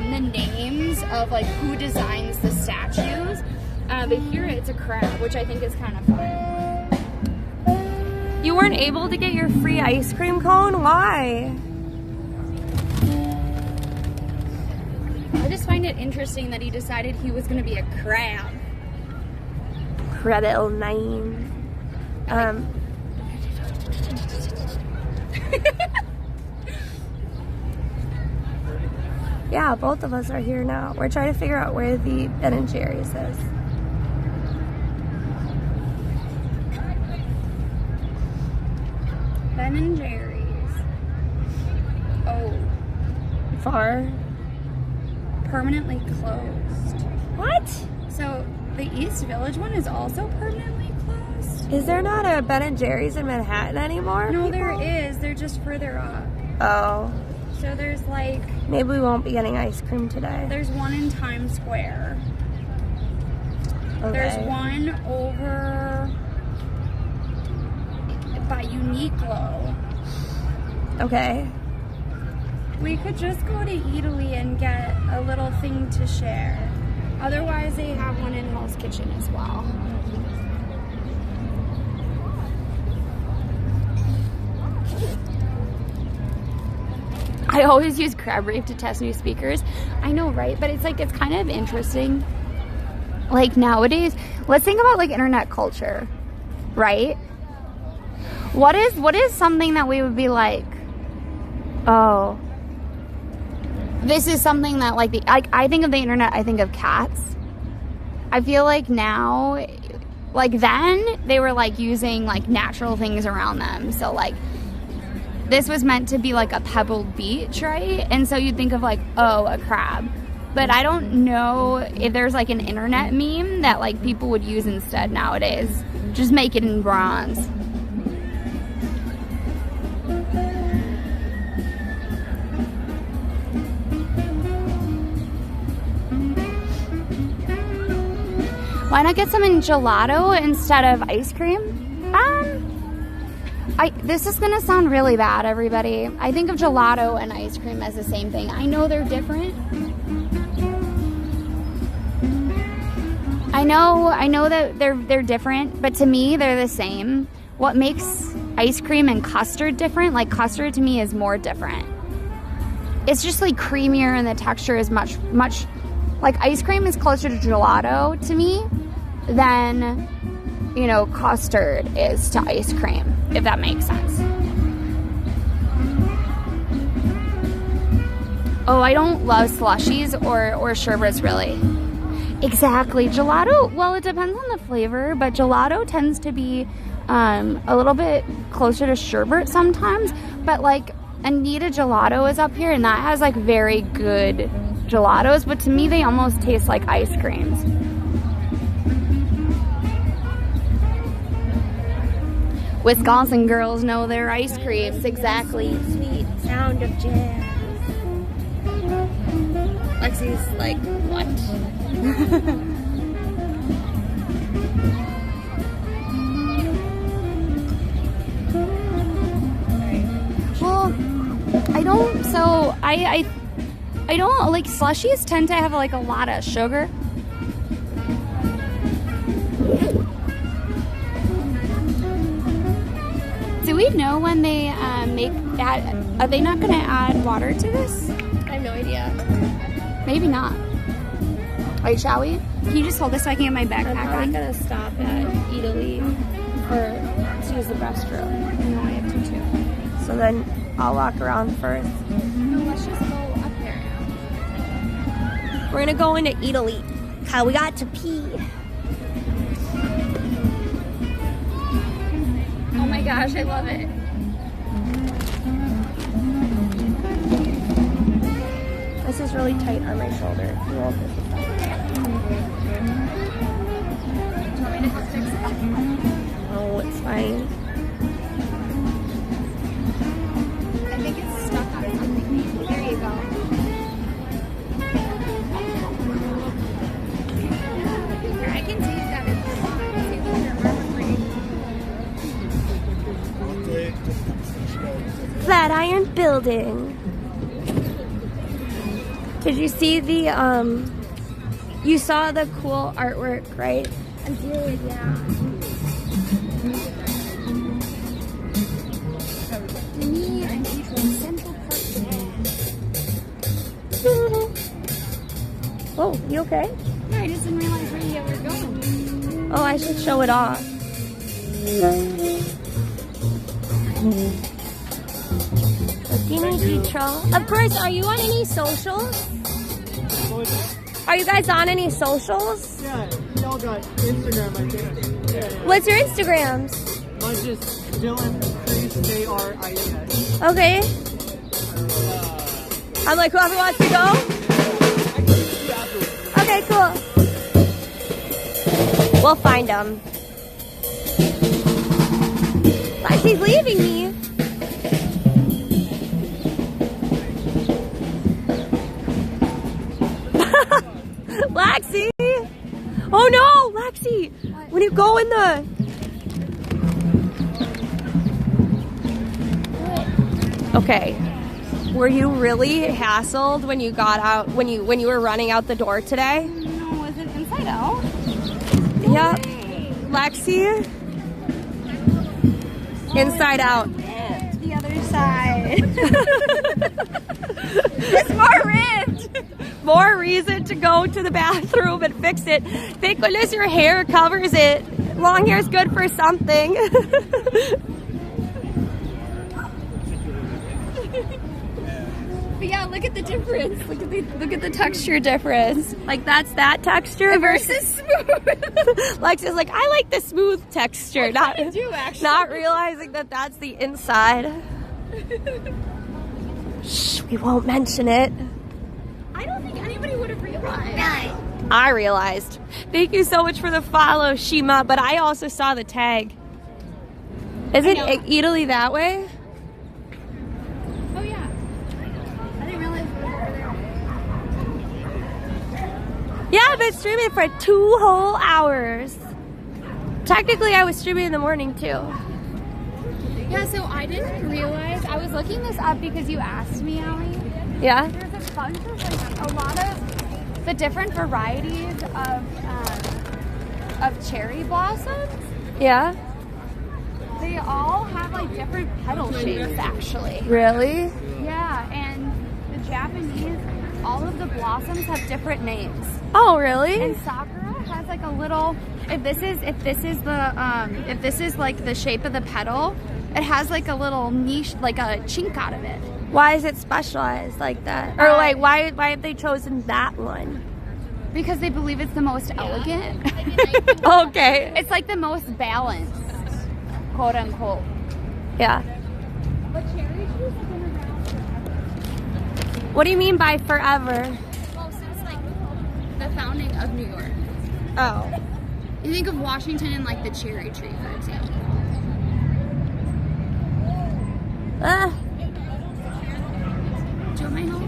the names of like who designs the statues, but here it's a crab, which I think is kind of fun. You weren't able to get your free ice cream cone? Why? I just find it interesting that he decided he was going to be a crab. Incredible name. Yeah, both of us are here now. We're trying to figure out where the Ben & Jerry's is. Ben & Jerry's. Oh. Far? Permanently closed. What? So the East Village one is also permanently closed? Is there not a Ben & Jerry's in Manhattan anymore? No, people? there is. They're just further up. Oh. So there's like... Maybe we won't be getting ice cream today. There's one in Times Square. Okay. There's one over by Uniqlo. Okay. We could just go to Eataly and get a little thing to share. Otherwise, they have one in Hell's Kitchen as well. I always use Crab Reef to test new speakers. I know, right? But it's like, it's kind of interesting. Like nowadays, let's think about like internet culture, right? What is something that we would be like, oh, this is something that like I think of the internet, I think of cats. I feel like now, like then they were like using like natural things around them. So like this was meant to be like a pebbled beach, right? And so you'd think of like, oh, a crab. But I don't know if there's like an internet meme that like people would use instead nowadays. Just make it in bronze. Why not get some in gelato instead of ice cream? This is gonna sound really bad, everybody. I think of gelato and ice cream as the same thing. I know they're different. I know that they're different, but to me they're the same. What makes ice cream and custard different? Like custard to me is more different. It's just like creamier and the texture is much like ice cream is closer to gelato to me than, you know, custard is to ice cream, if that makes sense. Oh, I don't love slushies or sherbets really. Exactly. Gelato, well, it depends on the flavor, but gelato tends to be a little bit closer to sherbet sometimes. But like Anita Gelato is up here and that has like very good gelatos, but to me they almost taste like ice creams. Wisconsin girls know their ice creams, exactly. Sweet sound of jazz. Lexi's like, what? Well, I don't like slushies tend to have like a lot of sugar. Do we know when they are they not going to add water to this? I have no idea. Maybe not. Wait, shall we? Can you just hold this so I can get my backpack I'm probably gonna stop at Eataly to use the restroom. No, I have to too. So then I'll walk around first. No, let's just go up there now. We're gonna go into Eataly. How we got to pee. Oh my gosh, I love it. This is really tight on my shoulder. You won't fix it. Oh, it's fine. I think it's stuck on something. There you go. Here, I can take that if you want. See if you're Flatiron building. Did you see the, you saw the cool artwork, right? I did, yeah. To me, I'm featuring Central Park. Oh, you okay? Yeah, I just didn't realize where you were going. Oh, I should show it off. Of course, are you on any socials? Are you guys on any socials? Yeah, we all got Instagram, I think. Yeah. What's your Instagrams? Mine's just Dylan Crease, K-R-I-E-S. Okay. I'm like, whoever wants to go? Okay, cool. We'll find them. Lexi's leaving me. Lexi! Oh no, Lexi! When you go in the... Okay. Were you really hassled when you got out, when you were running out the door today? No, was it inside out? Yep. Lexi? Inside out. The other side. It's more ripped. More reason to go to the bathroom and fix it. Thank goodness your hair covers it. Long hair is good for something. But yeah, look at the difference. Look at the texture difference. Like that's that texture versus smooth. Lexi's like, I like the smooth texture. Not realizing that that's the inside. Shh, we won't mention it. I don't think anybody would have realized. I realized. Thank you so much for the follow, Shima, but I also saw the tag. Isn't Eataly that way? Oh yeah. I didn't realize it was over there. Yeah, I've been streaming for 2 whole hours. Technically, I was streaming in the morning too. Yeah, so I didn't realize. I was looking this up because you asked me, Allie. Yeah? There's a bunch of, like, a lot of the different varieties of cherry blossoms. Yeah? They all have, like, different petal shapes, actually. Really? Yeah, and the Japanese, all of the blossoms have different names. Oh, really? And Sakura has, like, a little, if this is like the shape of the petal, it has like a little niche, like a chink out of it. Why is it specialized like that? Or like, why have they chosen that one? Because they believe it's the most elegant. Okay. It's like the most balanced, quote unquote. Yeah. But cherry trees have been around forever. What do you mean by forever? Well, since like the founding of New York. Oh. You think of Washington and like the cherry tree, for example. Do you want my help?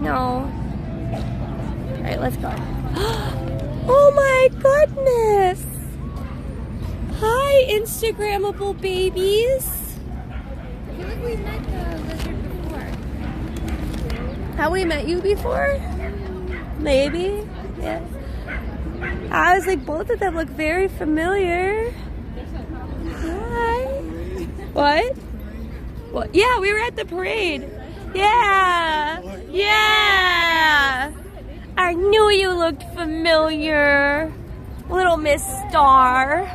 No. All right, let's go. Oh my goodness. Hi, Instagrammable babies. I feel like we've met the lizard before. Have we met you before? Maybe. Yes. I was like, both of them look very familiar. Hi. What? What? Yeah, we were at the parade. Yeah. Yeah. I knew you looked familiar. Little Miss Star.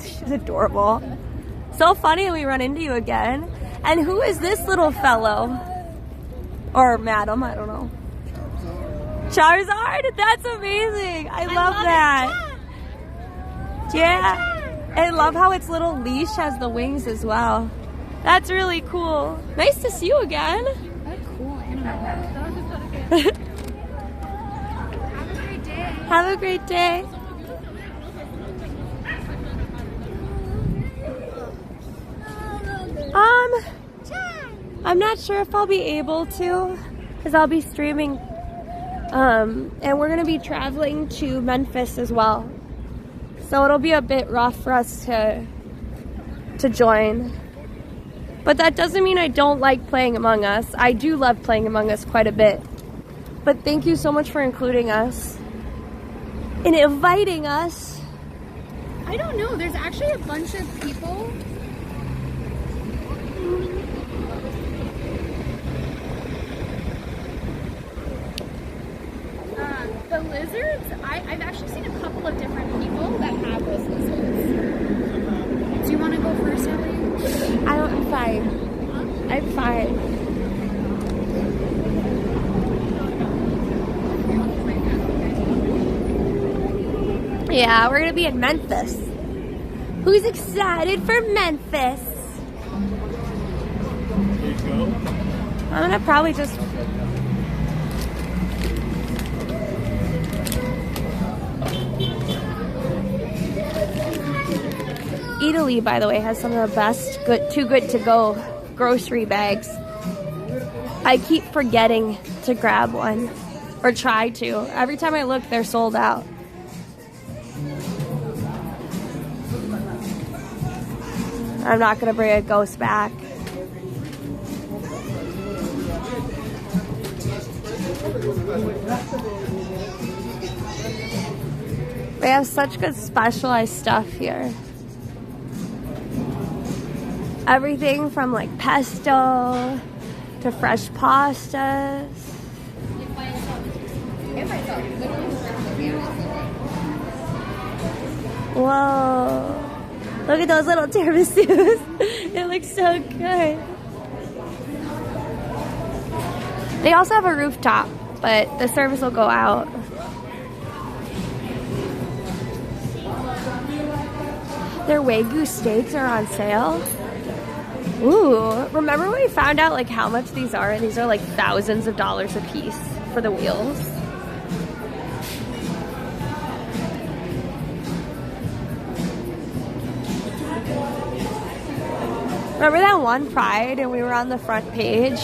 She's adorable. So funny we run into you again. And who is this little fellow? Or madam, I don't know. Charizard? That's amazing. I love that. Yeah. I love how its little leash has the wings as well. That's really cool. Nice to see you again. What a cool animal. Have a great day. Have a great day. I'm not sure if I'll be able to, because I'll be streaming. And we're gonna be traveling to Memphis as well. So it'll be a bit rough for us to join. But that doesn't mean I don't like playing Among Us. I do love playing Among Us quite a bit. But thank you so much for including us and inviting us. I don't know. There's actually a bunch of people. The lizards, I've actually seen a couple of different people that have those lizards. Do you want to go first, Ellie? I'm fine. I'm fine. Yeah, we're gonna be in Memphis. Who's excited for Memphis? Here you go. I'm gonna probably just... Eataly, by the way, has some of the best too good to go grocery bags. I keep forgetting to grab one, or try to. Every time I look, they're sold out. I'm not gonna bring a ghost back. They have such good specialized stuff here. Everything from like pesto to fresh pastas. Whoa. Look at those little tiramisus. It looks so good. They also have a rooftop, but the service will go out. Their Wagyu steaks are on sale. Ooh, remember when we found out like how much these are? These are like thousands of dollars a piece for the wheels. Remember that one Pride and we were on the front page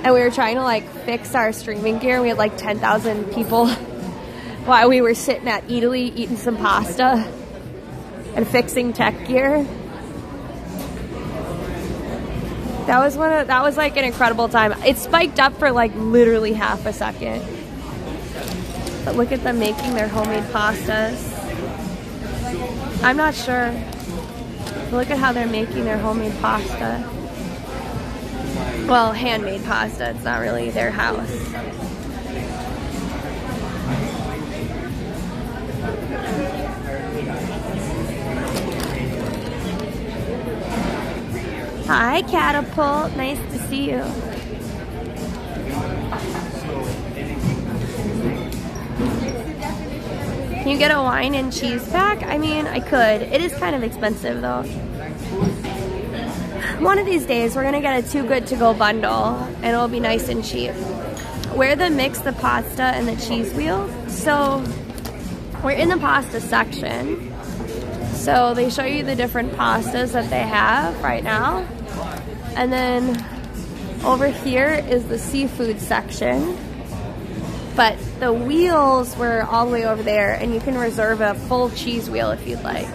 and we were trying to like fix our streaming gear? We had like 10,000 people while we were sitting at Eataly eating some pasta and fixing tech gear. That was like an incredible time. It spiked up for like literally half a second. But look at them making their homemade pastas. I'm not sure. Look at how they're making their homemade pasta. Well, handmade pasta. It's not really their house. Hi, Catapult. Nice to see you. Can you get a wine and cheese pack? I mean, I could. It is kind of expensive, though. One of these days, we're going to get a Too Good To Go bundle, and it'll be nice and cheap. We're the mix the pasta and the cheese wheel. So, we're in the pasta section. So, they show you the different pastas that they have right now. And then over here is the seafood section. But the wheels were all the way over there, and you can reserve a full cheese wheel if you'd like.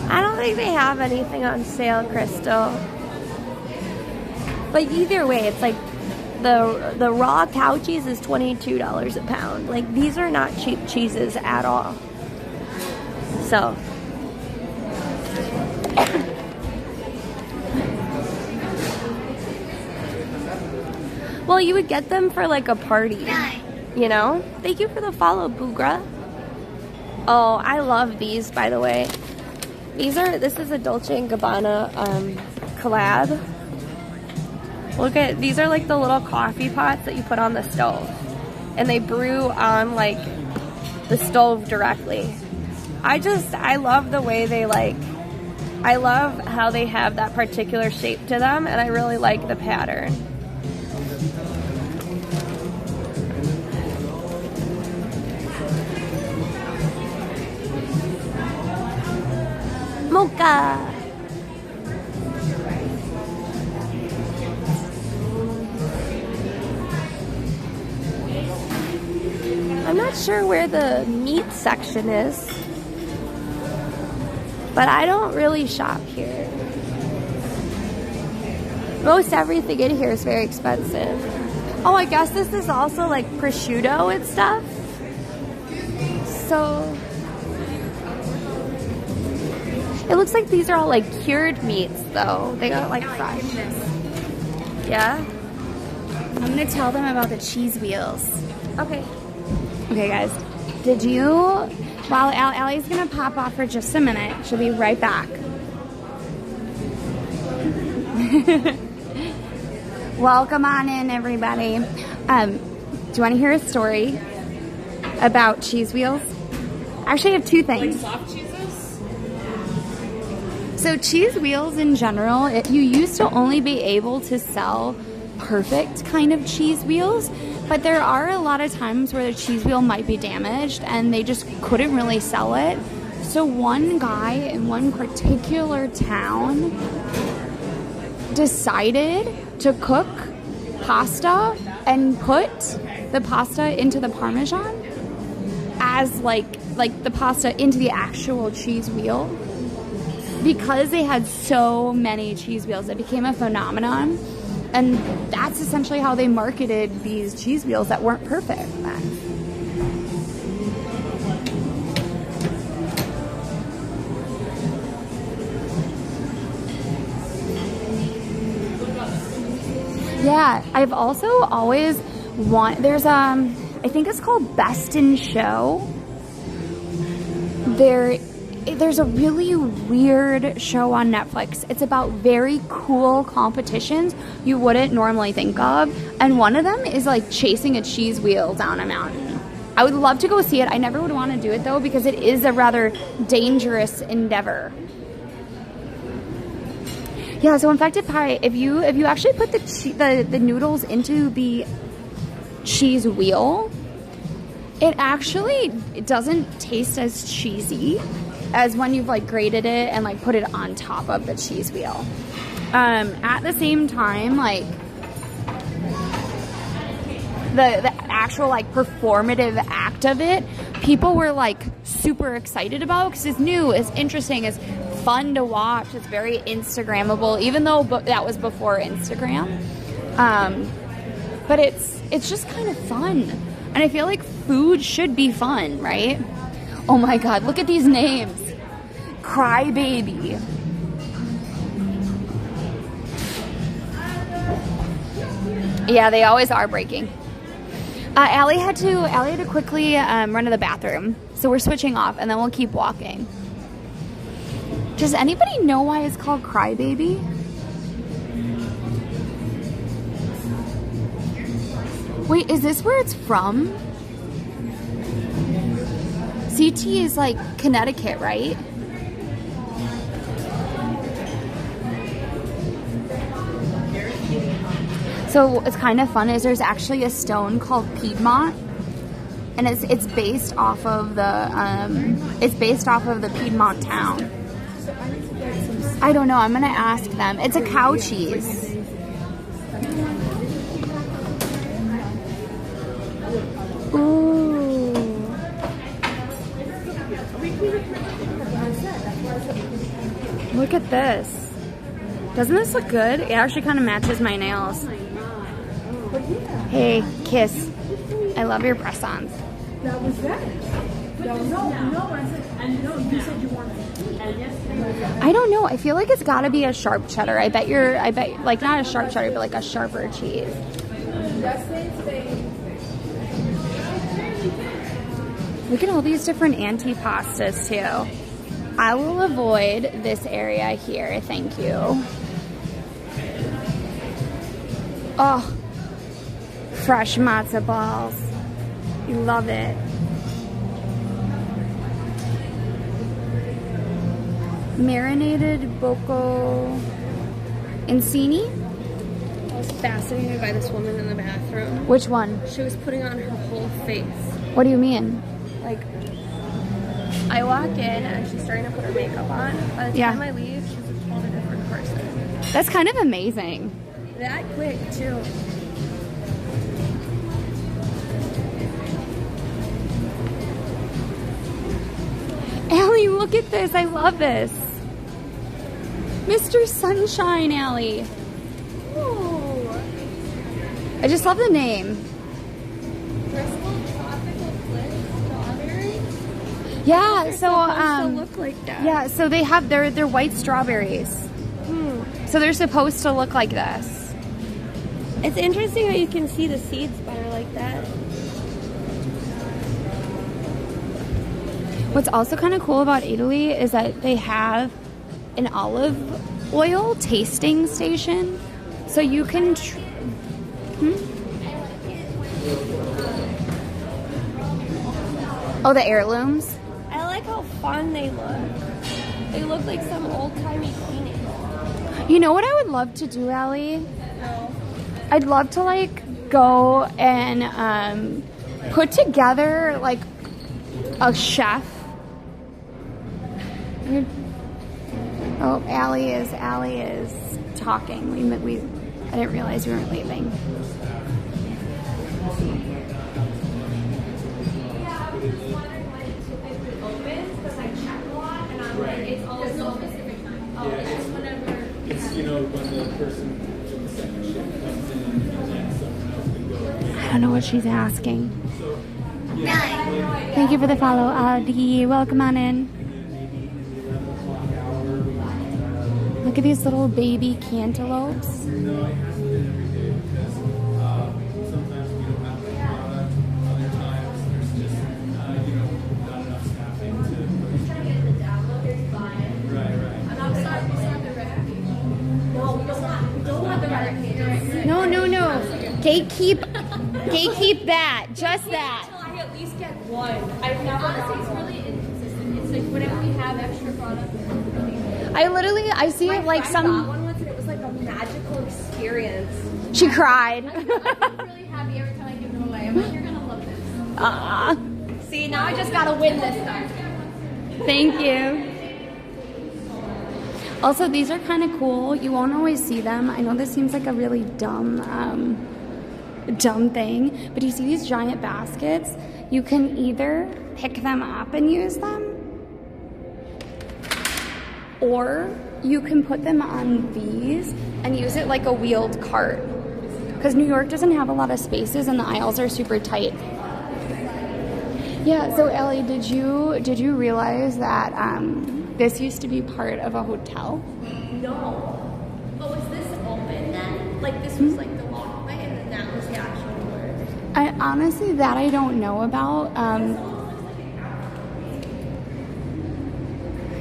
I don't think they have anything on sale, Crystal. But either way, it's like the raw cow cheese is $22 a pound. Like, these are not cheap cheeses at all. So well, you would get them for like a party, you know? Thank you for the follow, Boogra. Oh, I love these, by the way. This is a Dolce & Gabbana collab. Look at, these are like the little coffee pots that you put on the stove. And they brew on like the stove directly. I love the way they I love how they have that particular shape to them, and I really like the pattern. Mocha! I'm not sure where the meat section is, but I don't really shop here. Most everything in here is very expensive. Oh, I guess this is also like prosciutto and stuff. So it looks like these are all like cured meats though. They got like fresh. Yeah? I'm gonna tell them about the cheese wheels. Okay. Okay, guys. Did you... While Allie's going to pop off for just a minute. She'll be right back. Welcome on in, everybody. Do you want to hear a story about cheese wheels? Actually, I have two things. Like soft cheeses? So cheese wheels in general, you used to only be able to sell perfect kind of cheese wheels, but there are a lot of times where the cheese wheel might be damaged and they just couldn't really sell it. So one guy in one particular town decided to cook pasta and put the pasta into the Parmesan as like the pasta into the actual cheese wheel. Because they had so many cheese wheels, it became a phenomenon. And that's essentially how they marketed these cheese wheels that weren't perfect then. Yeah, I've also always there's I think it's called Best in Show. There's a really weird show on Netflix. It's about very cool competitions you wouldn't normally think of. And one of them is like chasing a cheese wheel down a mountain. I would love to go see it. I never would want to do it though because it is a rather dangerous endeavor. Yeah, so Infected Pie, if you actually put the noodles into the cheese wheel, it doesn't taste as cheesy as when you've like grated it and like put it on top of the cheese wheel. At the same time, like the actual like performative act of it, people were like super excited about because it's new, it's interesting, it's fun to watch, it's very Instagrammable, even though that was before Instagram. But it's just kind of fun. And I feel like food should be fun, right? Oh my God, look at these names. Crybaby. Yeah, they always are breaking. Allie had to quickly run to the bathroom. So we're switching off and then we'll keep walking. Does anybody know why it's called Crybaby? Wait, is this where it's from? CT is like Connecticut, right? So what's kind of fun is there's actually a stone called Piedmont, and it's based off of the Piedmont town. I don't know. I'm gonna ask them. It's a cow cheese. Ooh. Look at this. Doesn't this look good? It actually kind of matches my nails. Hey, kiss. I love your press-ons. That was that. No, I said, and no, you said you wanted. I don't know. I feel like it's got to be a sharp cheddar. I bet like not a sharp cheddar, but like a sharper cheese. Look at all these different antipastas too. I will avoid this area here. Thank you. Oh, fresh matzo balls. You love it. Marinated bocco incini. I was fascinated by this woman in the bathroom. Which one? She was putting on her whole face. What do you mean? Like, I walk in and she's starting to put her makeup on. By the time I leave, she's a totally different person. That's kind of amazing. That quick, too. Allie, look at this. I love this. Mr. Sunshine, Allie. Ooh. I just love the name. Yeah, so to look like that. Yeah, so they have they're white strawberries. So they're supposed to look like this. It's interesting how you can see the seeds better like that. What's also kind of cool about Eataly is that they have an olive oil tasting station. So you can... Oh, the heirlooms? I like how fun they look. They look like some old-timey painting. You know what I would love to do, Allie? No. I'd love to, like, go and put together, like, a chef. Oh, Allie is talking. I didn't realize we weren't leaving. When the person in the second shift comes in and then someone else can go. I don't know what she's asking. Thank you for the follow, Audi. Welcome on in. Look at these little baby cantaloupes. No, it hasn't been every day because sometimes we don't have the product. Other times there's just not enough staffing to. Right. No. Gatekeep that. Just that. Until I at least get one. I've never. Honestly, it's really inconsistent. It's like whenever we have extra product. I see it like some. Got one once and it was like a magical experience. She cried. I'm really happy every time I give them away. I'm like, you're gonna love this. See, now I just gotta win this time. Thank you. Also, these are kind of cool. You won't always see them. I know this seems like a really dumb thing, but you see these giant baskets? You can either pick them up and use them, or you can put them on these and use it like a wheeled cart. Because New York doesn't have a lot of spaces and the aisles are super tight. Yeah, so Ellie, did you realize that this used to be part of a hotel? No. But was this open then? Like this was like the walkway and then that was the actual word? Honestly, that I don't know about.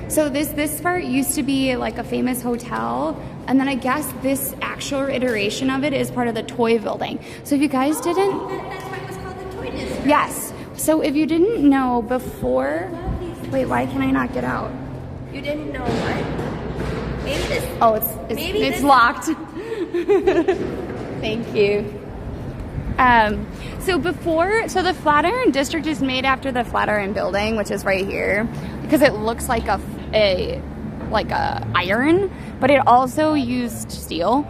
So this part used to be like a famous hotel, and then I guess this actual iteration of it is part of the toy building. So if you guys didn't... That's why it was called the Toy District. Yes. So if you didn't know before... Wait, why can I not get out? You didn't know what? Maybe this... Oh, it's locked. Thank you. So the Flatiron district is made after the Flatiron building, which is right here, because it looks like a iron, but it also used steel.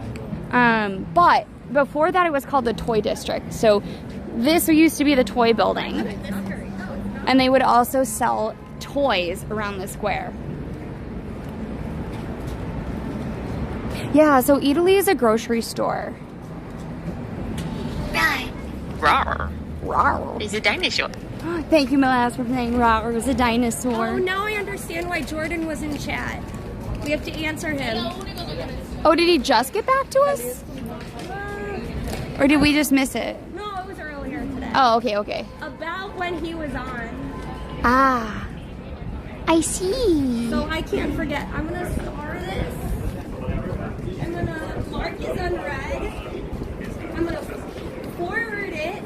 But before that, it was called the Toy District. So this used to be the toy building, and they would also sell toys around the square. Yeah, so Eataly is a grocery store. Rawr. Rawr. It's a dinosaur. Thank you, Milas, for playing Rawr. It's a dinosaur. Oh, now I understand why Jordan was in chat. We have to answer him. Oh, did he just get back to us? Or did we just miss it? No, it was earlier today. Oh, okay. About when he was on. Ah, I see. So I can't forget. I'm going to star this. I'm going to mark it unread. I'm going to forward it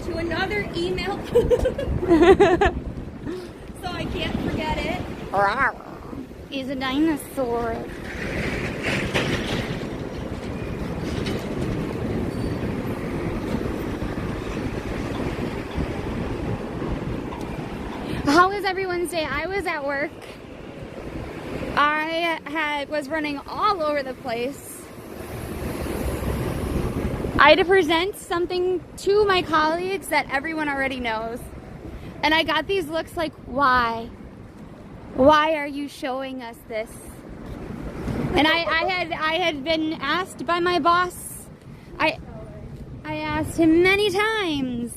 to another email. So I can't forget it. He's a dinosaur. How was everyone's day? I was at work. I was running all over the place. I had to present something to my colleagues that everyone already knows. And I got these looks like, why? Why are you showing us this? And I had been asked by my boss. I asked him many times,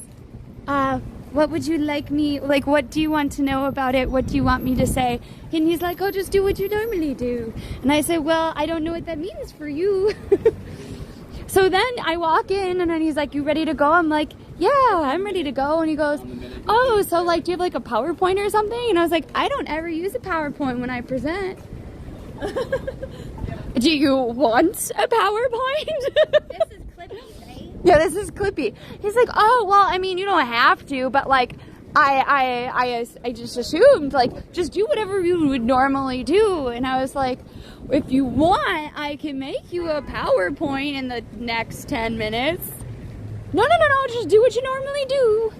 what would you like me, like, what do you want to know about it? What do you want me to say? And he's like, oh, just do what you normally do. And I said, well, I don't know what that means for you. So then I walk in and then he's like, you ready to go? I'm like, yeah, I'm ready to go. And he goes, oh, so like, do you have like a PowerPoint or something? And I was like, I don't ever use a PowerPoint when I present. Do you want a PowerPoint? This is Clippy, right? Yeah, this is Clippy. He's like, oh, well, I mean, you don't have to, but like, I just assumed, like, just do whatever you would normally do. And I was like, if you want, I can make you a PowerPoint in the next 10 minutes. No, just do what you normally do.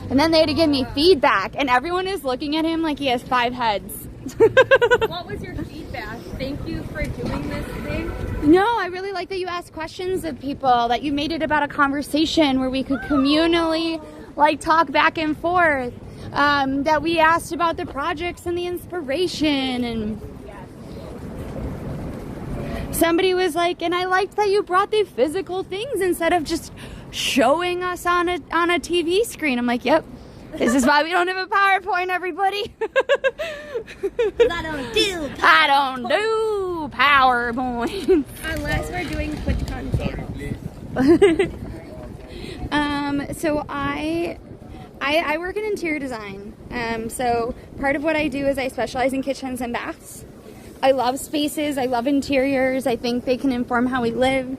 And then they had to give me feedback, and everyone is looking at him like he has 5 heads. What was your feedback? Thank you for doing this thing. No, I really like that you asked questions of people, that you made it about a conversation where we could communally like talk back and forth, that we asked about the projects and the inspiration, and somebody was like, and I liked that you brought the physical things instead of just showing us on a TV screen. I'm like, yep, this is why we don't have a PowerPoint, everybody. I don't do PowerPoint. Unless we're doing QuickTime table. So I work in interior design. So part of what I do is I specialize in kitchens and baths. I love spaces. I love interiors. I think they can inform how we live.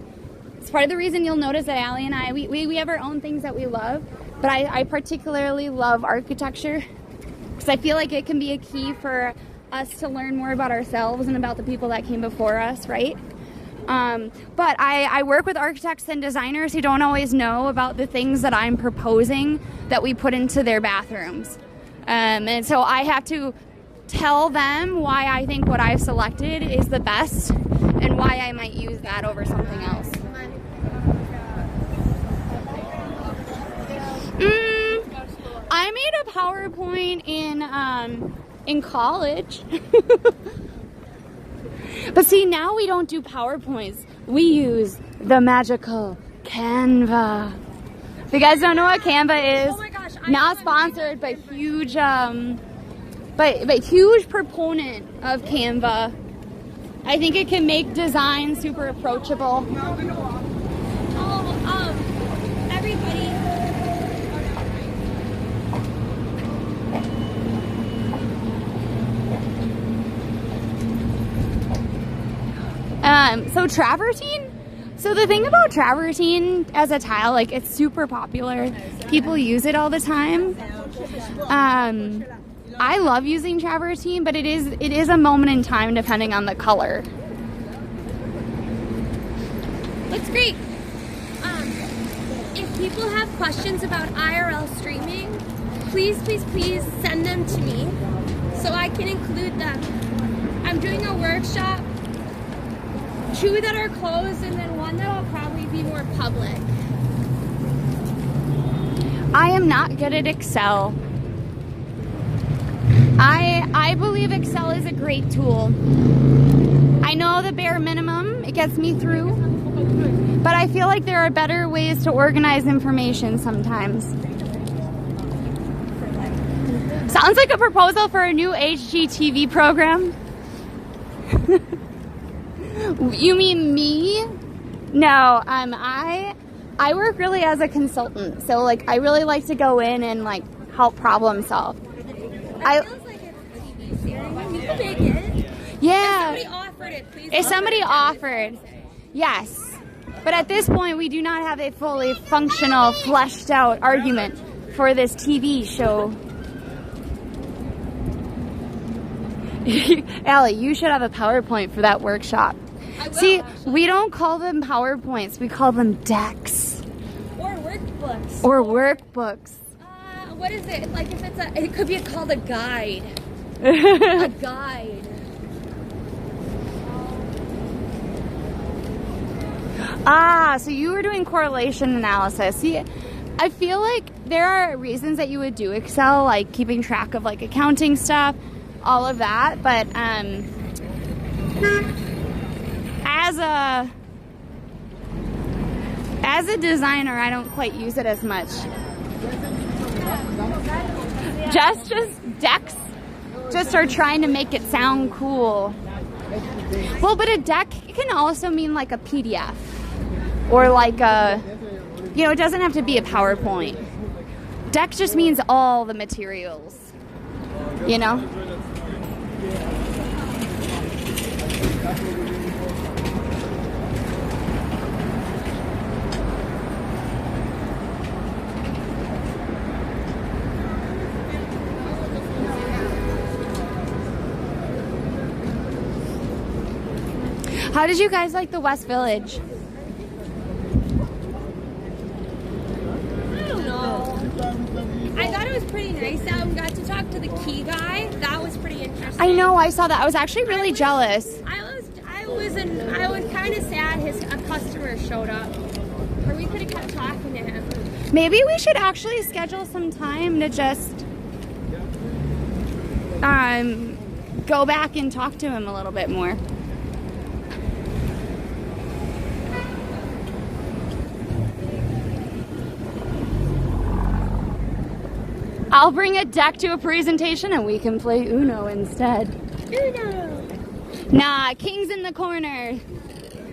It's part of the reason you'll notice that Allie and I, we have our own things that we love, but I particularly love architecture because I feel like it can be a key for us to learn more about ourselves and about the people that came before us, right? But I work with architects and designers who don't always know about the things that I'm proposing that we put into their bathrooms. And so I have to tell them why I think what I've selected is the best and why I might use that over something else. I made a PowerPoint in college. But see, now we don't do PowerPoints. We use the magical Canva. If you guys don't know what Canva is, not sponsored, but huge, but huge proponent of Canva. I think it can make design super approachable. Everybody. So travertine. So the thing about travertine as a tile, like, it's super popular. People use it all the time. I love using travertine, but it is a moment in time depending on the color. Looks great. If people have questions about IRL streaming, please send them to me so I can include them. I'm doing a workshop, 2 that are closed and then 1 that will probably be more public. I am not good at Excel. I believe Excel is a great tool. I know the bare minimum, it gets me through, but I feel like there are better ways to organize information sometimes. Sounds like a proposal for a new HGTV program. You mean me? No, I work really as a consultant, so like I really like to go in and like help problem solve. That feels like a TV series. You can make it. Yeah. If somebody offered it, please. If somebody offered, yes. But at this point, we do not have a fully functional, fleshed out argument for this TV show. Allie, you should have a PowerPoint for that workshop. See, we don't call them PowerPoints, we call them decks. Or workbooks. Or workbooks. What is it? Like if it could be called a guide. A guide. So you were doing correlation analysis. See, I feel like there are reasons that you would do Excel, like keeping track of like accounting stuff, all of that, but as a designer, I don't quite use it as much. Just decks just are trying to make it sound cool. Well, but a deck can also mean like a PDF or like a You know, it doesn't have to be a PowerPoint. Deck just means all the materials, you know? How did you guys like the West Village? I don't know. I thought it was pretty nice. I got to talk to the key guy. That was pretty interesting. I know, I saw that. I was actually really jealous. I was kind of sad a customer showed up. Or we could have kept talking to him. Maybe we should actually schedule some time to just go back and talk to him a little bit more. I'll bring a deck to a presentation and we can play Uno instead. Uno! Nah, King's in the corner.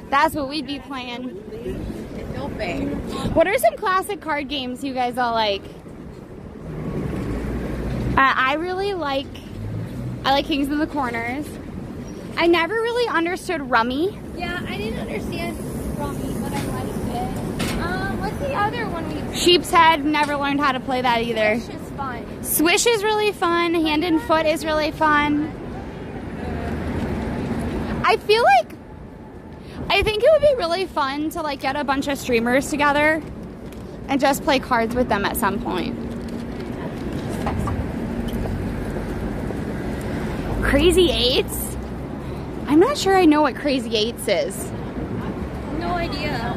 That's what we'd be playing. What are some classic card games you guys all like? I like Kings in the Corners. I never really understood Rummy. Yeah, I didn't understand Rummy, but I liked it. What's the other one we played? Sheep's Head, never learned how to play that either. Swish is fun. Swish is really fun. Hand and Foot is really fun. I think it would be really fun to like get a bunch of streamers together and just play cards with them at some point. Crazy Eights? I'm not sure I know what Crazy Eights is. No idea.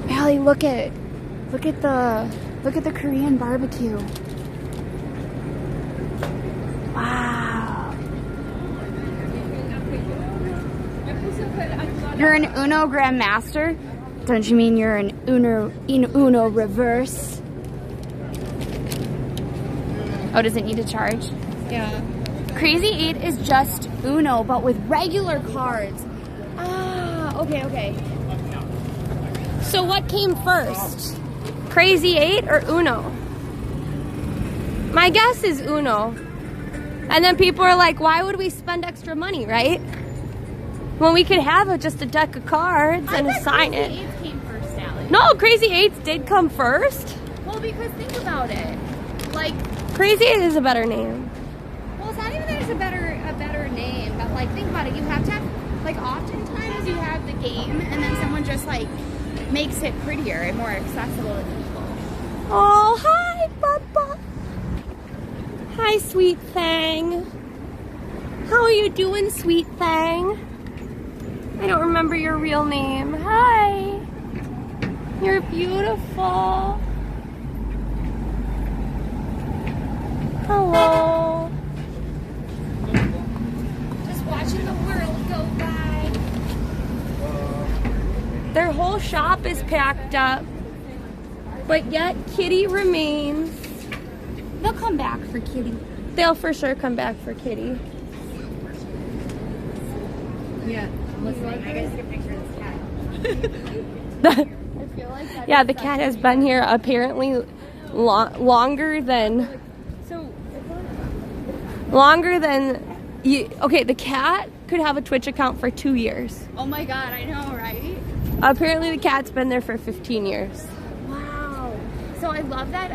Allie, look at the Korean barbecue. Wow. You're an Uno Grandmaster? Don't you mean you're an Uno reverse? Oh, does it need to charge? Yeah. Crazy 8 is just Uno, but with regular cards. Ah, okay. So what came first? Crazy 8 or Uno? My guess is Uno. And then people are like, why would we spend extra money, right? When we could have just a deck of cards and assign it. Crazy 8 came first, Sally. No, Crazy 8s did come first. Well, because think about it. Like, Crazy 8 is a better name. well, it's not even that it's a better name, but like, think about it. You have to have, like, oftentimes you have the game and then someone just like makes it prettier and more accessible to people. Oh, hi, Bubba. Hi, Sweet Thing. How are you doing, Sweet Thing? I don't remember your real name. Hi. You're beautiful. Hello. Just watching the world go by. Their whole shop is packed up, but yet Kitty remains. They'll come back for Kitty. They'll for sure come back for Kitty. Yeah. Listen, I gotta take a picture of this cat. I feel like that Yeah, the cat has been here apparently longer than you. Okay, the cat could have a Twitch account for 2 years. Oh my god, I know, right? Apparently the cat's been there for 15 years. Wow. So I love that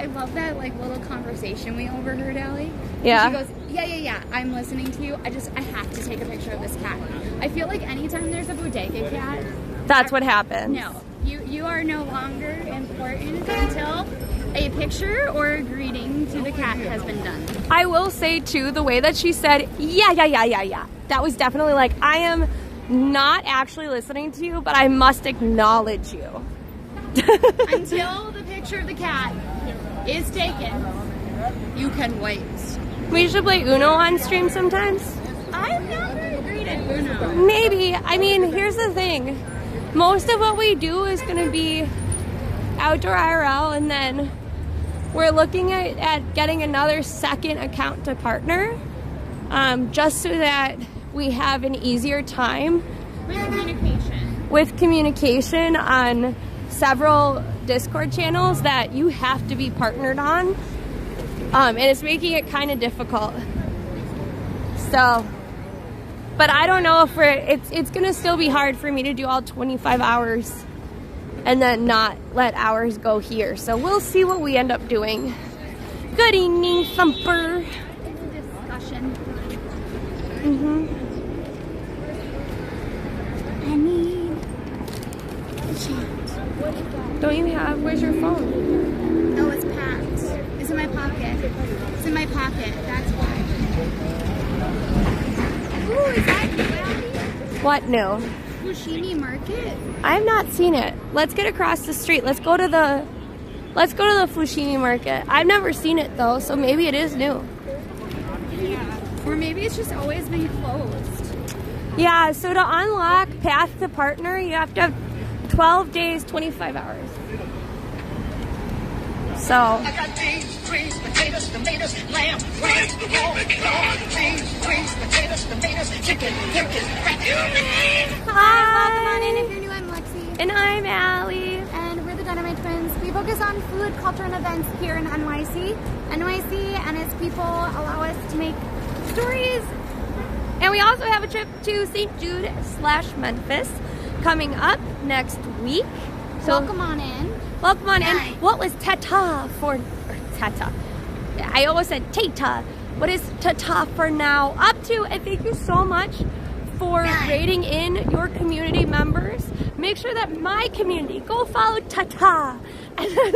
like little conversation we overheard, Allie. Yeah. And she goes, yeah, I'm listening to you. I have to take a picture of this cat. I feel like anytime there's a bodega cat, that's what happens. No. You are no longer important until a picture or a greeting to the cat has been done. I will say too, the way that she said, yeah. That was definitely like, I am not actually listening to you, but I must acknowledge you. Until the picture of the cat is taken, you can wait. We should play Uno on stream sometimes. I'm not very great at Uno. Maybe. I mean, here's the thing. Most of what we do is going to be outdoor IRL, and then we're looking at getting another second account to partner. just so that we have an easier time With communication. on several Discord channels that you have to be partnered on, and it's making it kind of difficult. So, but I don't know if it's gonna still be hard for me to do all 25 hours and then not let hours go here. So we'll see what we end up doing. Good evening, Thumper. It's a discussion. I need a chat. Don't you have? Where's your phone? Oh, it's packed. It's in my pocket. It's in my pocket. That's why. Ooh, is that new? What new? Fushimi Market? I have not seen it. Let's get across the street. Let's go to the Fushimi Market. I've never seen it though, so maybe it is new. Yeah. Or maybe it's just always been closed. Yeah, so to unlock Path to Partner, you have to have 12 days, 25 hours. So. I got beans, greens, potatoes, tomatoes, lamb, lamb, beans, greens, potatoes, tomatoes, chicken, turkey, Hi, welcome on in. If you're new, I'm Lexi. And I'm Allie. And we're the DinomiteTwins. We focus on food, culture, and events here in NYC. NYC and its people allow us to make stories. And we also have a trip to St. Jude/Memphis coming up next week. So Welcome on in. welcome on in. Hi. What was Tata for? Or Tata. I almost said Tata. What is Tata for now up to? And thank you so much for rating in your community members. Make sure that my community, go follow Tata. And then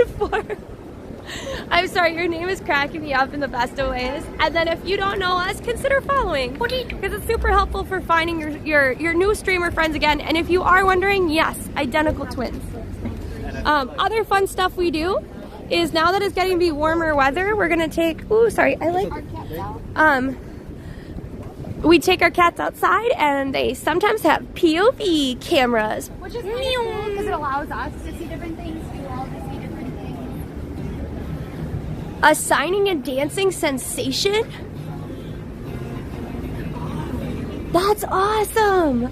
I'm sorry, your name is cracking me up in the best of ways. And then if you don't know us, consider following, because it's super helpful for finding your new streamer friends again. And if you are wondering, yes, identical twins. Other fun stuff we do is, now that it's getting to be warmer weather, we're gonna take, we take our cats outside, and they sometimes have POV cameras. Which is really cool because it allows us to see different things, you all to see different things. Assigning a dancing sensation? That's awesome!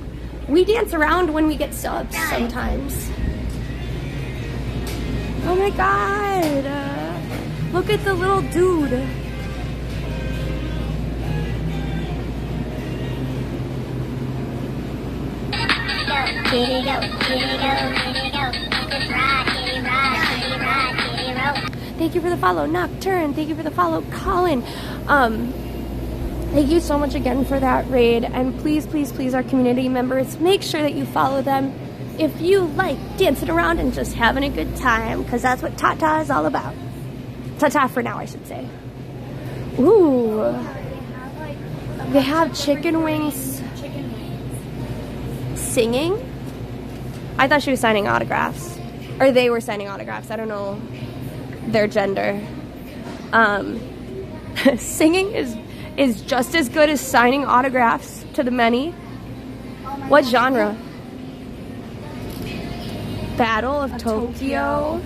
We dance around when we get subs sometimes. Oh my god! Look at the little dude. Thank you for the follow, Nocturne. Thank you for the follow, Colin. Thank you so much again for that raid. And please, please, please, our community members, make sure that you follow them if you like dancing around and just having a good time, because that's what Tata is all about. Tata for now, I should say. Ooh. They have chicken wings. Singing? I thought she was signing autographs. Or they were signing autographs. I don't know their gender. Singing is just as good as signing autographs to the many. What genre? Battle of Tokyo.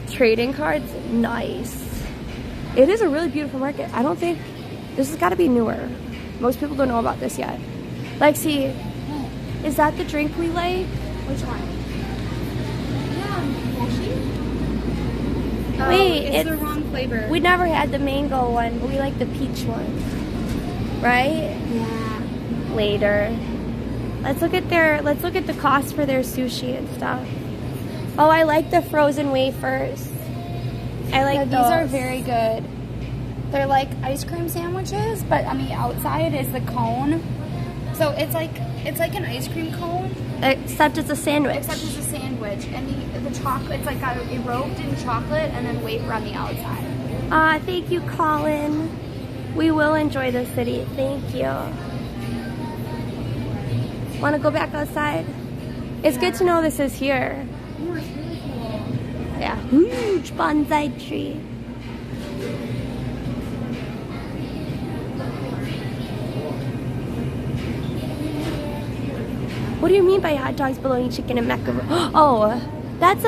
Trading cards? Nice. It is a really beautiful market. I don't think... This has got to be newer. Most people don't know about this yet. Lexi, is that the drink we like? Which one? Yeah, Wait, it's the wrong flavor. We never had the mango one, but we like the peach one. Right? Yeah. Later. Let's look at the cost for their sushi and stuff. Oh, I like the frozen wafers. I like those. These are very good. They're like ice cream sandwiches, but on the outside is the cone. So it's like an ice cream cone. Except it's a sandwich. Except it's a sandwich, and the chocolate, it's like got robed in chocolate and then wafer on the outside. Thank you, Colin. We will enjoy the city. Thank you. Want to go back outside? It's good to know this is here. Oh, it's really cool. Yeah, huge bonsai tree. What do you mean by hot dogs, bologna, chicken, and macaroni? Oh, that's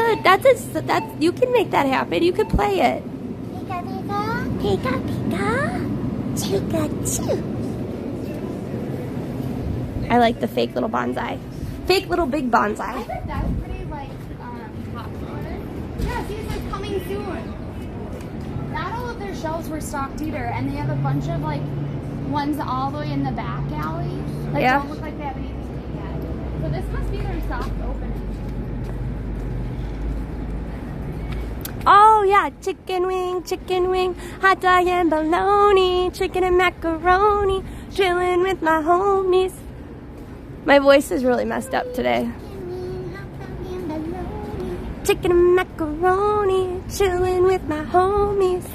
you can make that happen. You could play it. Pika pika, pika pika, chika choo. I like the fake little bonsai. Fake little big I bonsai. think that's pretty like popular. Yeah, see, it says coming soon. Not all of their shelves were stocked either, and they have a bunch of like ones all the way in the back alley. Like Yeah. don't look like they have anything yet. So this must be their soft opening. Oh yeah, chicken wing, hot dog and bologna, chicken and macaroni, chilling with my homies. My voice is really messed up today. Chicken and macaroni, chilling with my homies.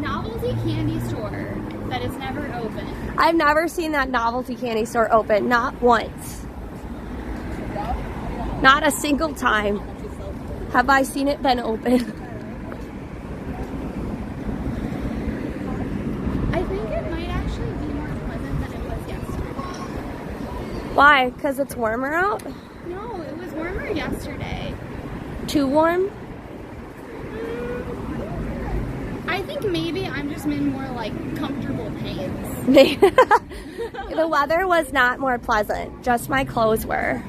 Novelty candy store that is never open. I've never seen that novelty candy store open, not once. Not a single time have I seen it been open. I think it might actually be more pleasant than it was yesterday. Why? Because it's warmer out? No, it was warmer yesterday. Too warm? I think maybe I'm just in more like comfortable pants. The weather was not more pleasant, just my clothes were.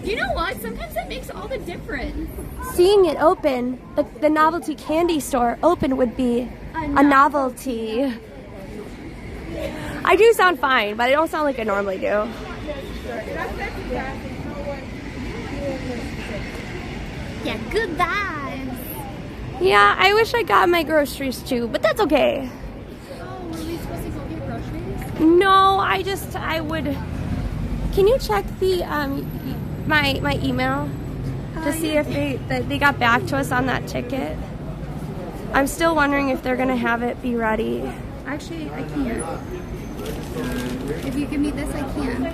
You know what? Sometimes that makes all the difference. Seeing it open, the novelty candy store open would be a novelty. I do sound fine, but I don't sound like I normally do. Yeah, good vibes. Yeah, I wish I got my groceries too, but that's okay. Oh, were we supposed to go get groceries? No, I would. Can you check the my email to see if they got back to us on that ticket? I'm still wondering if they're gonna have it be ready. Actually, I can't. If you give me this, I can.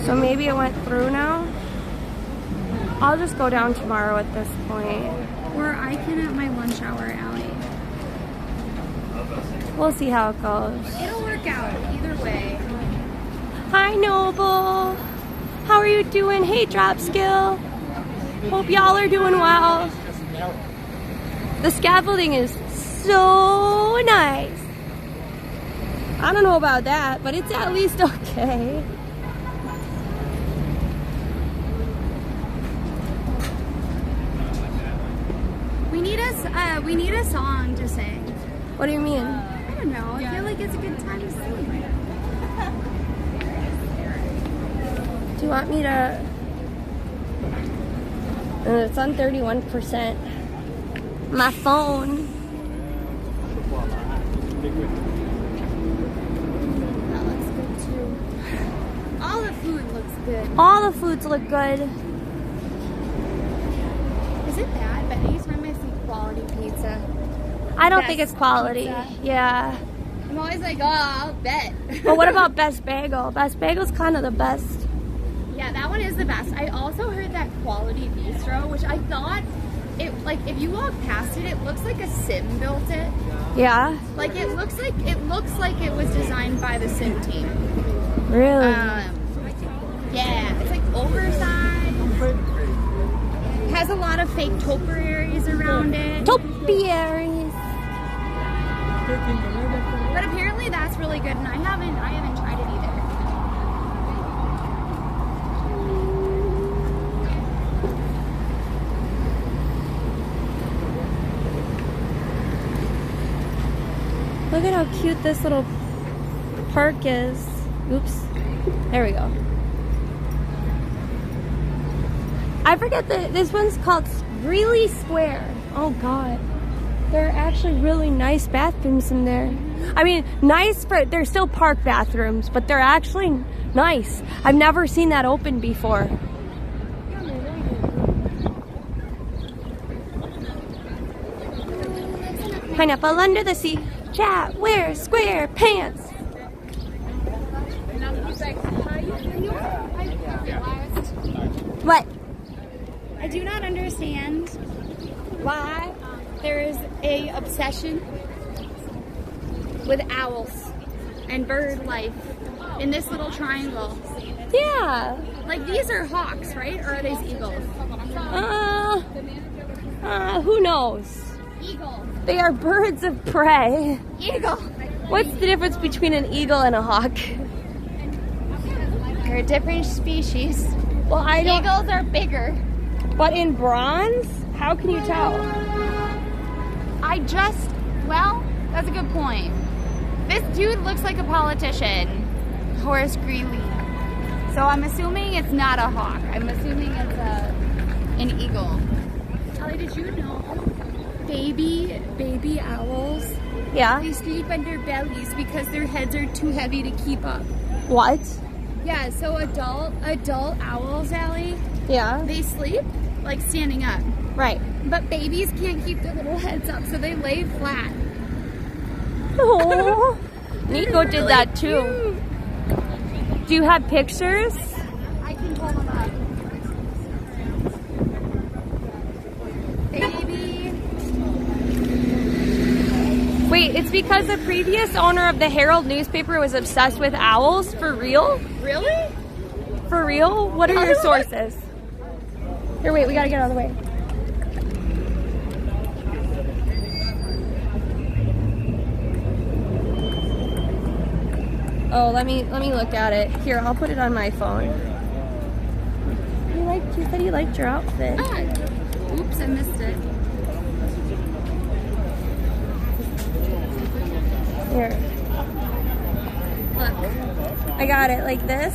So maybe it went through now? I'll just go down tomorrow at this point. Or I can at my lunch hour, Allie. We'll see how it goes. It'll work out either way. Hi, Noble. How are you doing? Hey, Drop Skill. Hope y'all are doing well. The scaffolding is so nice. I don't know about that, but it's at least okay. We need a song to sing. What do you mean? I don't know. I feel like it's a good time to sing. Do you want me to? It's on 31%. My phone. That looks good too. All the food looks good. All the foods look good. Is it bad? Benny's run my quality pizza. I don't think it's quality. Pizza. Yeah. I'm always like, oh, I'll bet. But what about Best Bagel? Best Bagel's kind of the best. Yeah, that one is the best. I also heard that Quality Bistro, which I thought it like if you walk past it, it looks like a Sim built it. Yeah. Like it looks like it was designed by the Sim team. Really? Yeah, it's like oversized. Has a lot of fake topiaries around it. Topiaries. But apparently that's really good, and I haven't tried it either. Look at how cute this little park is. Oops. There we go. I forget that this one's called Really Square. Oh God. There are actually really nice bathrooms in there. I mean, nice for, they're still park bathrooms, but they're actually nice. I've never seen that open before. Pineapple under the sea. Chat, wear square pants. What? I do not understand why there is a obsession with owls and bird life in this little triangle. Yeah. Like these are hawks, right? Or are these eagles? Who knows? Eagle. They are birds of prey. Eagle. What's the difference between an eagle and a hawk? They're a different species. Well, I don't. Eagles are bigger. But in bronze, how can you tell? Well, that's a good point. This dude looks like a politician, Horace Greeley. So I'm assuming it's not a hawk. I'm assuming it's an eagle. Ellie, did you know baby owls? Yeah. They sleep on their bellies because their heads are too heavy to keep up. What? Yeah, so adult owls, Allie, Yeah. they sleep like standing up. Right. But babies can't keep their little heads up, so they lay flat. Oh. Nico did that too. Do you have pictures? I can pull them up. Baby. Wait, it's because the previous owner of the Herald newspaper was obsessed with owls? For real? Really? For real? What are your sources? Here, wait, we gotta get out of the way. Oh, let me look at it. Here, I'll put it on my phone. You said you liked your outfit. Oops, I missed it. Here. Look. I got it like this.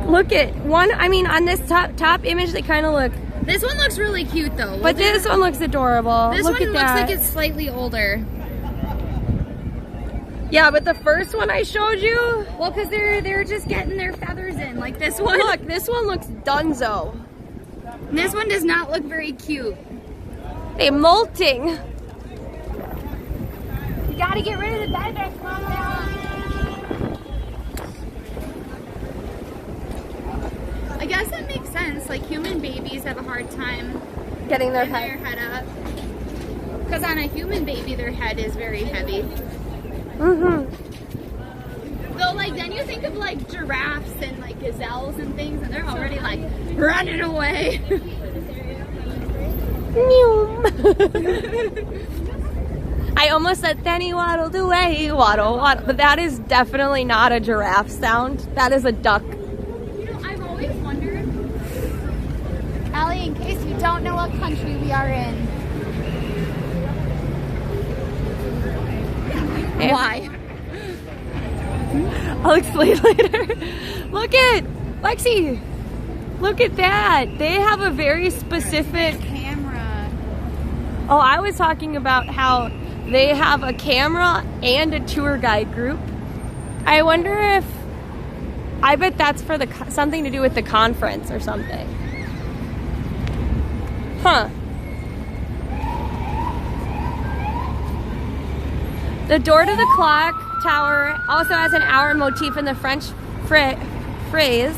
Look at one, I mean on this top image they kind of look. This one looks really cute though. But this one looks adorable. This look one at looks that. like it's slightly older. Yeah, but the first one I showed you. Well, because they're just getting their feathers in. Like this one. Look, this one looks dunzo. And this one does not look very cute. They're molting. You gotta get rid of the bed bags, Mama. I guess that makes sense. Like human babies have a hard time Getting their head up. Because on a human baby, their head is very heavy. Mm-hmm. Though, like, then you think of like giraffes and like gazelles and things, and they're already like running away. I almost said Penny waddled away, waddle, waddle, but that is definitely not a giraffe sound. That is a duck. You know, I've always wondered, Allie, in case you don't know what country we are in. Why? I'll explain later. Look at Lexi. Look at that. They have a very specific camera. Oh, I was talking about how they have a camera and a tour guide group. I wonder if I bet that's for something to do with the conference or something. Huh. The door to the clock tower also has an hour motif in the French phrase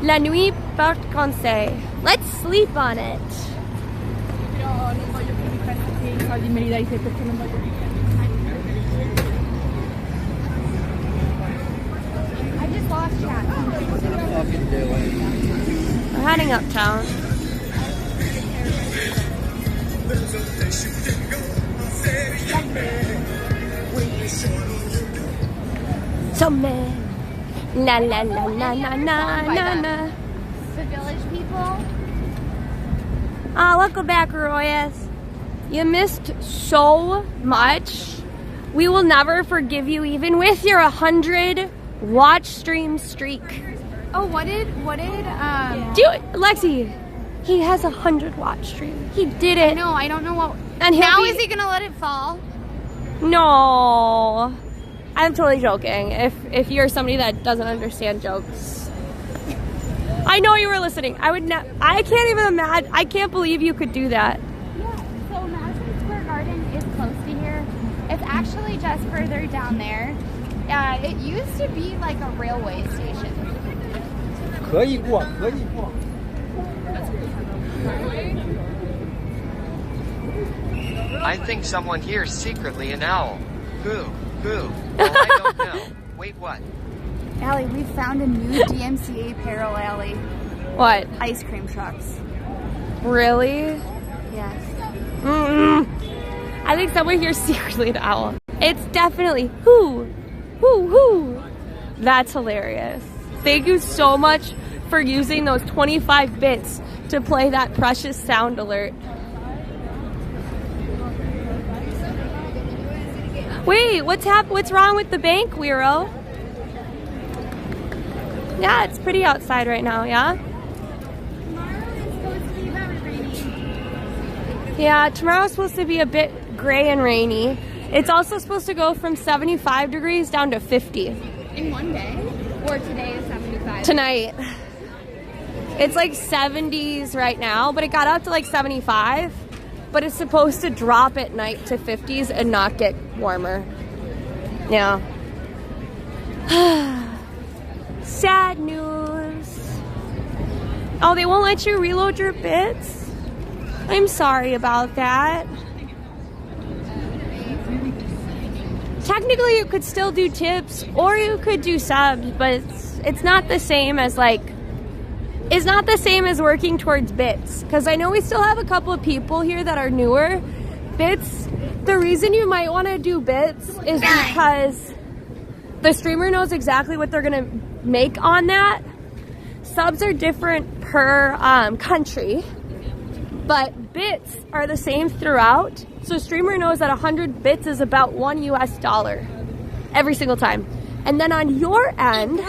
La nuit porte conseil. Let's sleep on it. I just lost track. We're heading uptown. So man, la la la la la la la la. The village people. Welcome back, Royas. You missed so much. We will never forgive you, even with your 100 watch stream streak. Oh, what did Lexi? He has 100 watch stream. He did it. No, I don't know what. And now is he gonna let it fall? No, I'm totally joking. If you're somebody that doesn't understand jokes, I know you were listening. I can't even imagine. I can't believe you could do that. Yeah. So Madison Square Garden is close to here. It's actually just further down there. It used to be like a railway station. 可以过，可以过。 I think someone here's secretly an owl. Who? Well, I don't know. Wait, what? Allie, we found a new DMCA parallel. What? Ice cream trucks. Really? Yes. I think someone here's secretly an owl. It's definitely whoo. That's hilarious. Thank you so much for using those 25 bits to play that precious sound alert. Wait, what's wrong with the bank, Wiro? Yeah, it's pretty outside right now, yeah? Yeah, tomorrow's supposed to be a bit gray and rainy. It's also supposed to go from 75 degrees down to 50. In one day? Or today is 75? Tonight. It's like 70s right now, but it got up to like 75. But it's supposed to drop at night to 50s and not get warmer. Yeah. Sad news. Oh, they won't let you reload your bits? I'm sorry about that. Technically, you could still do tips or you could do subs, but it's not the same as it's not the same as working towards bits. Because I know we still have a couple of people here that are newer. Bits, the reason you might want to do bits is because the streamer knows exactly what they're going to make on that. Subs are different per country. But bits are the same throughout. So streamer knows that 100 bits is about $1 US every single time. And then on your end,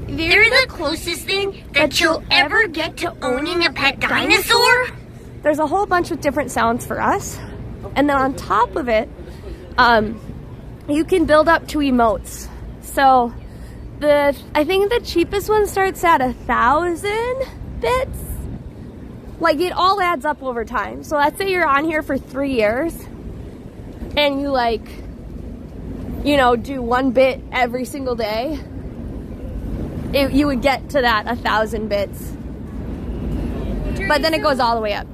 they're the closest thing that you'll ever get to owning a pet dinosaur. There's a whole bunch of different sounds for us. And then on top of it, you can build up to emotes. So I think the cheapest one starts at 1,000 bits. Like, it all adds up over time. So let's say you're on here for 3 years and you do 1 bit every single day. You would get to that 1,000 bits. But then it goes all the way up.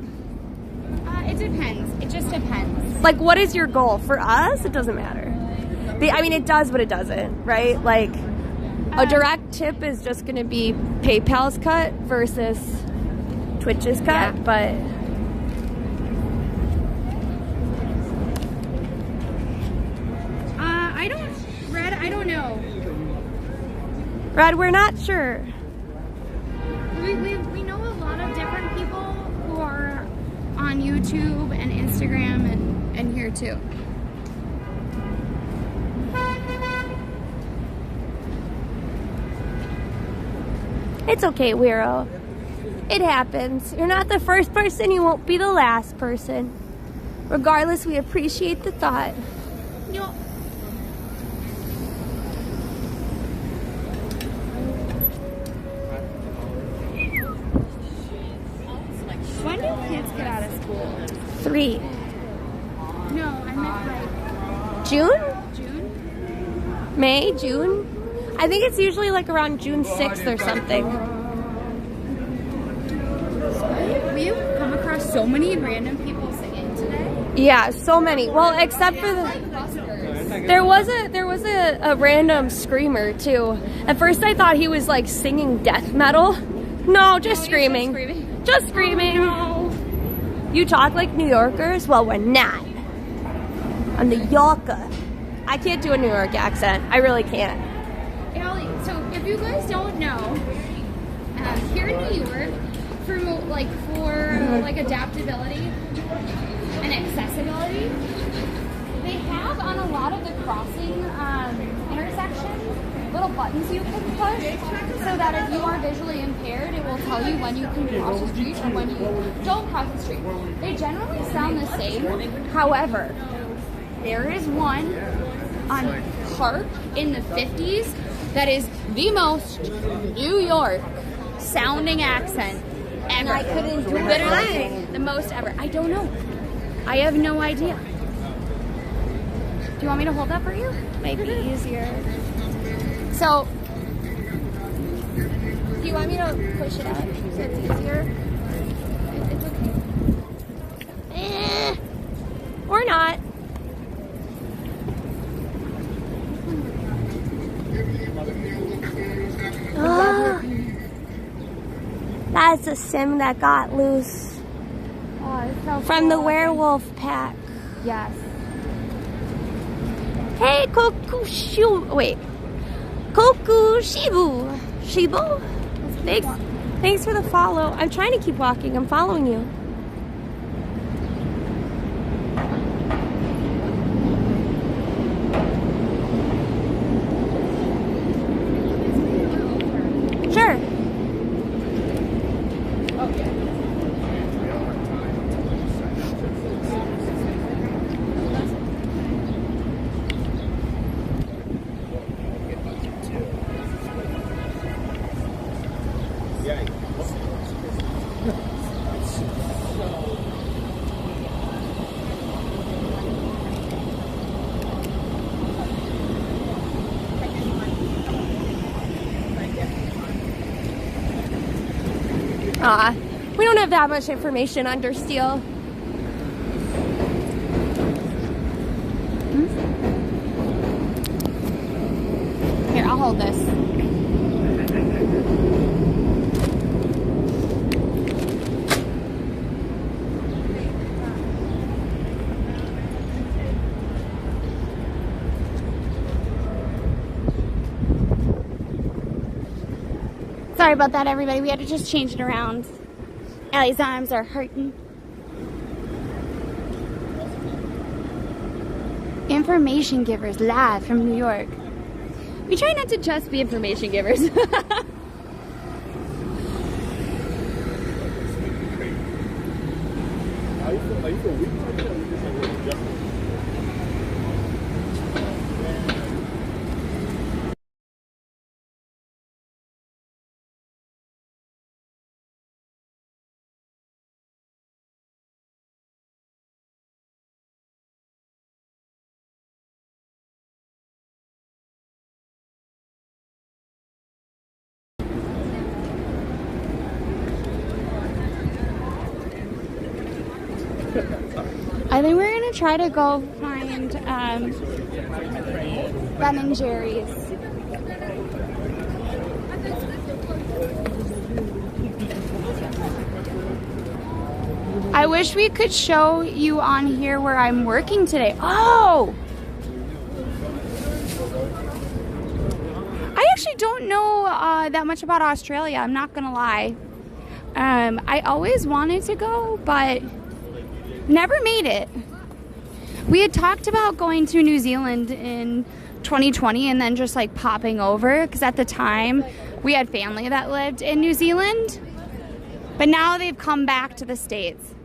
It depends. It just depends. Like, what is your goal? For us, it doesn't matter. I mean, it does, but it doesn't, right? Like, a direct tip is just going to be PayPal's cut versus Twitch's cut, yeah. But I don't know. Red, we're not sure. We know a lot of different people who are on YouTube and Instagram and here too. It's okay, Wiro. It happens. You're not the first person, you won't be the last person. Regardless, we appreciate the thought. No. When do kids get out of school? 3. No, I meant like June? June? May? June? I think it's usually like around June 6th or something. We have come across so many random people singing today. Yeah, so many. Well, except for there was a random screamer too. At first I thought he was like singing death metal. No, just screaming. Just screaming. Oh, no. You talk like New Yorkers? Well, we're not. I'm New Yorker. I can't do a New York accent. I really can't. So if you guys don't know, here in New York, for adaptability and accessibility, they have on a lot of the crossing intersections little buttons you can push so that if you are visually impaired, it will tell you when you can cross the street or when you don't cross the street. They generally sound the same. However, there is one on Park in the 50s that is the most New York sounding accent ever. And I couldn't do literally the most ever. I don't know. I have no idea. Do you want me to hold that for you? Might be easier. So, do you want me to push it out so it's easier? It's okay. Or not. a sim that got loose from the werewolf pack. Yes. Hey, Shibu. Thanks for the follow. I'm trying to keep walking. I'm following you. Sure. We don't have that much information under steel. Here, I'll hold this. Sorry about that, everybody. We had to just change it around. Allie's arms are hurting. Information givers live from New York. We try not to just be information givers. I think we're gonna try to go find Ben and Jerry's. I wish we could show you on here where I'm working today. Oh! I actually don't know that much about Australia, I'm not gonna lie. I always wanted to go, but never made it. We had talked about going to New Zealand in 2020 and then just like popping over, because at the time we had family that lived in New Zealand, but now they've come back to the States.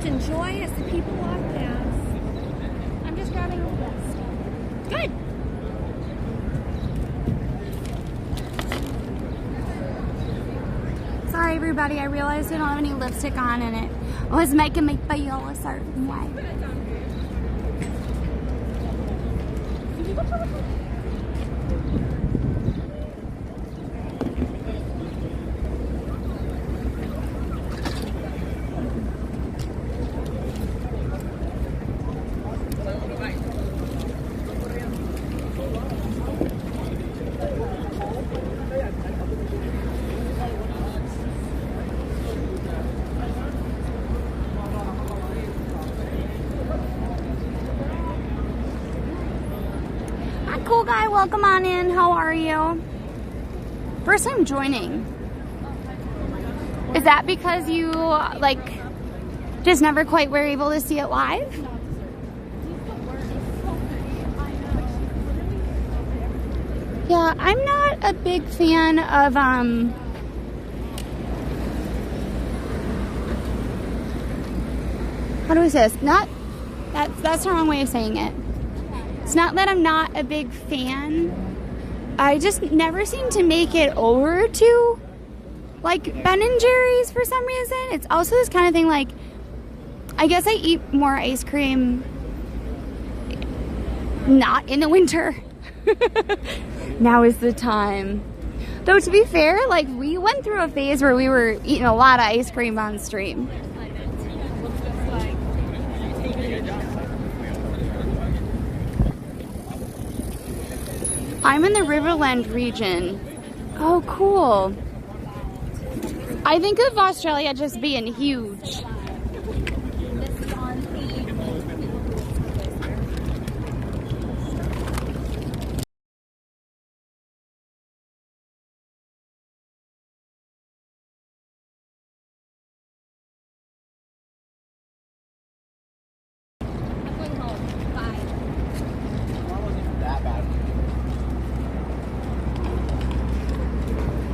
Enjoy as the people walk past. I'm just grabbing a list. Good. Sorry everybody, I realized I don't have any lipstick on and it was making me feel a certain way. Cool guy, welcome on in. How are you? First time joining. Is that because you like just never quite were able to see it live? Yeah, I'm not a big fan of how do I say this? That's the wrong way of saying it. It's not that I'm not a big fan. I just never seem to make it over to like Ben and Jerry's for some reason. It's also this kind of thing like, I guess I eat more ice cream Not in the winter. Now is the time. Though to be fair, like we went through a phase where we were eating a lot of ice cream on stream. I'm in the Riverland region. Oh, cool. I think of Australia just being huge.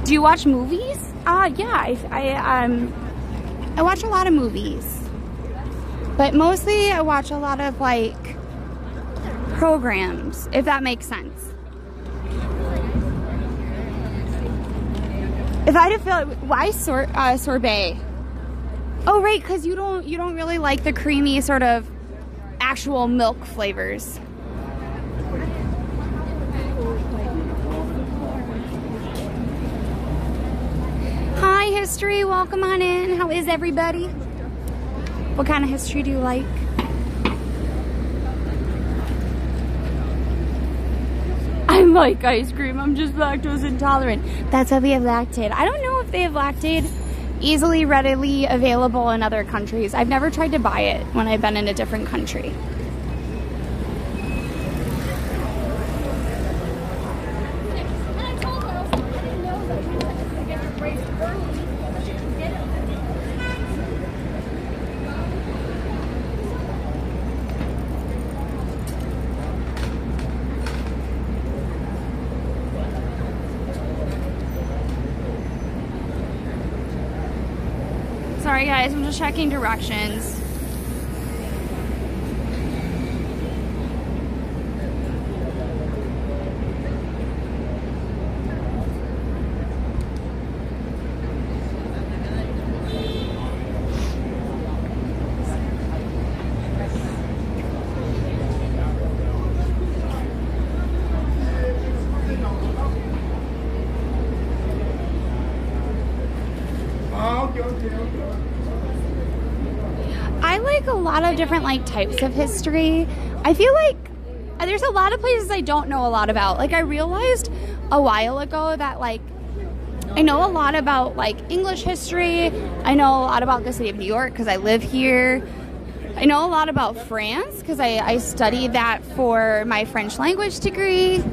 Do you watch movies? Yeah, I watch a lot of movies, but mostly I watch a lot of like programs, if that makes sense. If I had to feel, why sorbet? Oh, right, because you don't really like the creamy sort of actual milk flavors. Hi, history. Welcome on in. How is everybody? What kind of history do you like? I like ice cream. I'm just lactose intolerant. That's why we have Lactaid. I don't know if they have Lactaid easily, readily available in other countries. I've never tried to buy it when I've been in a different country. Sorry guys, I'm just checking directions. I like a lot of different like types of history. I feel like there's a lot of places I don't know a lot about. Like I realized a while ago that like I know a lot about like English history. I know a lot about the city of New York because I live here. I know a lot about France because I studied that for my French language degree.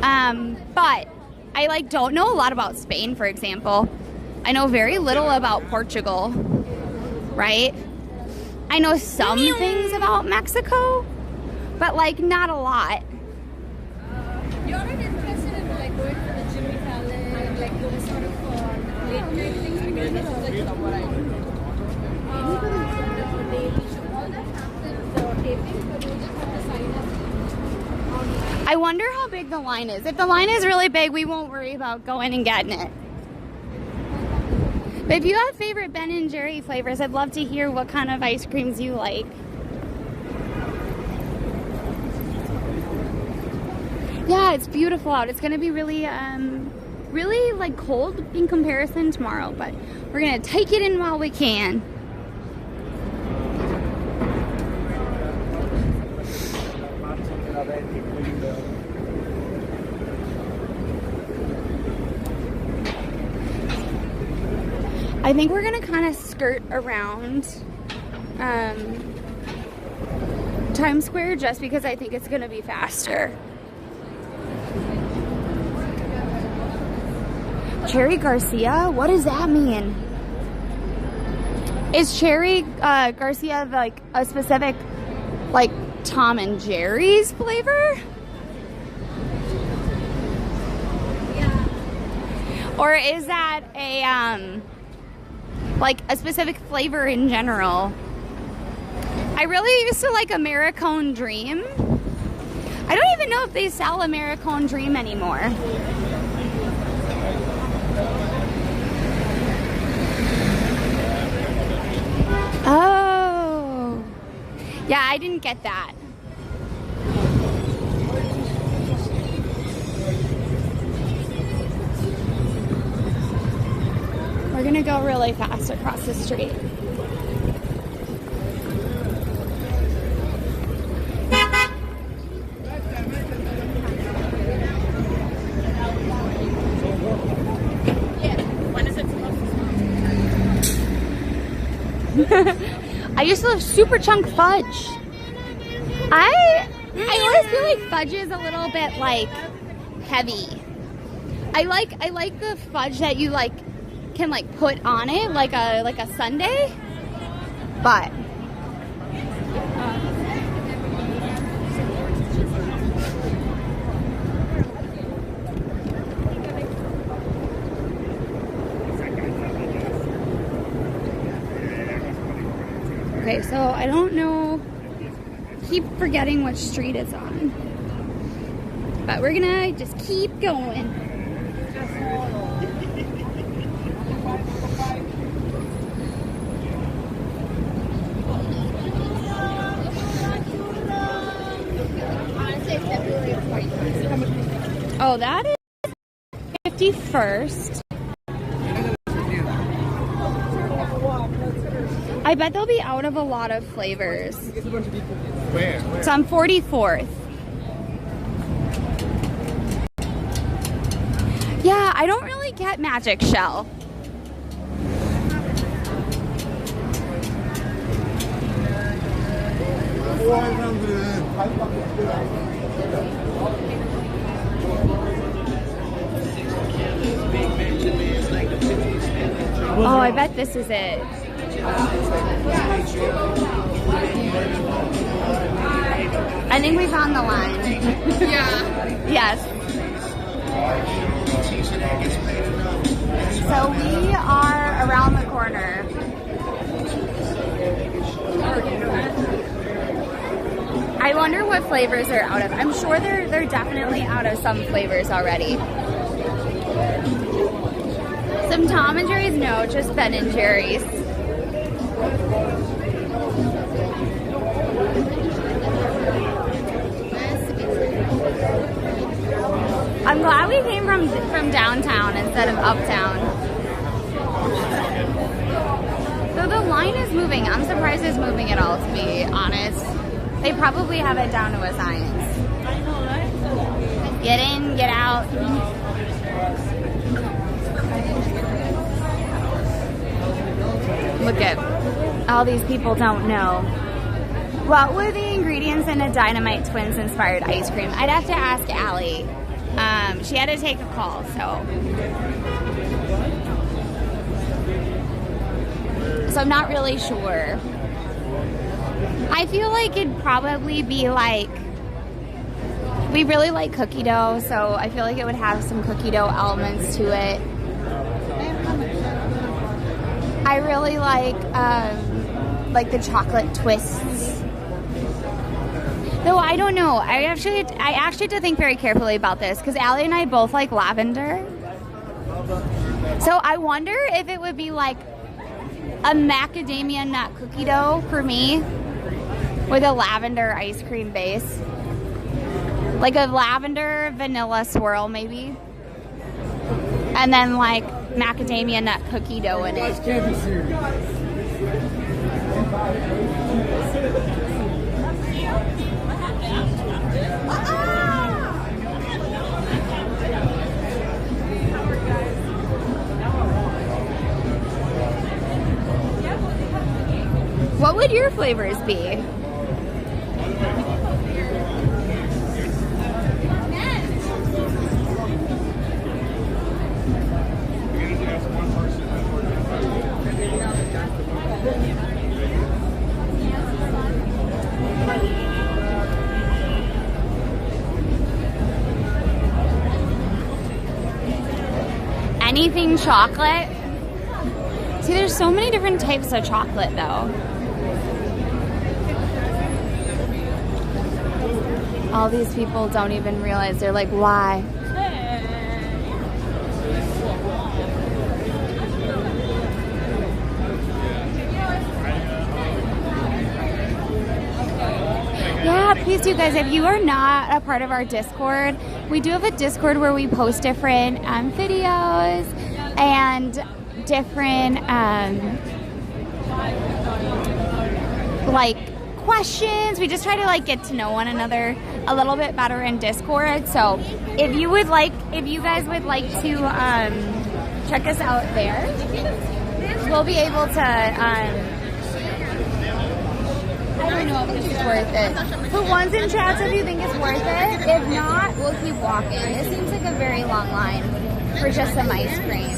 But I like don't know a lot about Spain, for example. I know very little about Portugal, right? I know some things about Mexico, but like not a lot. You're not interested in like going to the gym with Alan, like those sort of late night things because this is like what I do. All that happens, taping, but you just have to sign up. I wonder how big the line is. If the line is really big, we won't worry about going and getting it. But if you have favorite Ben & Jerry flavors, I'd love to hear what kind of ice creams you like. Yeah, it's beautiful out. It's gonna be really, really like cold in comparison tomorrow, but we're gonna take it in while we can. I think we're gonna kind of skirt around Times Square just because I think it's gonna be faster. Cherry Garcia? What does that mean? Is Cherry Garcia like a specific like Tom and Jerry's flavor? Yeah. Or is that a like a specific flavor in general? I really used to like Americone Dream. I don't even know if they sell Americone Dream anymore. Oh. Yeah, I didn't get that. We're gonna go really fast across the street. I used to love super chunk fudge. I always feel like fudge is a little bit like heavy. I like the fudge that you like can like put on it like a sundae, but okay, so I don't know, keep forgetting which street it's on, but we're gonna just keep going. Oh, that is 51st. I bet they'll be out of a lot of flavors. Where? So I'm 44th. Yeah, I don't really get Magic Shell. Oh, I bet this is it. I think we found the line. Yeah. Yes. So we are around the corner. I wonder what flavors they're out of. I'm sure they're definitely out of some flavors already. Some Tom and Jerry's? No, just Ben and Jerry's. I'm glad we came from downtown instead of uptown. So the line is moving. I'm surprised it's moving at all, to be honest. They probably have it down to a science. Get in, get out. Look at all these people don't know. What were the ingredients in a DinomiteTwins inspired ice cream? I'd have to ask Allie. She had to take a call, so I'm not really sure. I feel like it'd probably be like, we really like cookie dough, so I feel like it would have some cookie dough elements to it. I really like the chocolate twists. Though I don't know. I actually have to think very carefully about this because Allie and I both like lavender. So I wonder if it would be like a macadamia nut cookie dough for me with a lavender ice cream base. Like a lavender vanilla swirl maybe. And then like macadamia nut cookie dough in it. Can't be serious. What would your flavors be? Anything chocolate? See, there's so many different types of chocolate though. All these people don't even realize. They're like, why? Yeah, please do, guys. If you are not a part of our Discord, we do have a Discord where we post different videos and different like questions. We just try to like get to know one another a little bit better in Discord. So if you guys would like to check us out there, we'll be able to I don't know if this is worth it. Put ones in chats if you think it's worth it. If not, we'll keep walking. This seems like a very long line for just some ice cream.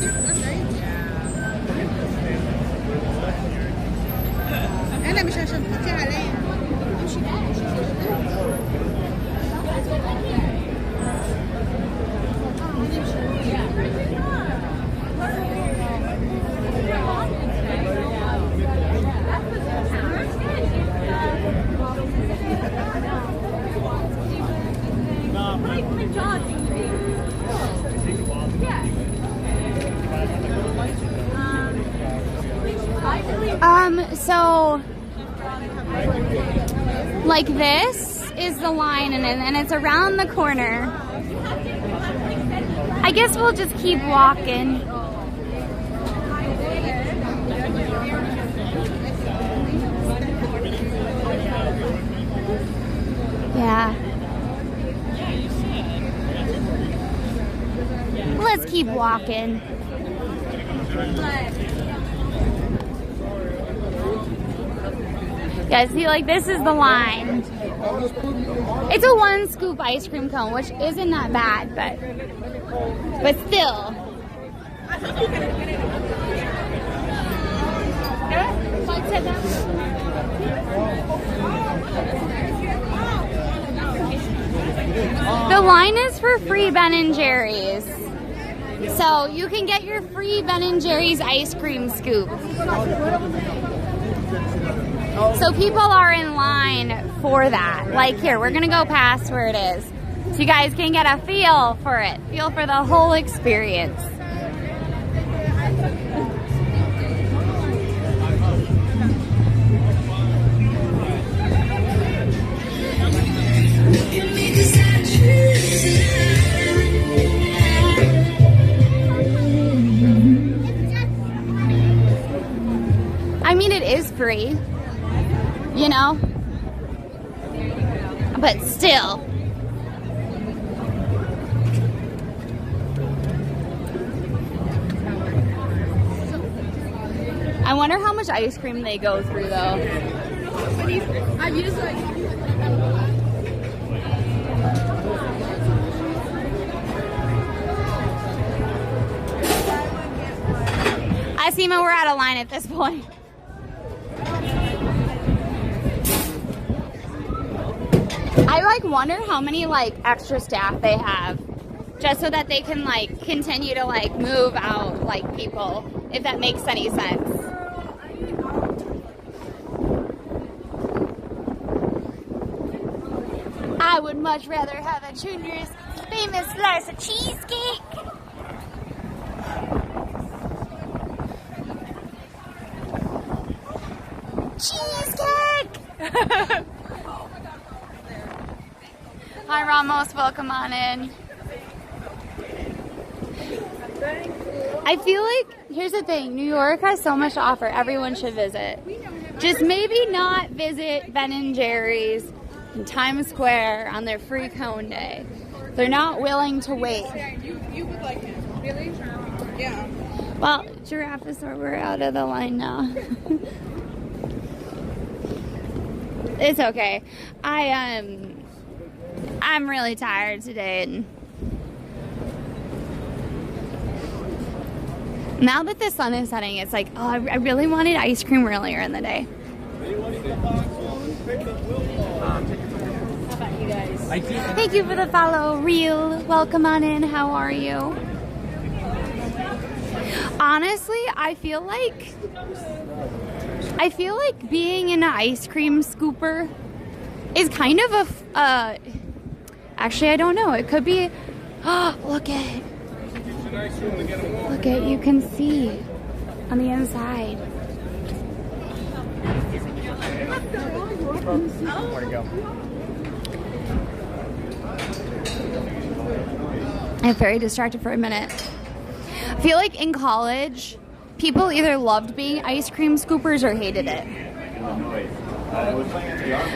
So like this is the line and it's around the corner. I guess we'll just keep walking. Yeah. Let's keep walking. Yeah, see, like this is the line. It's a 1 scoop ice cream cone, which isn't that bad, but still. The line is for free Ben & Jerry's. So you can get your free Ben & Jerry's ice cream scoop. So people are in line for that. Like here, we're gonna go past where it is. So you guys can get a feel for it. Feel for the whole experience. I mean, it is free. You know, but still. I wonder how much ice cream they go through though. I've used like Asima, we're out of line at this point. I like wonder how many like extra staff they have just so that they can like continue to like move out like people, if that makes any sense. I would much rather have a Junior's famous slice of cheesecake. Cheesecake! Hi Ramos, welcome on in. I feel like, here's the thing, New York has so much to offer, everyone should visit. Just maybe not visit Ben & Jerry's in Times Square on their free cone day. They're not willing to wait. You would like it, really? Yeah. Well, Giraffe is where we're out of the line now. It's okay. I'm really tired today, and now that the sun is setting, it's like, oh, I really wanted ice cream earlier in the day. Thank you for the follow, Real. Welcome on in. How are you? Honestly, I feel like being an ice cream scooper is kind of a actually, I don't know. It could be. Oh, look at. You can see on the inside. Where'd it go? I'm very distracted for a minute. I feel like in college, people either loved being ice cream scoopers or hated it.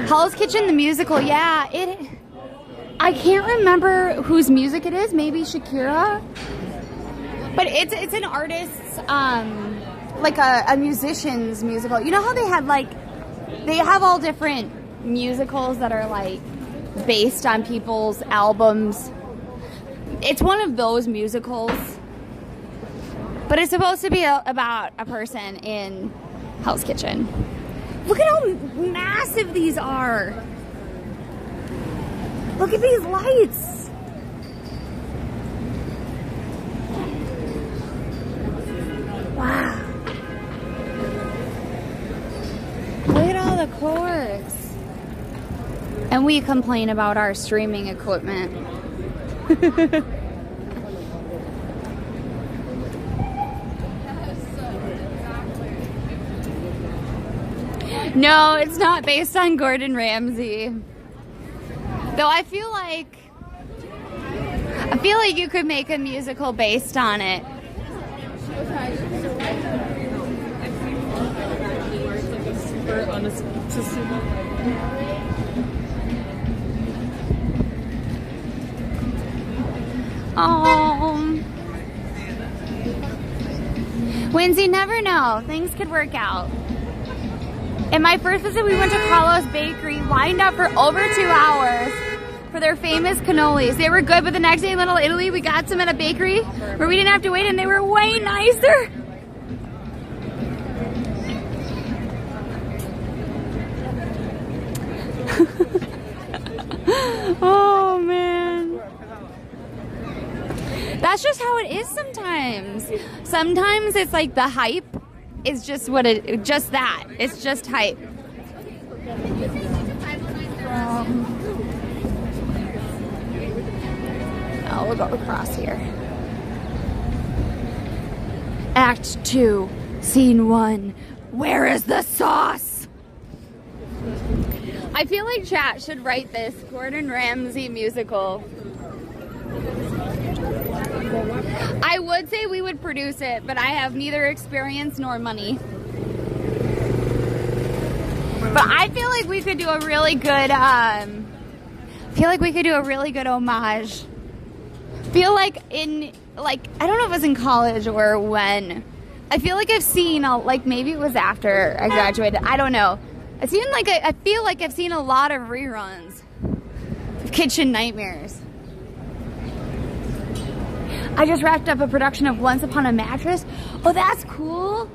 Hell's Kitchen, the musical, yeah, I can't remember whose music it is, maybe Shakira? But it's an artist's, like a musician's musical. You know how they had they have all different musicals that are like based on people's albums. It's one of those musicals. But it's supposed to be about a person in Hell's Kitchen. Look at how massive these are. Look at these lights. Wow. Look at all the cords. And we complain about our streaming equipment. No, it's not based on Gordon Ramsay. Though I feel like you could make a musical based on it. Oh, Winsy, never know. Things could work out. In my first visit, we went to Carlo's Bakery, lined up for over 2 hours for their famous cannolis. They were good, but the next day in Little Italy, we got some at a bakery where we didn't have to wait, and they were way nicer. Oh, man. That's just how it is sometimes. Sometimes it's like the hype. It's just just that. It's just hype. Oh, we'll go across here. Act 2, Scene 1. Where is the sauce? I feel like chat should write this Gordon Ramsay musical. I would say we would produce it, but I have neither experience nor money. But I feel like we could do a really good, homage. Feel like I don't know if it was in college or when. I feel like I've seen, maybe it was after I graduated. I don't know. I feel like I've seen a lot of reruns of Kitchen Nightmares. I just wrapped up a production of Once Upon a Mattress. Oh, that's cool.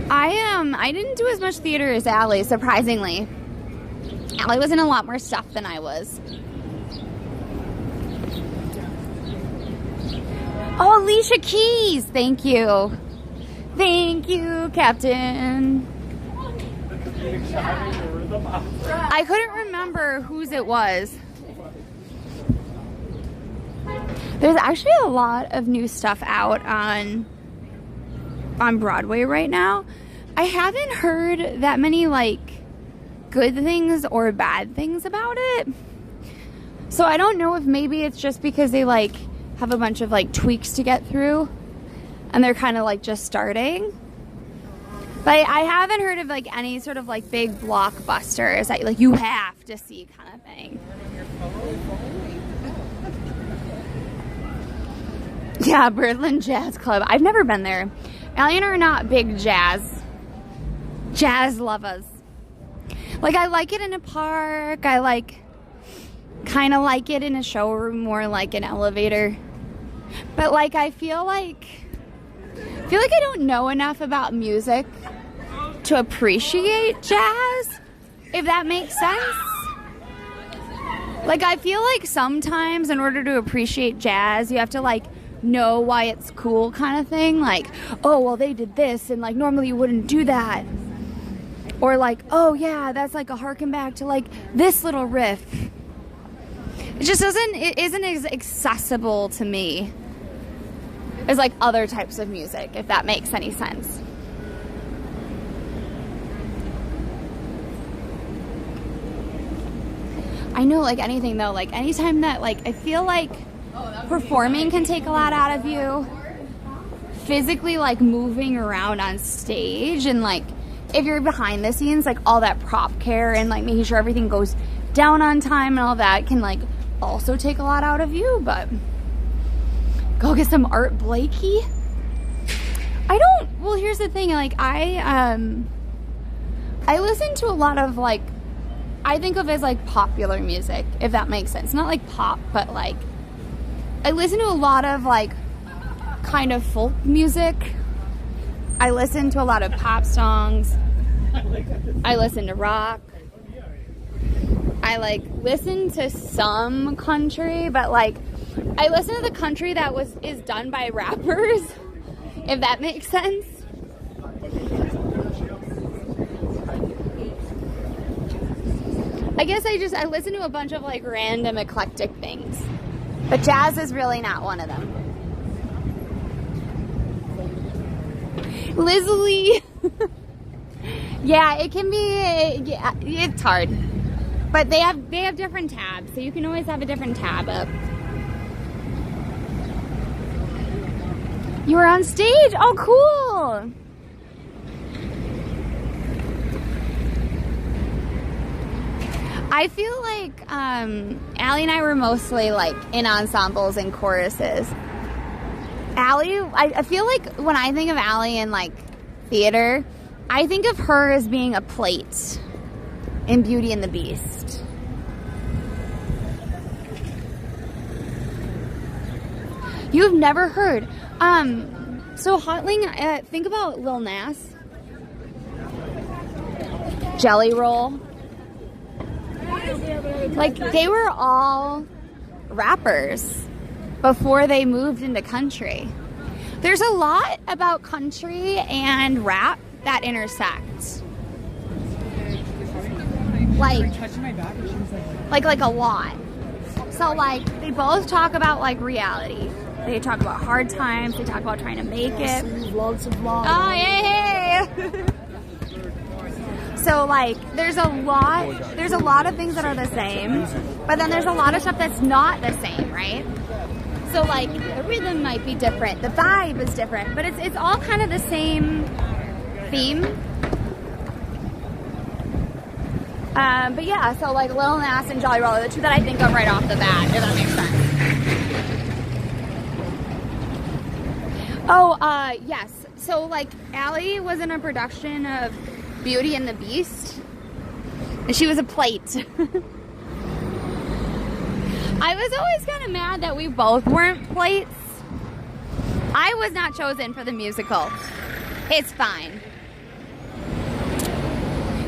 I didn't do as much theater as Allie, surprisingly. Allie was in a lot more stuff than I was. Oh, Alicia Keys. Thank you. Thank you, Captain. I couldn't remember whose it was. There's actually a lot of new stuff out on Broadway right now. I haven't heard that many good things or bad things about it. So I don't know if maybe it's just because they have a bunch of tweaks to get through and they're kind of just starting. But I haven't heard of any sort of big blockbusters that you have to see kind of thing. Yeah, Birdland Jazz Club. I've never been there. Allie and I are not big jazz lovers. I like it in a park. I kind of like it in a showroom, more like an elevator. But I feel like I don't know enough about music to appreciate jazz, if that makes sense. I feel like sometimes in order to appreciate jazz, you have to know why it's cool kind of thing. Oh, well, they did this and normally you wouldn't do that. Or oh yeah, that's a harken back to this little riff. It isn't as accessible to me as other types of music, if that makes any sense. I know anything though, anytime that I feel performing can take a lot out of you. Physically, like, moving around on stage, and like, if you're behind the scenes, like, all that prop care and like making sure everything goes down on time and all that can like also take a lot out of you. But go get some Art Blakey. Well, here's the thing, like, I listen to a lot of, like, I think of as like popular music, if that makes sense. Not like pop, but like, I listen to a lot of like kind of folk music. I listen to a lot of pop songs. I listen to rock. I like listen to some country, but like I listen to the country that is done by rappers, if that makes sense. I guess I listen to a bunch of like random eclectic things, but jazz is really not one of them. Lizzie. Yeah, it can be, yeah, it's hard. But they have different tabs, so you can always have a different tab up. You were on stage? Oh, cool. I feel like Allie and I were mostly like in ensembles and choruses. Allie, I feel like when I think of Allie in like theater, I think of her as being a plate in Beauty and the Beast. You've never heard. So Hotling, think about Lil Nas. Jelly Roll. Like, they were all rappers before they moved into country. There's a lot about country and rap that intersect. Like a lot. So like, they both talk about like reality. They talk about hard times. They talk about trying to make it. Oh, yeah. So like, there's a lot of things that are the same, but then there's a lot of stuff that's not the same, right? So like, the rhythm might be different, the vibe is different, but it's all kind of the same theme. But yeah, so like Lil Nas and Jelly Roll are the two that I think of right off the bat, if that makes sense. Oh, yes. So like, Allie was in a production of Beauty and the Beast, and she was a plate. I was always kind of mad that we both weren't plates. I was not chosen for the musical. It's fine.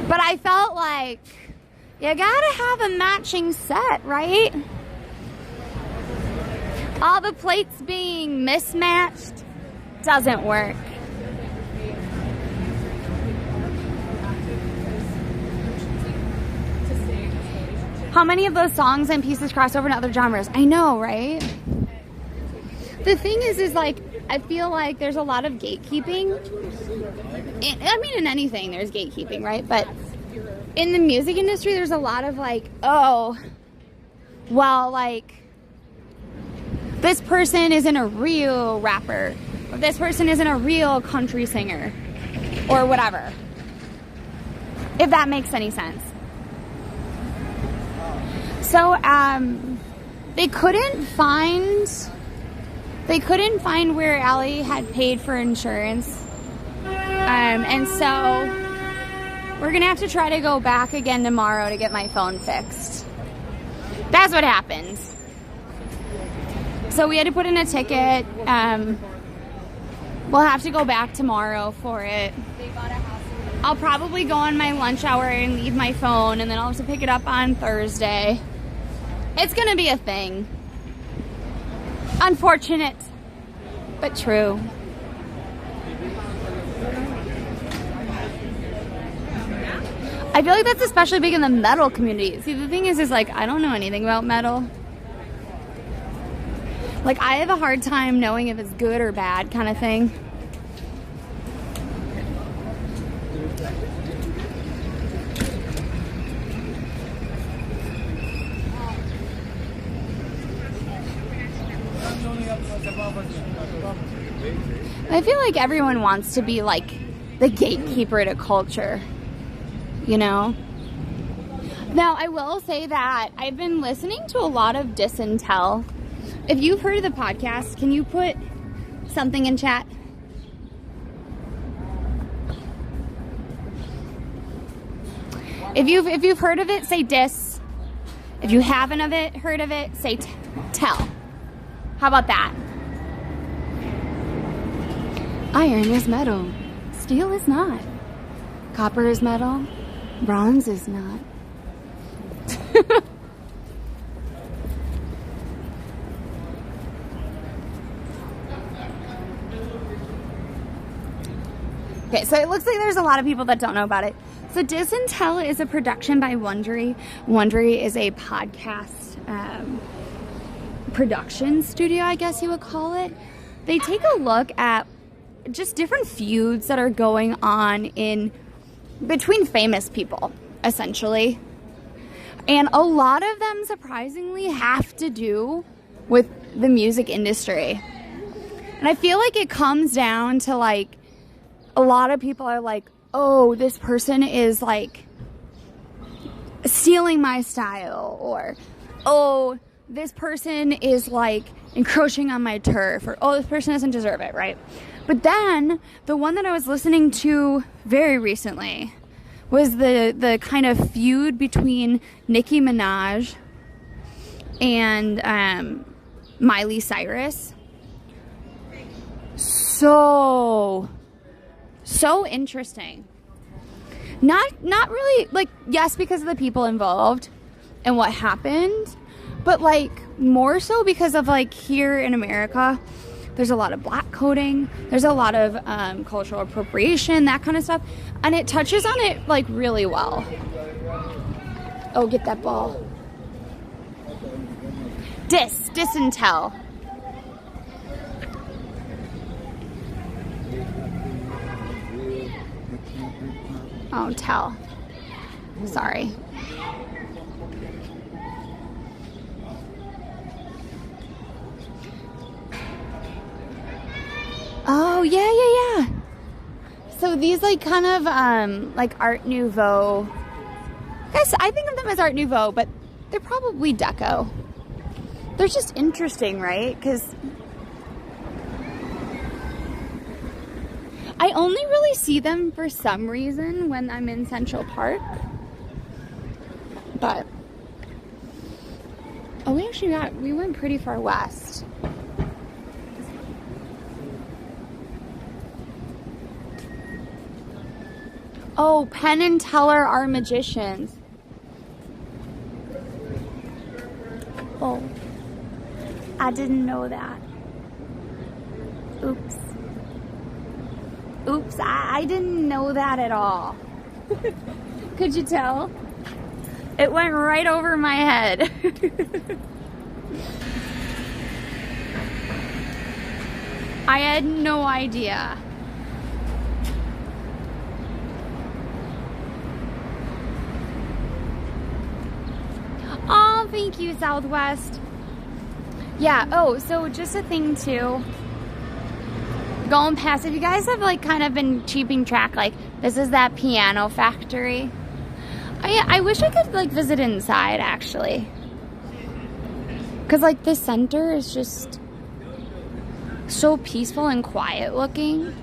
But I felt like you gotta have a matching set, right? All the plates being mismatched doesn't work. How many of those songs and pieces cross over into other genres? I know, right? The thing is like, I feel like there's a lot of gatekeeping. I mean, in anything there's gatekeeping, right? But in the music industry, there's a lot of like, oh, well, like, this person isn't a real rapper, or this person isn't a real country singer, or whatever. If that makes any sense. So, they couldn't find where Allie had paid for insurance. And so we're gonna have to try to go back again tomorrow to get my phone fixed. That's what happened. So we had to put in a ticket. We'll have to go back tomorrow for it. I'll probably go on my lunch hour and leave my phone, and then I'll have to pick it up on Thursday. It's gonna be a thing. Unfortunate, but true. I feel like that's especially big in the metal community. See, the thing is like, I don't know anything about metal. Like, I have a hard time knowing if it's good or bad kind of thing. I feel like everyone wants to be like the gatekeeper to culture, you know? Now, I will say that I've been listening to a lot of Dis and Tell. If you've heard of the podcast, can you put something in chat? If you've heard of it, say Dis. If you haven't heard of it, say Tell. How about that? Iron is metal. Steel is not. Copper is metal. Bronze is not. Okay, so it looks like there's a lot of people that don't know about it. So Dis and Tell is a production by Wondery. Wondery is a podcast production studio, I guess you would call it. They take a look at just different feuds that are going on in between famous people, essentially. And a lot of them, surprisingly, have to do with the music industry. And I feel like it comes down to, like, a lot of people are like, oh, this person is, like, stealing my style. Or, oh, this person is, like, encroaching on my turf. Or, oh, this person doesn't deserve it, right? But then, the one that I was listening to very recently was the kind of feud between Nicki Minaj and Miley Cyrus. So interesting. Not really, like, yes, because of the people involved and what happened, but, like, more so because of, like, here in America, there's a lot of black coding, there's a lot of cultural appropriation, that kind of stuff, and it touches on it, like, really well. Oh, get that ball. Dis and Tell. Oh, Tell. Sorry. Oh, yeah. So these, like, kind of, like, Art Nouveau. I think of them as Art Nouveau, but they're probably Deco. They're just interesting, right? Because I only really see them for some reason when I'm in Central Park. But, oh, we went pretty far west. Oh, Penn and Teller are magicians. Oh, I didn't know that. Oops. I didn't know that at all. Could you tell? It went right over my head. I had no idea. Oh, thank you, Southwest. Yeah, oh, so just a thing too. Going past, if you guys have, like, kind of been keeping track, like, this is that piano factory. I wish I could, like, visit inside, actually. Because, like, the center is just so peaceful and quiet looking.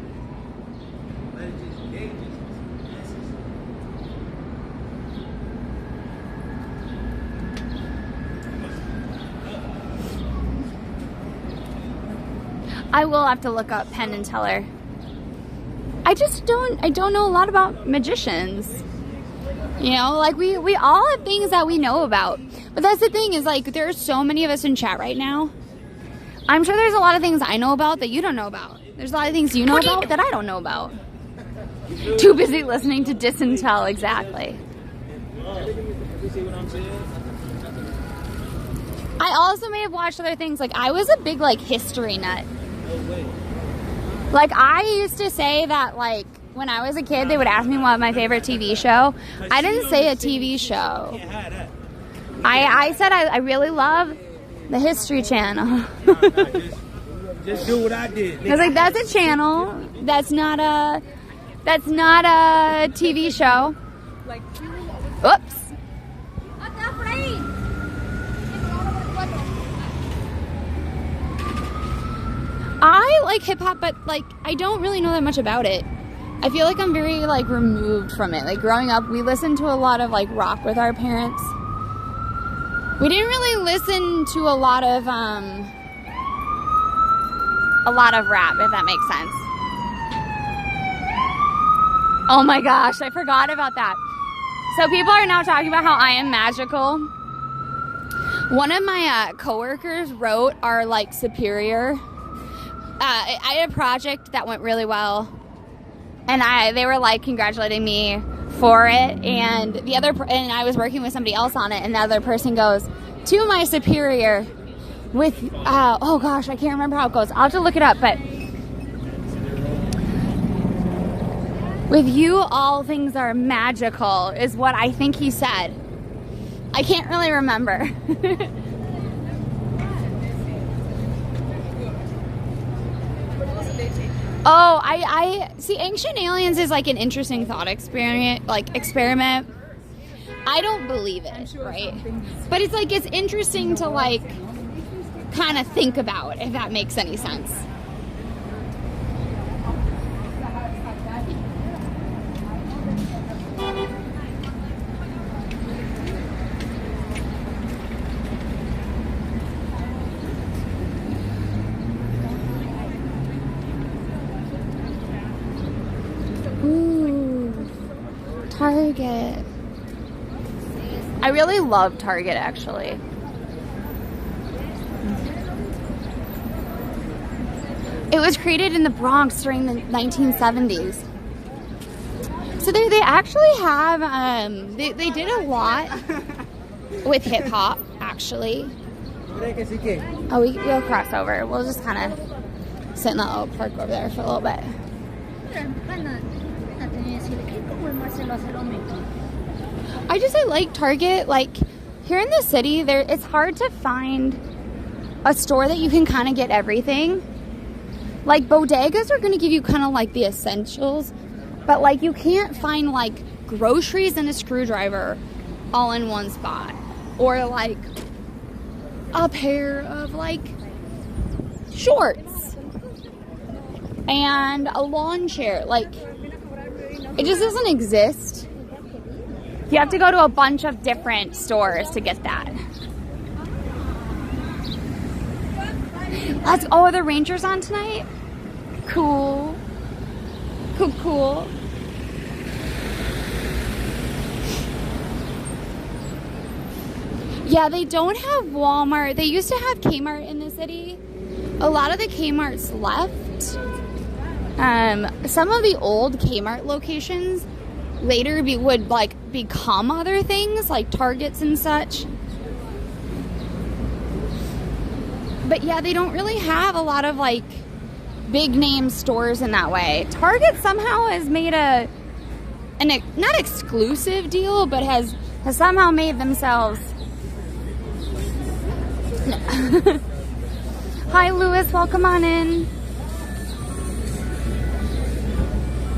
I will have to look up Penn and Teller. I don't know a lot about magicians. You know, like, we all have things that we know about. But that's the thing, is, like, there are so many of us in chat right now. I'm sure there's a lot of things I know about that you don't know about. There's a lot of things you know about that I don't know about. Too busy listening to Dis and Tell, exactly. I also may have watched other things. Like, I was a big, like, history nut. Like, I used to say that, like, when I was a kid, they would ask me what my favorite TV show. I didn't say a TV show. I said I really love the History Channel. Just do what I did. I was like, that's a channel. That's not a TV show. Oops. I like hip hop, but like I don't really know that much about it. I feel like I'm very like removed from it. Like growing up, we listened to a lot of like rock with our parents. We didn't really listen to a lot of rap, if that makes sense. Oh my gosh, I forgot about that. So people are now talking about how I am magical. One of my coworkers wrote our like superior. I had a project that went really well, and they were like congratulating me for it, and and I was working with somebody else on it, and the other person goes, to my superior with oh gosh, I can't remember how it goes. I'll have to look it up, but with you all things are magical is what I think he said. I can't really remember. Oh, I see. Ancient Aliens is like an interesting thought experiment. I don't believe it, right? But it's like it's interesting to like kind of think about, if that makes any sense. Target. I really love Target, actually. It was created in the Bronx during the 1970s. So they actually have, they did a lot with hip hop, actually. Oh, we'll cross over. We'll just kind of sit in that little park over there for a little bit. I like Target. Like here in the city, it's hard to find a store that you can kind of get everything. Like bodegas are going to give you kind of like the essentials, but like you can't find like groceries and a screwdriver all in one spot, or like a pair of like shorts and a lawn chair. Like it just doesn't exist. You have to go to a bunch of different stores to get that. Oh, are the Rangers on tonight? Cool. Cool. Yeah, they don't have Walmart. They used to have Kmart in the city. A lot of the Kmart's left. Some of the old Kmart locations later would like become other things like Targets and such. But yeah, they don't really have a lot of like big name stores in that way. Target somehow has made an not exclusive deal, but has somehow made themselves. Hi Lewis, welcome on in.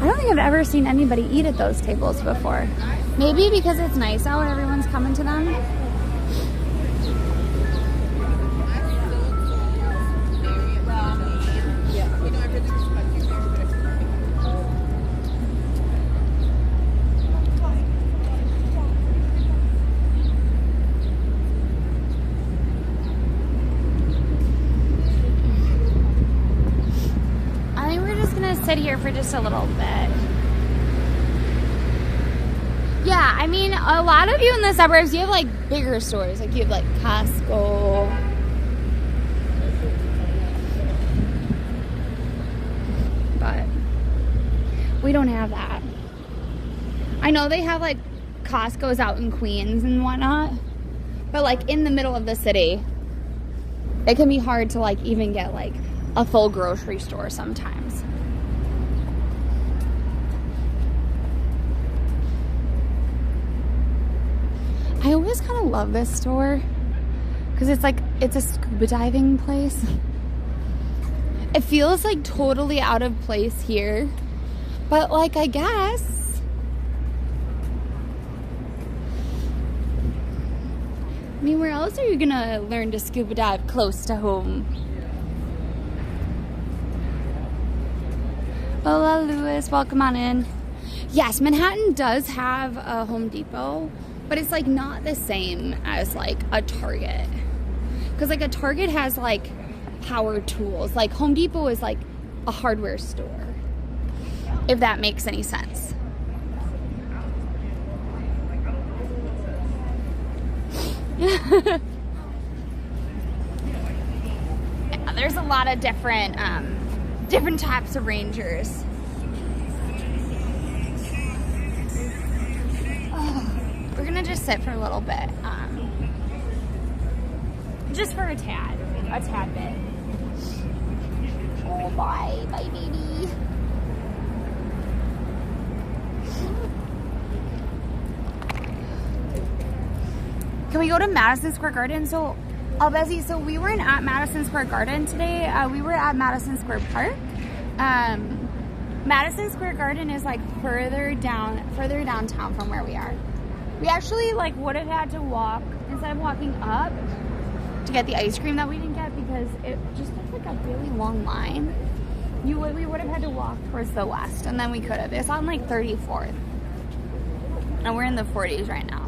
I don't think I've ever seen anybody eat at those tables before. Maybe because it's nice out and everyone's coming to them. Sit here for just a little bit. Yeah, I mean, a lot of you in the suburbs, you have like bigger stores. Like you have like Costco. But we don't have that. I know they have like Costco's out in Queens and whatnot, but like in the middle of the city, it can be hard to like even get like a full grocery store sometimes. I always kind of love this store because it's a scuba diving place. It feels like totally out of place here. But like, I guess. I mean, where else are you gonna learn to scuba dive close to home? Hola, Lewis. Welcome on in. Yes, Manhattan does have a Home Depot, but it's like not the same as like a Target. Because like a Target has like power tools. Like Home Depot is like a hardware store, if that makes any sense. There's a lot of different types of rangers. We're gonna just sit for a little bit, just for a tad bit. Oh, bye baby. Can we go to Madison Square Garden? So, Bessie, so we weren't at Madison Square Garden today. We were at Madison Square Park. Madison Square Garden is like further downtown from where we are. We actually like would have had to walk instead of walking up to get the ice cream that we didn't get because it just looked like a really long line. We would have had to walk towards the west, and then we could have. It's on like 34th, and we're in the 40s right now.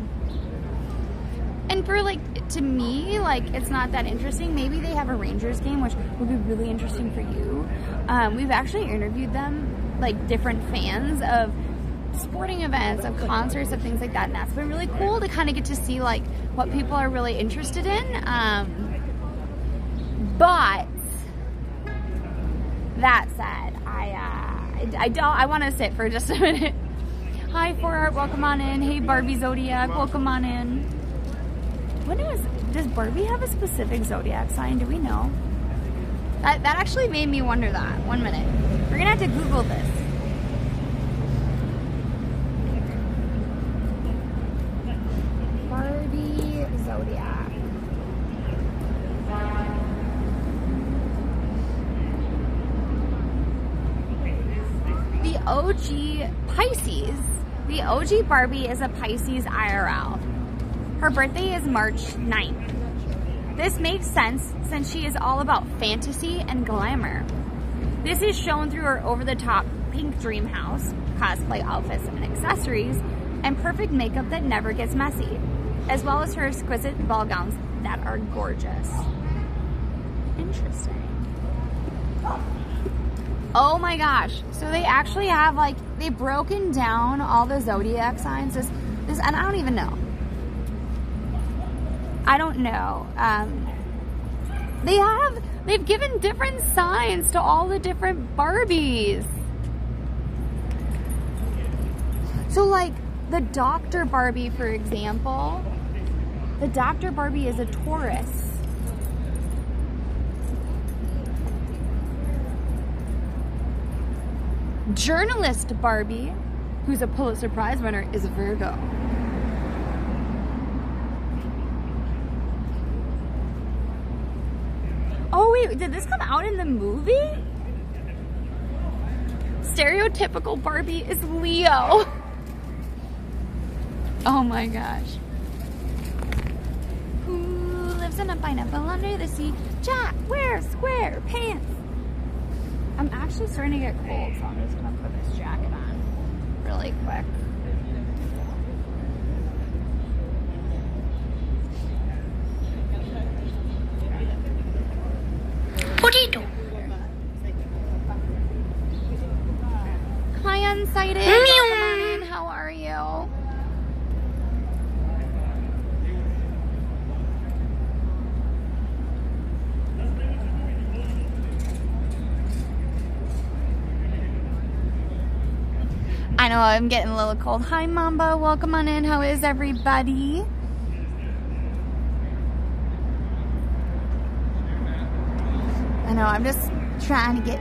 And for like, to me, like it's not that interesting. Maybe they have a Rangers game, which would be really interesting for you. We've actually interviewed them, like different fans of sporting events, of concerts, of things like that, and that's been really cool to kind of get to see like what people are really interested in. But that said, I want to sit for just a minute. Hi, 4Art, welcome on in. Hey, Barbie Zodiac, welcome on in. Does Barbie have a specific zodiac sign? Do we know? That actually made me wonder that. 1 minute. We're gonna have to Google this. Barbie zodiac. The OG Pisces. The OG Barbie is a Pisces IRL. Her birthday is March 9th. This makes sense since she is all about fantasy and glamour. This is shown through her over-the-top pink dream house, cosplay outfits and accessories, and perfect makeup that never gets messy, as well as her exquisite ball gowns that are gorgeous. Interesting. Oh my gosh. So they actually have like, they've broken down all the zodiac signs. This, and I don't even know. I don't know. They've given different signs to all the different Barbies. So like the Dr. Barbie, for example, the Dr. Barbie is a Taurus. Journalist Barbie, who's a Pulitzer Prize winner, is a Virgo. Oh wait, did this come out in the movie? Stereotypical Barbie is Leo. Oh my gosh. Who lives in a pineapple under the sea? Jack, wear square pants. I'm actually starting to get cold, so I'm just gonna put this jacket on really quick. Potato. Hi, Unsighted. Come on in. How are you? I know I'm getting a little cold. Hi, Mamba. Welcome on in. How is everybody? I know, I'm just trying to get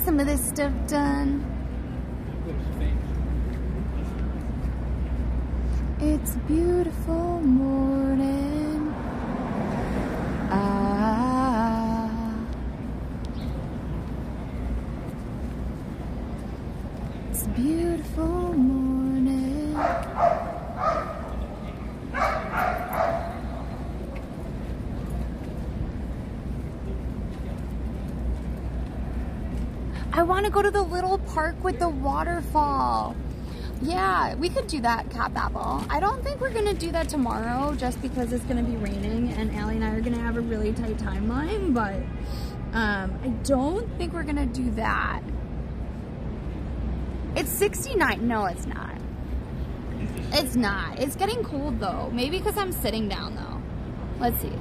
some of this stuff done. It's a beautiful morning. I want to go to the little park with the waterfall. Yeah, we could do that, Cap Apple. I don't think we're gonna do that tomorrow just because it's gonna be raining and Allie and I are gonna have a really tight timeline, but I don't think we're gonna do that. It's 69. No, it's not. It's not. It's getting cold though. Maybe because I'm sitting down though. Let's see.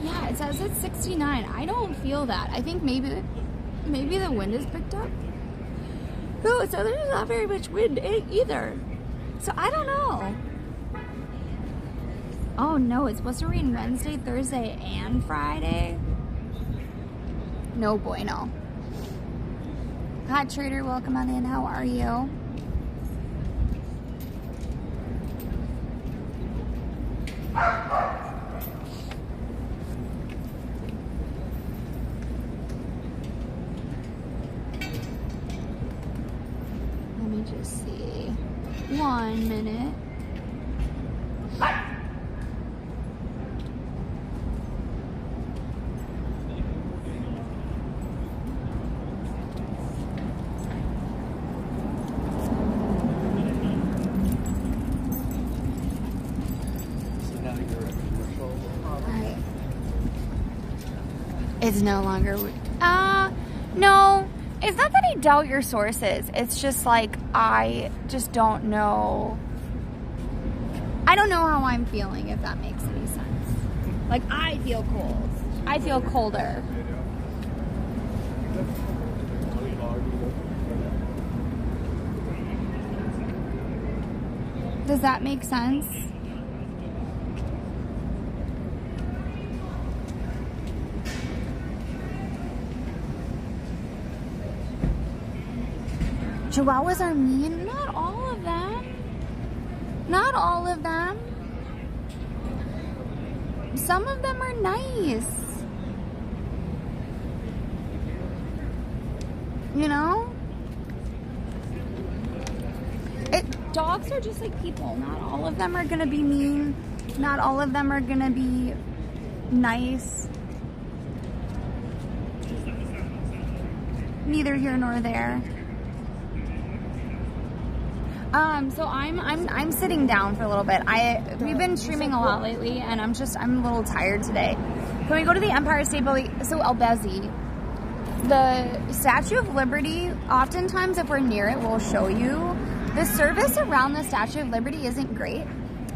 Yeah, it says it's 69. I don't feel that. I think maybe the wind is picked up. No, so there's not very much wind either. So I don't know. Oh no, it's supposed to rain Wednesday, Thursday, and Friday. No bueno. Hot Trader, welcome on in. How are you? Let me just see. 1 minute. It's no longer, no, it's not that I doubt your sources. It's just like, I just don't know. I don't know how I'm feeling, if that makes any sense. Like, I feel cold. I feel colder. Does that make sense? Chihuahuas are mean? Not all of them. Not all of them. Some of them are nice. You know? Dogs are just like people. Not all of them are gonna be mean. Not all of them are gonna be nice. Neither here nor there. So I'm sitting down for a little bit. We've been streaming a lot lately, and I'm a little tired today. Can we go to the Empire State Building? So Albezi, the Statue of Liberty. Oftentimes, if we're near it, we'll show you. The service around the Statue of Liberty isn't great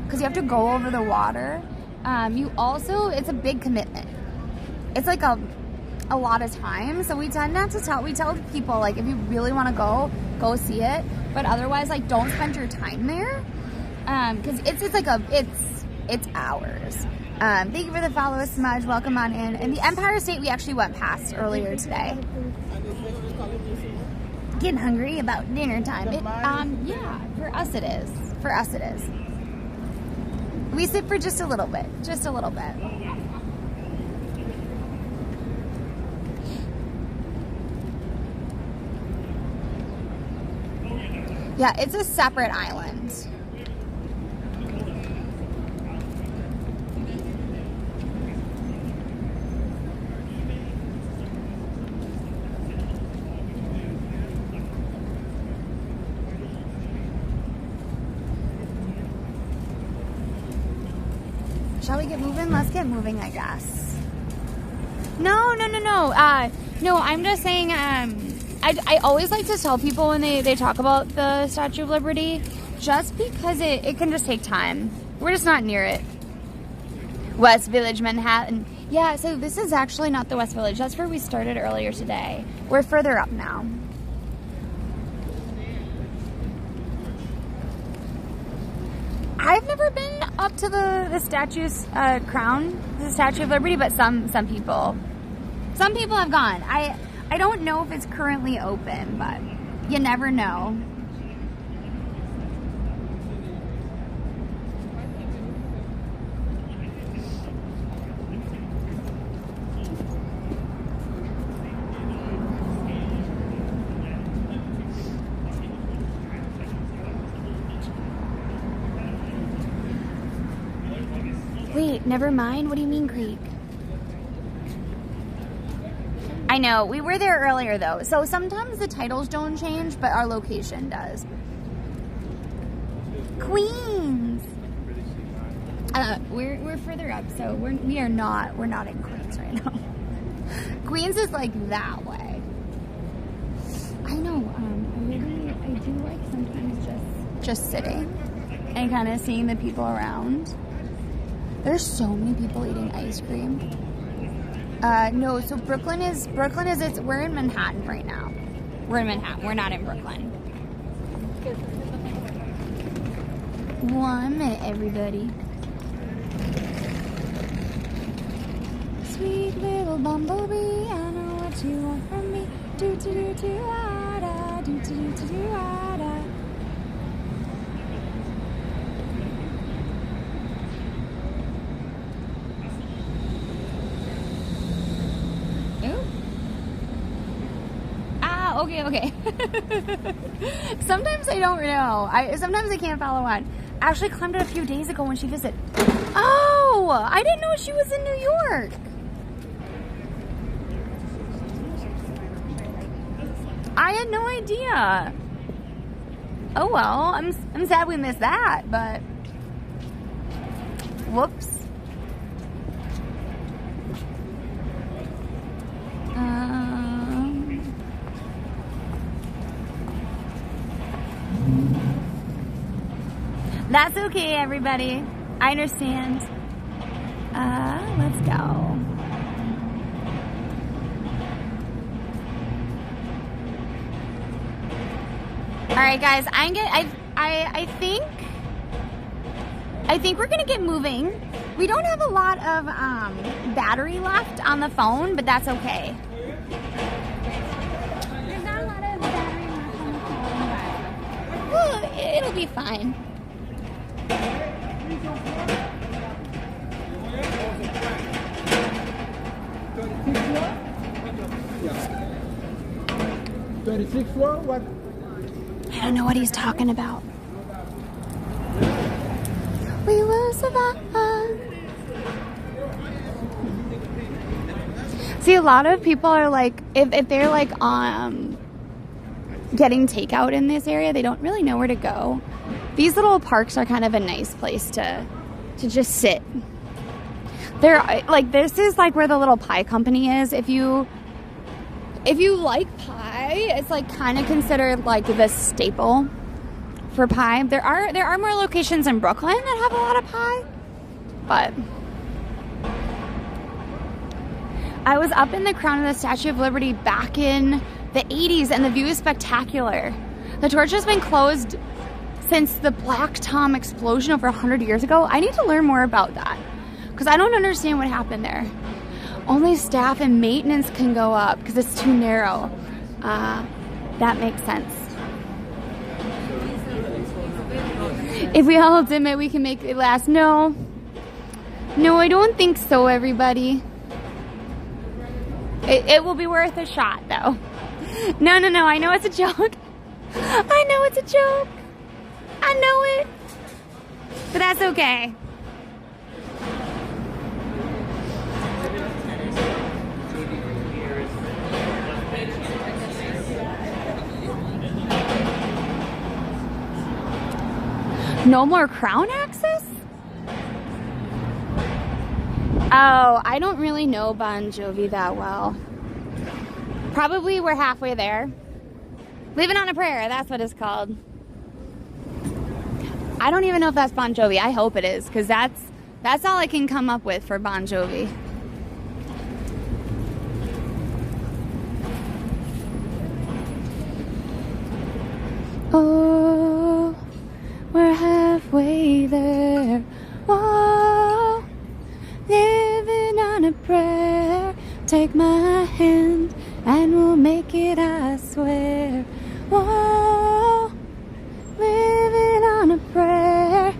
because you have to go over the water. It's a big commitment. It's like a lot of time, so we tend not to tell. We tell people, like, if you really want to go see it, but otherwise, like, don't spend your time there, because it's hours. Thank you for the follow, Smudge. Welcome on in. And the Empire State, we actually went past earlier today. Getting hungry about dinner time. Yeah, for us it is. For us it is. We sit for just a little bit. Just a little bit. Yeah, it's a separate island. Shall we get moving? Let's get moving, I guess. No. No, I'm just saying, I always like to tell people when they talk about the Statue of Liberty, just because it can just take time. We're just not near it. West Village, Manhattan. Yeah, so this is actually not the West Village. That's where we started earlier today. We're further up now. I've never been up to the statue's crown, the Statue of Liberty, but some people have gone. I don't know if it's currently open, but you never know. Wait, never mind. What do you mean creek? I know. We were there earlier though. So sometimes the titles don't change, but our location does. Queens. We're further up, so we're not in Queens right now. Queens is like that way. I know. I do like sometimes just sitting and kind of seeing the people around. There's so many people eating ice cream. No, so Brooklyn is we're in Manhattan right now. We're in Manhattan. We're not in Brooklyn. 1 minute, everybody. Sweet little bumblebee, I know what you want from me. Do do do do ah da, do do do do ah da. Okay. Sometimes I don't know. Sometimes I can't follow on. I actually climbed it a few days ago when she visited. Oh, I didn't know she was in New York. I had no idea. Oh well, I'm sad we missed that, but whoops. That's okay, everybody. I understand. Let's go. All right, guys. I think we're gonna get moving. We don't have a lot of battery left on the phone, but that's okay. There's not a lot of battery left on the phone. Well, it'll be fine. 36th floor? What? I don't know what he's talking about. We will survive. See, a lot of people are like, if they're like getting takeout in this area, they don't really know where to go. These little parks are kind of a nice place to just sit. They're like, this is like where the little pie company is. If you like pie, it's like kind of considered like the staple for pie. There are more locations in Brooklyn that have a lot of pie, but I was up in the crown of the Statue of Liberty back in the 80s, and the view is spectacular. The torch has been closed since the Black Tom explosion over 100 years ago. I need to learn more about that because I don't understand what happened there. Only staff and maintenance can go up because it's too narrow. That makes sense. If we all dim it, we can make it last. No, I don't think so, everybody. It will be worth a shot, though. No, I know it's a joke. I know it's a joke. I know it. But that's okay. No more crown access? Oh, I don't really know Bon Jovi that well. Probably we're halfway there. Living on a Prayer, that's what it's called. I don't even know if that's Bon Jovi. I hope it is, because that's all I can come up with for Bon Jovi. Oh, we're halfway there. Whoa, living on a prayer. Take my hand and we'll make it, I swear. Whoa, living on a prayer.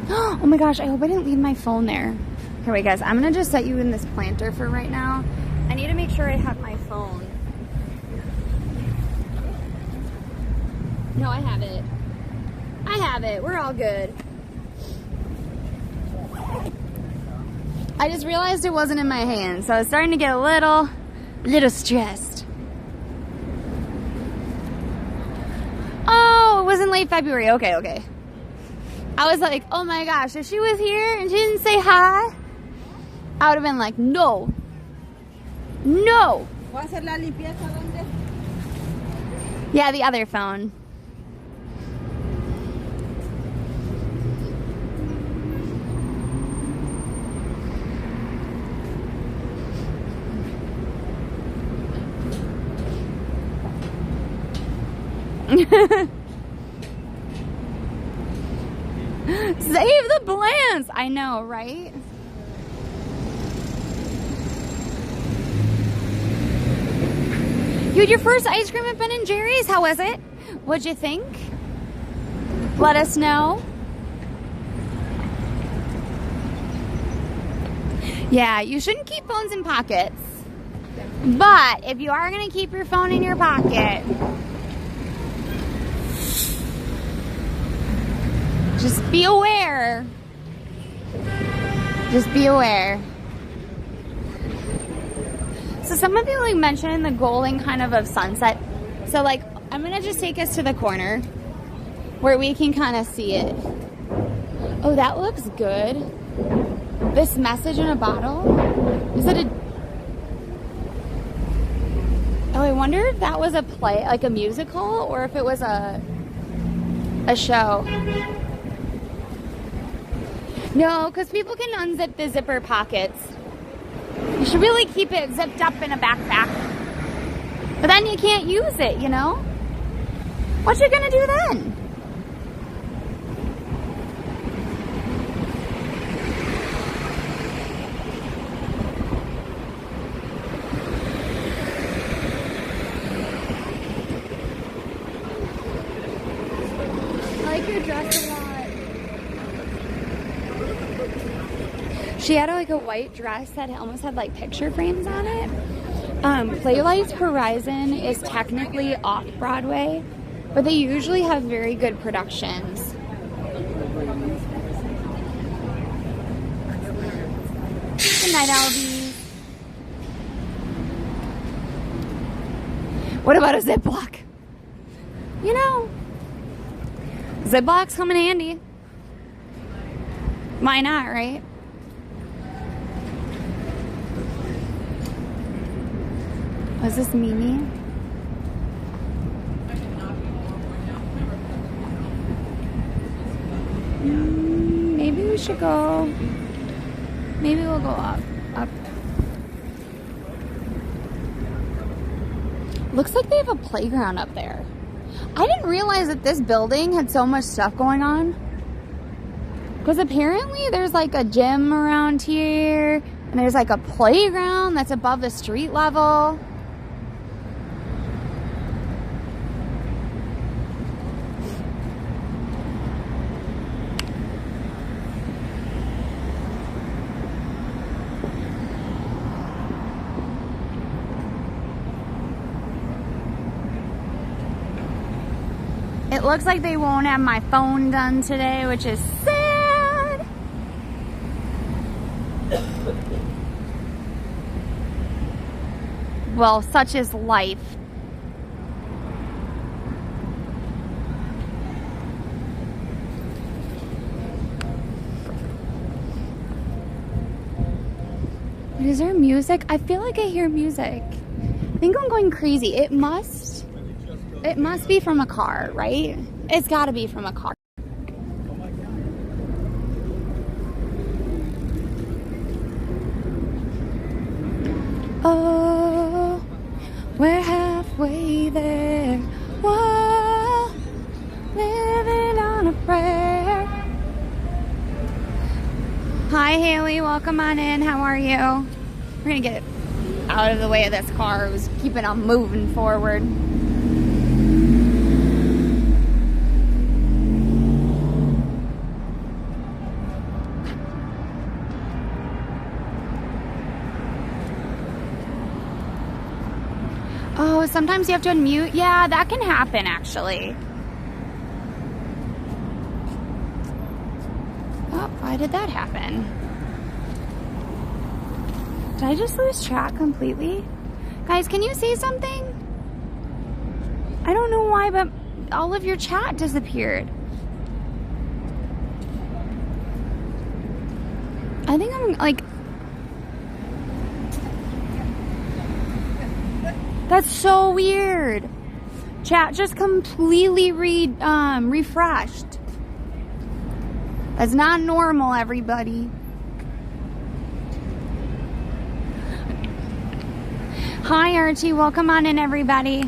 Oh my gosh, I hope I didn't leave my phone there. Here, wait guys, I'm gonna just set you in this planter for right now. I need to make sure I have my phone. No, I have it. I have it. We're all good. I just realized it wasn't in my hand, so I was starting to get a little stressed. Oh, it was in late February. Okay. I was like, oh my gosh, if she was here and she didn't say hi, I would have been like, no. Yeah, the other phone. Save the plants! I know, right? You had your first ice cream at Ben & Jerry's? How was it? What'd you think? Let us know. Yeah, you shouldn't keep phones in pockets. But if you are going to keep your phone in your pocket, just be aware. Just be aware. So some of you like mentioned the golden kind of sunset. So like, I'm gonna just take us to the corner where we can kind of see it. Oh, that looks good. This message in a bottle? Is it a... Oh, I wonder if that was a play, like a musical, or if it was a show. No, because people can unzip the zipper pockets. You should really keep it zipped up in a backpack. But then you can't use it, you know? What you gonna do then? I like your dress a lot. She had like a white dress that almost had like picture frames on it. Playlights Horizon is technically off-Broadway, but they usually have very good productions. Good night, Albies. What about a Ziploc? You know, Ziplocs come in handy. Why not, right? Was this Mimi? Maybe we should go. Maybe we'll go up. Looks like they have a playground up there. I didn't realize that this building had so much stuff going on. Because apparently there's like a gym around here. And there's like a playground that's above the street level. It looks like they won't have my phone done today, which is sad. Well, such is life. Is there music? I feel like I hear music. I think I'm going crazy. It must be from a car, right? It's got to be from a car. Oh, we're halfway there. Whoa, living on a prayer. Hi, Haley. Welcome on in. How are you? We're going to get out of the way of this car. It was keeping on moving forward. Oh, sometimes you have to unmute. Yeah, that can happen, actually. Oh, why did that happen? Did I just lose chat completely? Guys, can you say something? I don't know why, but all of your chat disappeared. I think I'm like... That's so weird. Chat just completely refreshed. That's not normal, everybody. Hi, Archie. Welcome on in, everybody.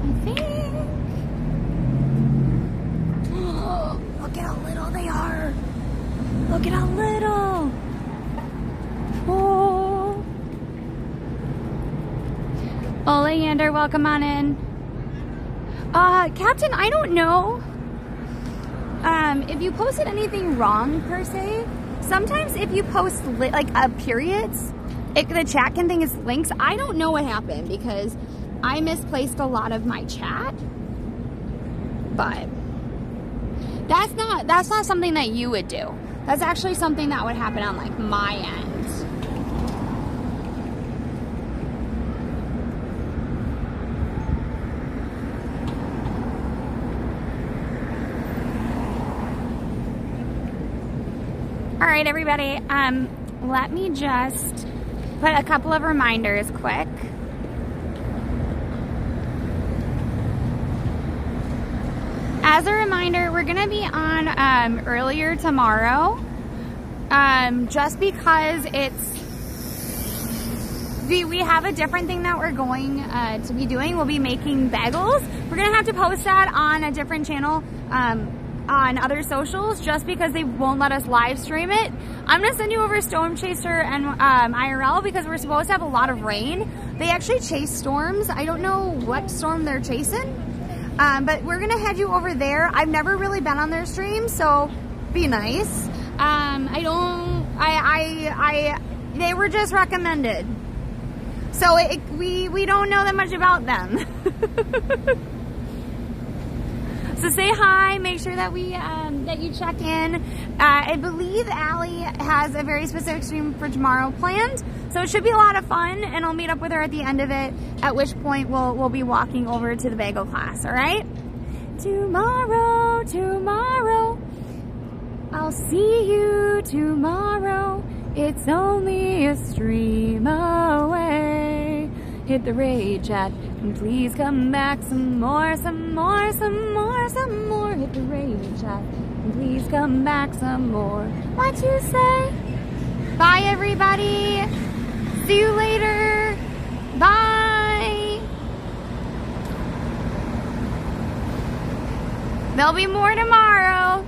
I think... Look at how little they are. Look at how little. Oh. Oleander, welcome on in. Captain, I don't know if you posted anything wrong per se. Sometimes if you post like periods, the chat can think it's links. I don't know what happened because I misplaced a lot of my chat. But that's not something that you would do. That's actually something that would happen on like my end. All right, everybody, let me just put a couple of reminders quick. As a reminder, we're gonna be on earlier tomorrow, just because we have a different thing that we're going to be doing. We'll be making bagels. We're gonna have to post that on a different channel, on other socials, just because they won't let us live stream it. I'm gonna send you over Storm Chaser and IRL because we're supposed to have a lot of rain. They actually chase storms. I don't know what storm they're chasing, but we're gonna head you over there. I've never really been on their stream, so be nice. They were just recommended, so we don't know that much about them. So say hi, make sure that that you check in. I believe Allie has a very specific stream for tomorrow planned, so it should be a lot of fun, and I'll meet up with her at the end of it, at which point we'll be walking over to the bagel class, all right? Tomorrow, I'll see you tomorrow. It's only a stream away. Hit the rage chat and please come back some more. Hit the rage chat and please come back some more. What you say? Bye, everybody. See you later. Bye. There'll be more tomorrow.